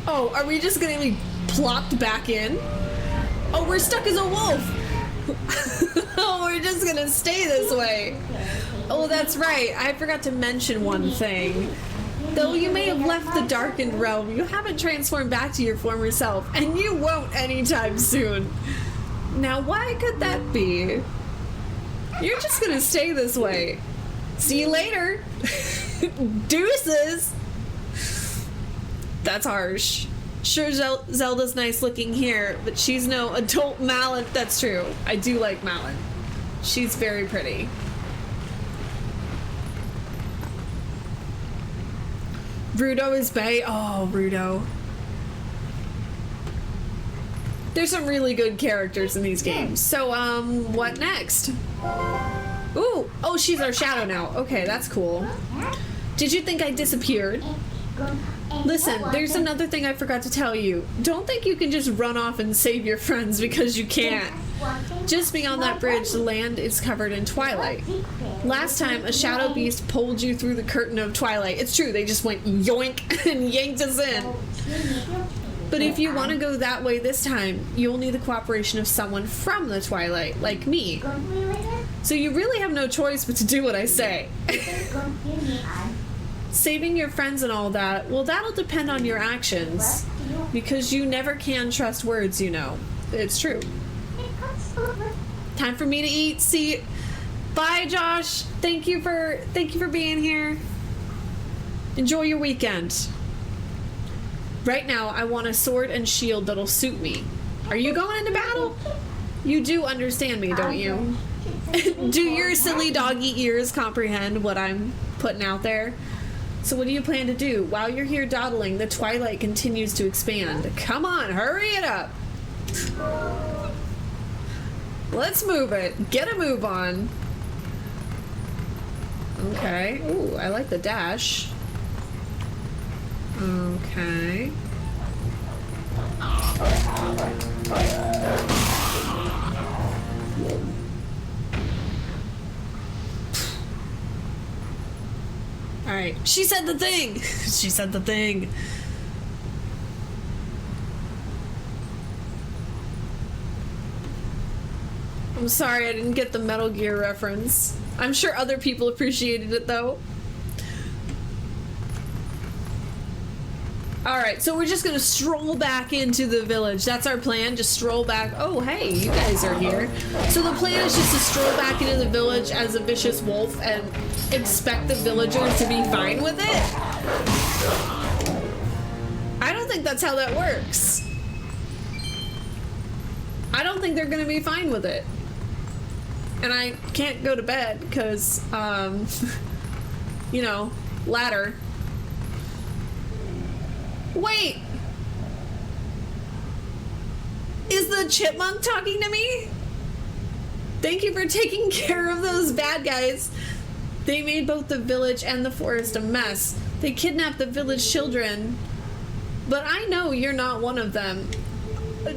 Oh, are we just gonna be plopped back in? Oh, we're stuck as a wolf! Oh, we're just gonna stay this way. Oh, that's right. I forgot to mention one thing. Though you may have left the darkened realm, you haven't transformed back to your former self, and you won't anytime soon. Now, why could that be? You're just gonna stay this way. See you later. Deuces. That's harsh. Sure, Zelda's nice looking here, but she's no adult Malin. That's true. I do like Malin. She's very pretty. Rudo is bae. Oh, Rudo. There's some really good characters in these games. So, what next? Ooh, oh, she's our shadow now. Okay, that's cool. Did you think I disappeared? Listen, there's another thing I forgot to tell you. Don't think you can just run off and save your friends because you can't. Just beyond that bridge, the land is covered in twilight. Last time, a shadow beast pulled you through the curtain of twilight. It's true, they just went yoink and yanked us in. But if you want to go that way this time, you'll need the cooperation of someone from the twilight, like me. So you really have no choice but to do what I say. Saving your friends and all that, well, that'll depend on your actions. Because you never can trust words, you know. It's true. Time for me to eat. See, bye, Josh. Thank you for being here. Enjoy your weekend. Right now, I want a sword and shield that'll suit me. Are you going into battle? You do understand me, don't you? Do your silly doggy ears comprehend what I'm putting out there? So what do you plan to do? While you're here dawdling, the twilight continues to expand. Come on, hurry it up. Let's move it. Get a move on. Okay. Ooh, I like the dash. Okay. Alright. She said the thing! She said the thing. I'm sorry I didn't get the Metal Gear reference. I'm sure other people appreciated it though. Alright, so we're just gonna stroll back into the village. That's our plan, just stroll back. Oh, hey, you guys are here. So the plan is just to stroll back into the village as a vicious wolf and expect the villagers to be fine with it? I don't think that's how that works. I don't think they're gonna be fine with it. And I can't go to bed because, you know, ladder. Wait! Is the chipmunk talking to me? Thank you for taking care of those bad guys. They made both the village and the forest a mess. They kidnapped the village children. But I know you're not one of them.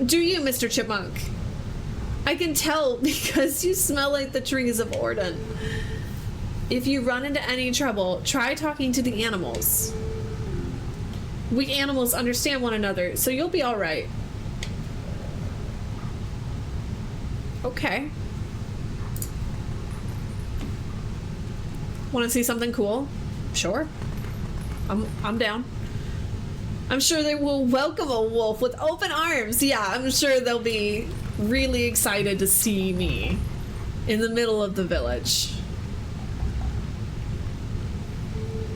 Do you, Mr. Chipmunk? I can tell because you smell like the trees of Orden. If you run into any trouble, try talking to the animals. We animals understand one another, so you'll be alright. Okay. Want to see something cool? Sure. I'm down. I'm sure they will welcome a wolf with open arms. Yeah, I'm sure they'll be really excited to see me in the middle of the village.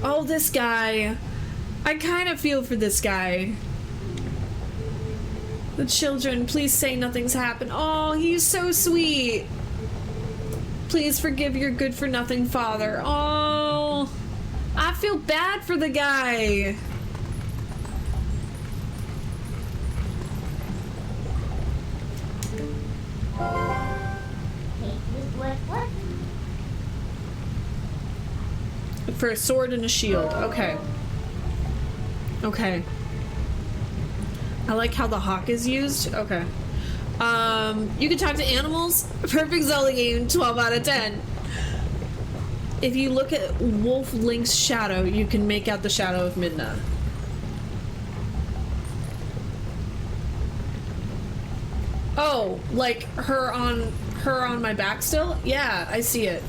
Oh, this guy. I kind of feel for this guy. The children, please say nothing's happened. Oh, he's so sweet. Please forgive your good-for-nothing father. Oh, I feel bad for the guy. For a sword and a shield. Okay. Okay. I like how the hawk is used. Okay. You can talk to animals. Perfect Zelda game, 12 out of 10. If you look at Wolf Link's shadow, you can make out the shadow of Midna. Oh, like her on my back still? Yeah, I see it.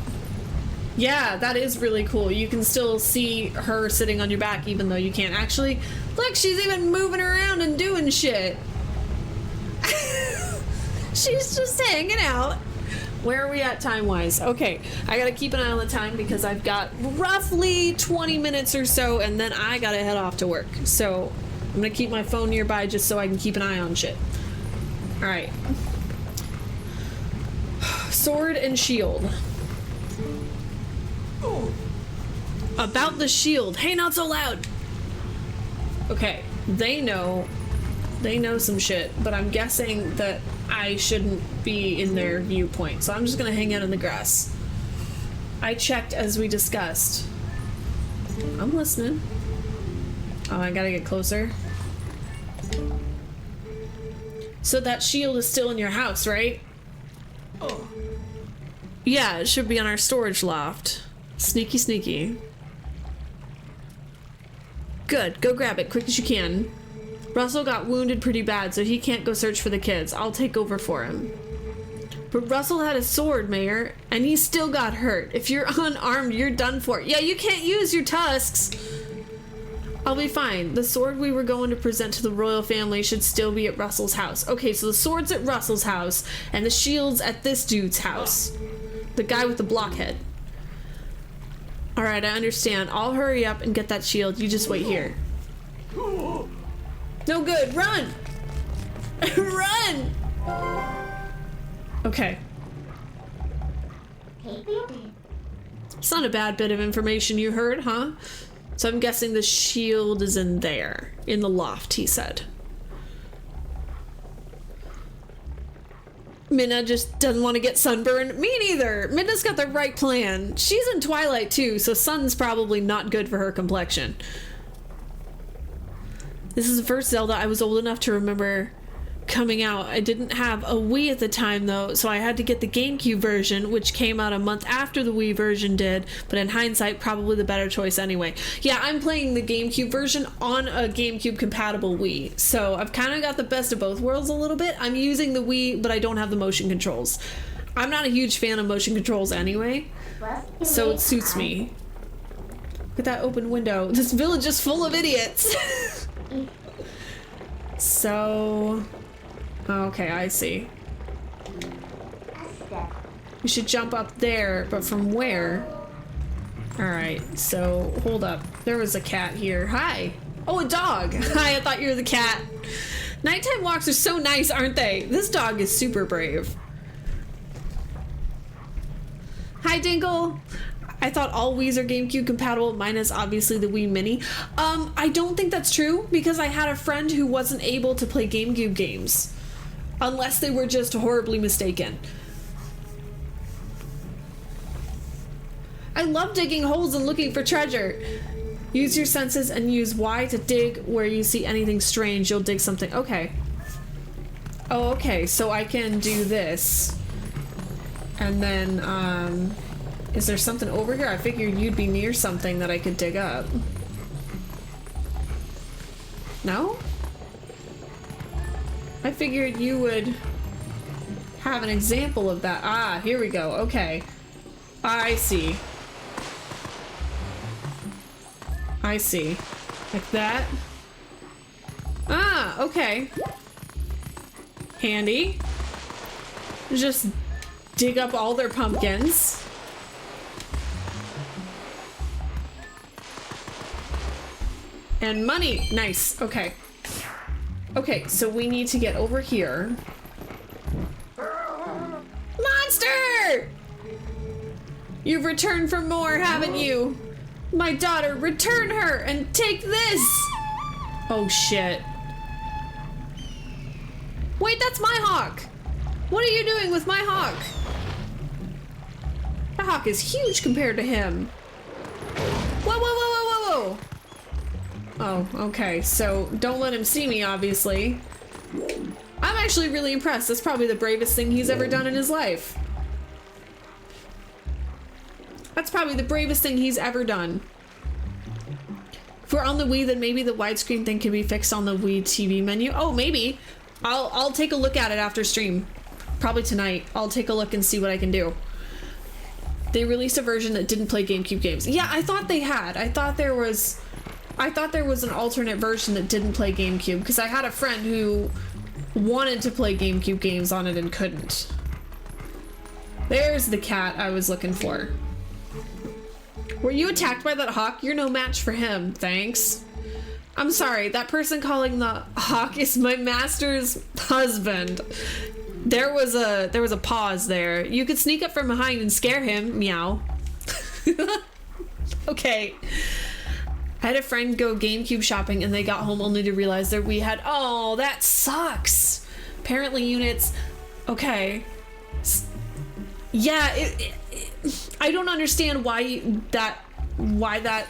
Yeah, that is really cool. You can still see her sitting on your back even though you can't actually. Look, she's even moving around and doing shit. She's just hanging out. Where are we at time-wise? Okay, I gotta keep an eye on the time because I've got roughly 20 minutes or so and then I gotta head off to work. So I'm gonna keep my phone nearby just so I can keep an eye on shit. Alright. Sword and shield. About the shield. Hey, not so loud. Okay, they know some shit, but I'm guessing that I shouldn't be in their viewpoint, so I'm just gonna hang out in the grass. I checked as we discussed. I'm listening. Oh, I gotta get closer. So that shield is still in your house, right? Oh. Yeah, it should be on our storage loft. Sneaky, sneaky. Good, go grab it quick as you can. Russell got wounded pretty bad, so he can't go search for the kids. I'll take over for him. But Russell had a sword, Mayor, and he still got hurt. If you're unarmed, you're done for. Yeah, you can't use your tusks. I'll be fine. The sword we were going to present to the royal family should still be at Russell's house. Okay, so the sword's at Russell's house, and the shield's at this dude's house. The guy with the blockhead. Alright, I understand. I'll hurry up and get that shield. You just wait here. No good. Run! Run! Okay. It's not a bad bit of information you heard, huh? So I'm guessing the shield is in there. In the loft, he said. Midna just doesn't want to get sunburned. Me neither. Midna's got the right plan. She's in Twilight too, so sun's probably not good for her complexion. This is the first Zelda I was old enough to remember coming out. I didn't have a Wii at the time though, so I had to get the GameCube version, which came out a month after the Wii version did, but in hindsight, probably the better choice anyway. Yeah, I'm playing the GameCube version on a GameCube compatible Wii, so I've kind of got the best of both worlds a little bit. I'm using the Wii, but I don't have the motion controls. I'm not a huge fan of motion controls anyway, so it suits me. Look at that open window. This village is full of idiots. So... okay, I see. We should jump up there, but from where? Alright, so hold up. There was a cat here. Hi! Oh, a dog! Hi, I thought you were the cat. Nighttime walks are so nice, aren't they? This dog is super brave. Hi, Dinkle! I thought all Wii's are GameCube compatible, minus obviously the Wii Mini. I don't think that's true, because I had a friend who wasn't able to play GameCube games. Unless they were just horribly mistaken. I love digging holes and looking for treasure. Use your senses and use Y to dig where you see anything strange. You'll dig something. Okay. Oh, okay. So I can do this. And then, is there something over here? I figured you'd be near something that I could dig up. No? I figured you would have an example of that. Ah, here we go. Okay. I see. I see. Like that. Ah, okay. Handy. Just dig up all their pumpkins. And money. Nice. Okay. Okay, so we need to get over here. Monster! You've returned for more, haven't you? My daughter, return her and take this! Oh shit. Wait, that's my hawk! What are you doing with my hawk? The hawk is huge compared to him. Whoa, whoa, whoa, whoa, whoa, whoa! Oh, okay, so don't let him see me, obviously. I'm actually really impressed. That's probably the bravest thing he's ever done in his life. That's probably the bravest thing he's ever done. If we're on the Wii, then maybe the widescreen thing can be fixed on the Wii TV menu. Oh, maybe. I'll take a look at it after stream. Probably tonight. I'll take a look and see what I can do. They released a version that didn't play GameCube games. Yeah, I thought they had. I thought there was an alternate version that didn't play GameCube, because I had a friend who wanted to play GameCube games on it and couldn't. There's the cat I was looking for. Were you attacked by that hawk? You're no match for him, thanks. I'm sorry, that person calling the hawk is my master's husband. There was a pause there. You could sneak up from behind and scare him, meow. Okay. I had a friend go GameCube shopping and they got home only to realize their Wii had... Oh, that sucks! Apparently units... Okay. Yeah, I don't understand why that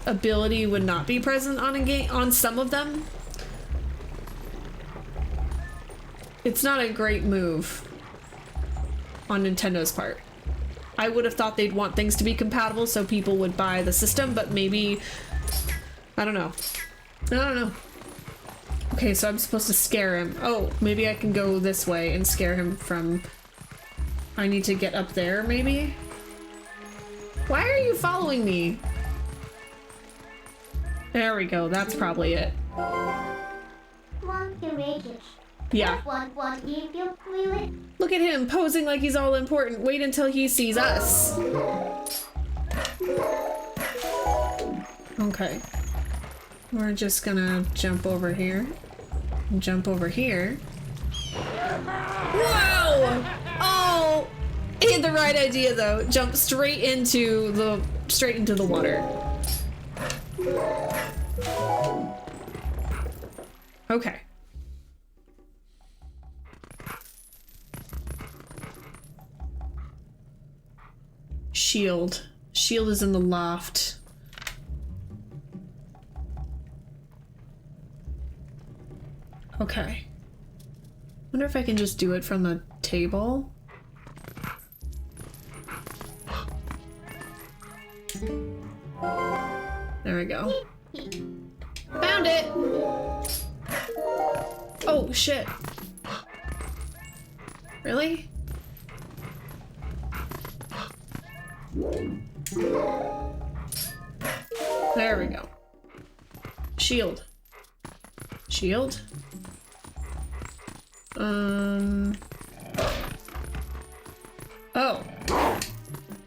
ability would not be present on a game, on some of them. It's not a great move on Nintendo's part. I would have thought they'd want things to be compatible so people would buy the system, but maybe... I don't know. I don't know. Okay, so I'm supposed to scare him. Oh, maybe I can go this way and scare him from... I need to get up there, maybe? Why are you following me? There we go, that's probably it. Yeah. Look at him posing like he's all important. Wait until he sees us. Okay. We're just gonna jump over here. Jump over here. Whoa! Oh! He had the right idea though. Jump straight into the water. Okay. Shield. Shield is in the loft. Okay. Wonder if I can just do it from the table. There we go. Found it! Oh, shit. Really? There we go. Shield. Shield? Oh.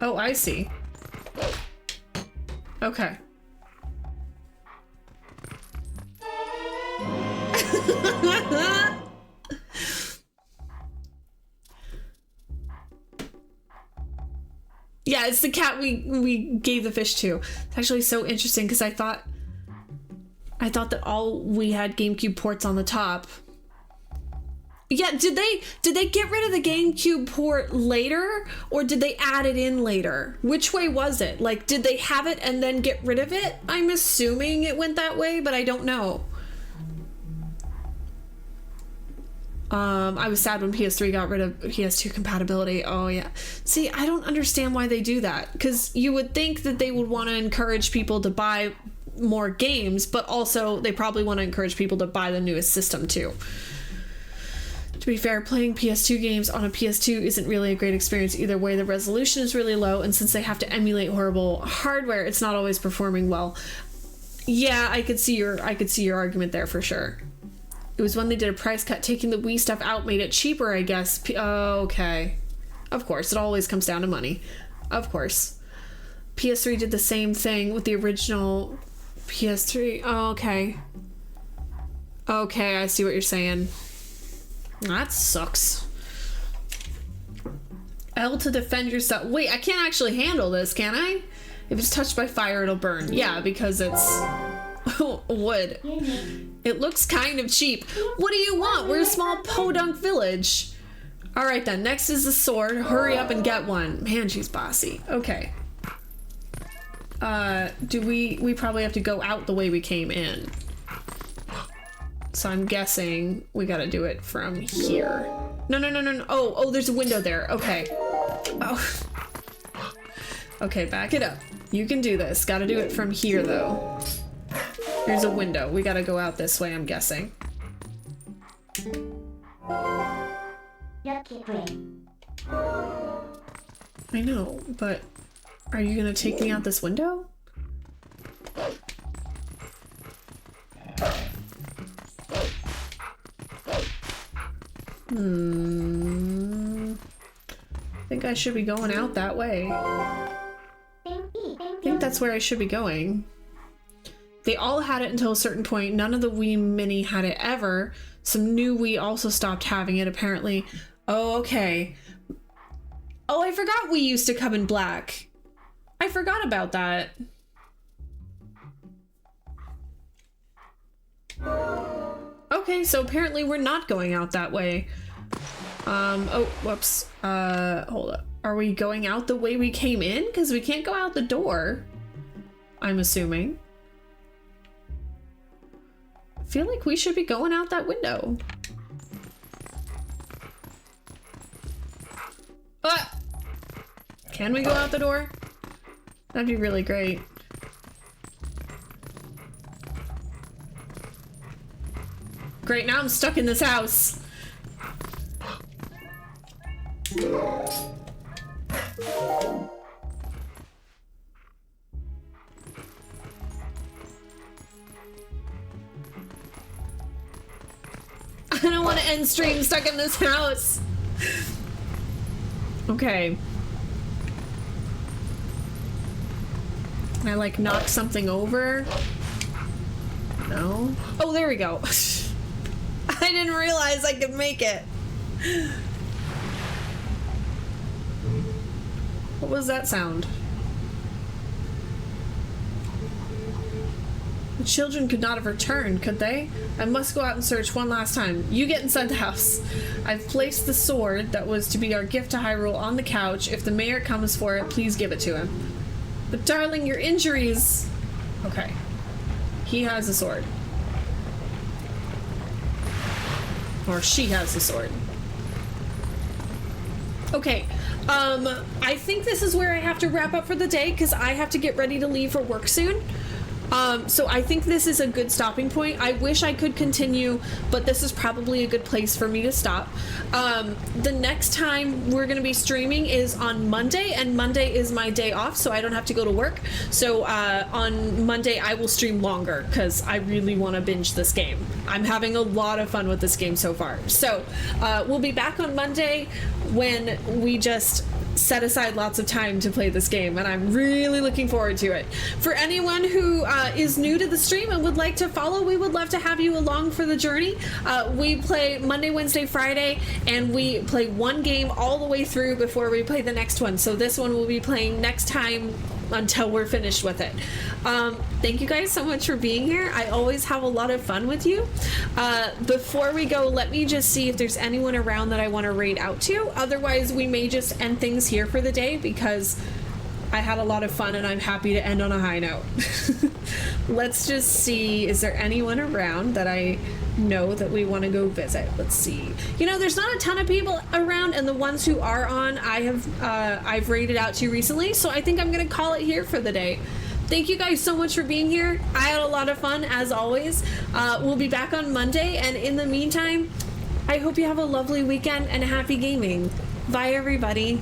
Oh, I see. Okay. Yeah, it's the cat we gave the fish to. It's actually so interesting because I thought that all we had GameCube ports on the top. Yeah, did they get rid of the GameCube port later, or did they add it in later? Which way was it? Like, did they have it and then get rid of it? I'm assuming it went that way, but I don't know. I was sad when PS3 got rid of PS2 compatibility. Oh yeah. See, I don't understand why they do that, because you would think that they would want to encourage people to buy more games, but also they probably want to encourage people to buy the newest system too. To be fair, playing PS2 games on a PS2 isn't really a great experience either way. The resolution is really low, and since they have to emulate horrible hardware, it's not always performing well. Yeah, I could see your argument there for sure. It was when they did a price cut, taking the Wii stuff out made it cheaper, I guess. Oh, okay. Of course, it always comes down to money. Of course. PS3 did the same thing with the original PS3. Oh, okay. Okay, I see what you're saying. That sucks. L to defend yourself. Wait, I can't actually handle this, can I? If it's touched by fire, it'll burn. Yeah, because it's wood. It looks kind of cheap. What do you want? We're a small podunk village. All right then, next is the sword. Hurry up and get one. Man, she's bossy. Okay. Do we probably have to go out the way we came in. So I'm guessing we gotta do it from here. No. Oh, there's a window there. Okay. Oh. Okay, back it up. You can do this. Gotta do it from here though. There's a window. We gotta go out this way, I'm guessing. I know, but are you gonna take me out this window? I think I should be going out that way. I think that's where I should be going. They all had it until a certain point. None of the Wii Mini had it ever. Some new Wii also stopped having it, apparently. Oh, okay. Oh, I forgot Wii used to come in black. I forgot about that. Okay, so apparently we're not going out that way. Oh, whoops. Hold up. Are we going out the way we came in? Because we can't go out the door. I'm assuming. I feel like we should be going out that window. Ah! Can we go out the door? That'd be really great. Great, now I'm stuck in this house. I don't want to end stream stuck in this house. Okay. Can I like knock something over? No. Oh, there we go. didn't realize I could make it. What was that sound? The children could not have returned, could they? I must go out and search one last time. You get inside the house. I've placed the sword that was to be our gift to Hyrule on the couch. If the mayor comes for it, please give it to him. But darling, your injuries... Okay. He has a sword. Or she has a sword. Okay, I think this is where I have to wrap up for the day because I have to get ready to leave for work soon. So I think this is a good stopping point. I wish I could continue, but this is probably a good place for me to stop. The next time we're going to be streaming is on Monday, and Monday is my day off, so I don't have to go to work. So on Monday I will stream longer because I really want to binge this game. I'm having a lot of fun with this game so far. So we'll be back on Monday when we just set aside lots of time to play this game, and I'm really looking forward to it. For anyone who is new to the stream and would like to follow, we would love to have you along for the journey. We play Monday, Wednesday, Friday, and we play one game all the way through before we play the next one. So this one we'll be playing next time until we're finished with it. Thank you guys so much for being here. I always have a lot of fun with you. Before we go, let me just see if there's anyone around that I want to raid out to. Otherwise, we may just end things here for the day because I had a lot of fun and I'm happy to end on a high note. Let's just see, is there anyone around that I know that we want to go visit? Let's see. You know, there's not a ton of people around, and the ones who are on, I've raided out to recently, so I think I'm gonna call it here for the day. Thank you guys so much for being here. I had a lot of fun as always. We'll be back on Monday, and in the meantime, I hope you have a lovely weekend and happy gaming. Bye everybody.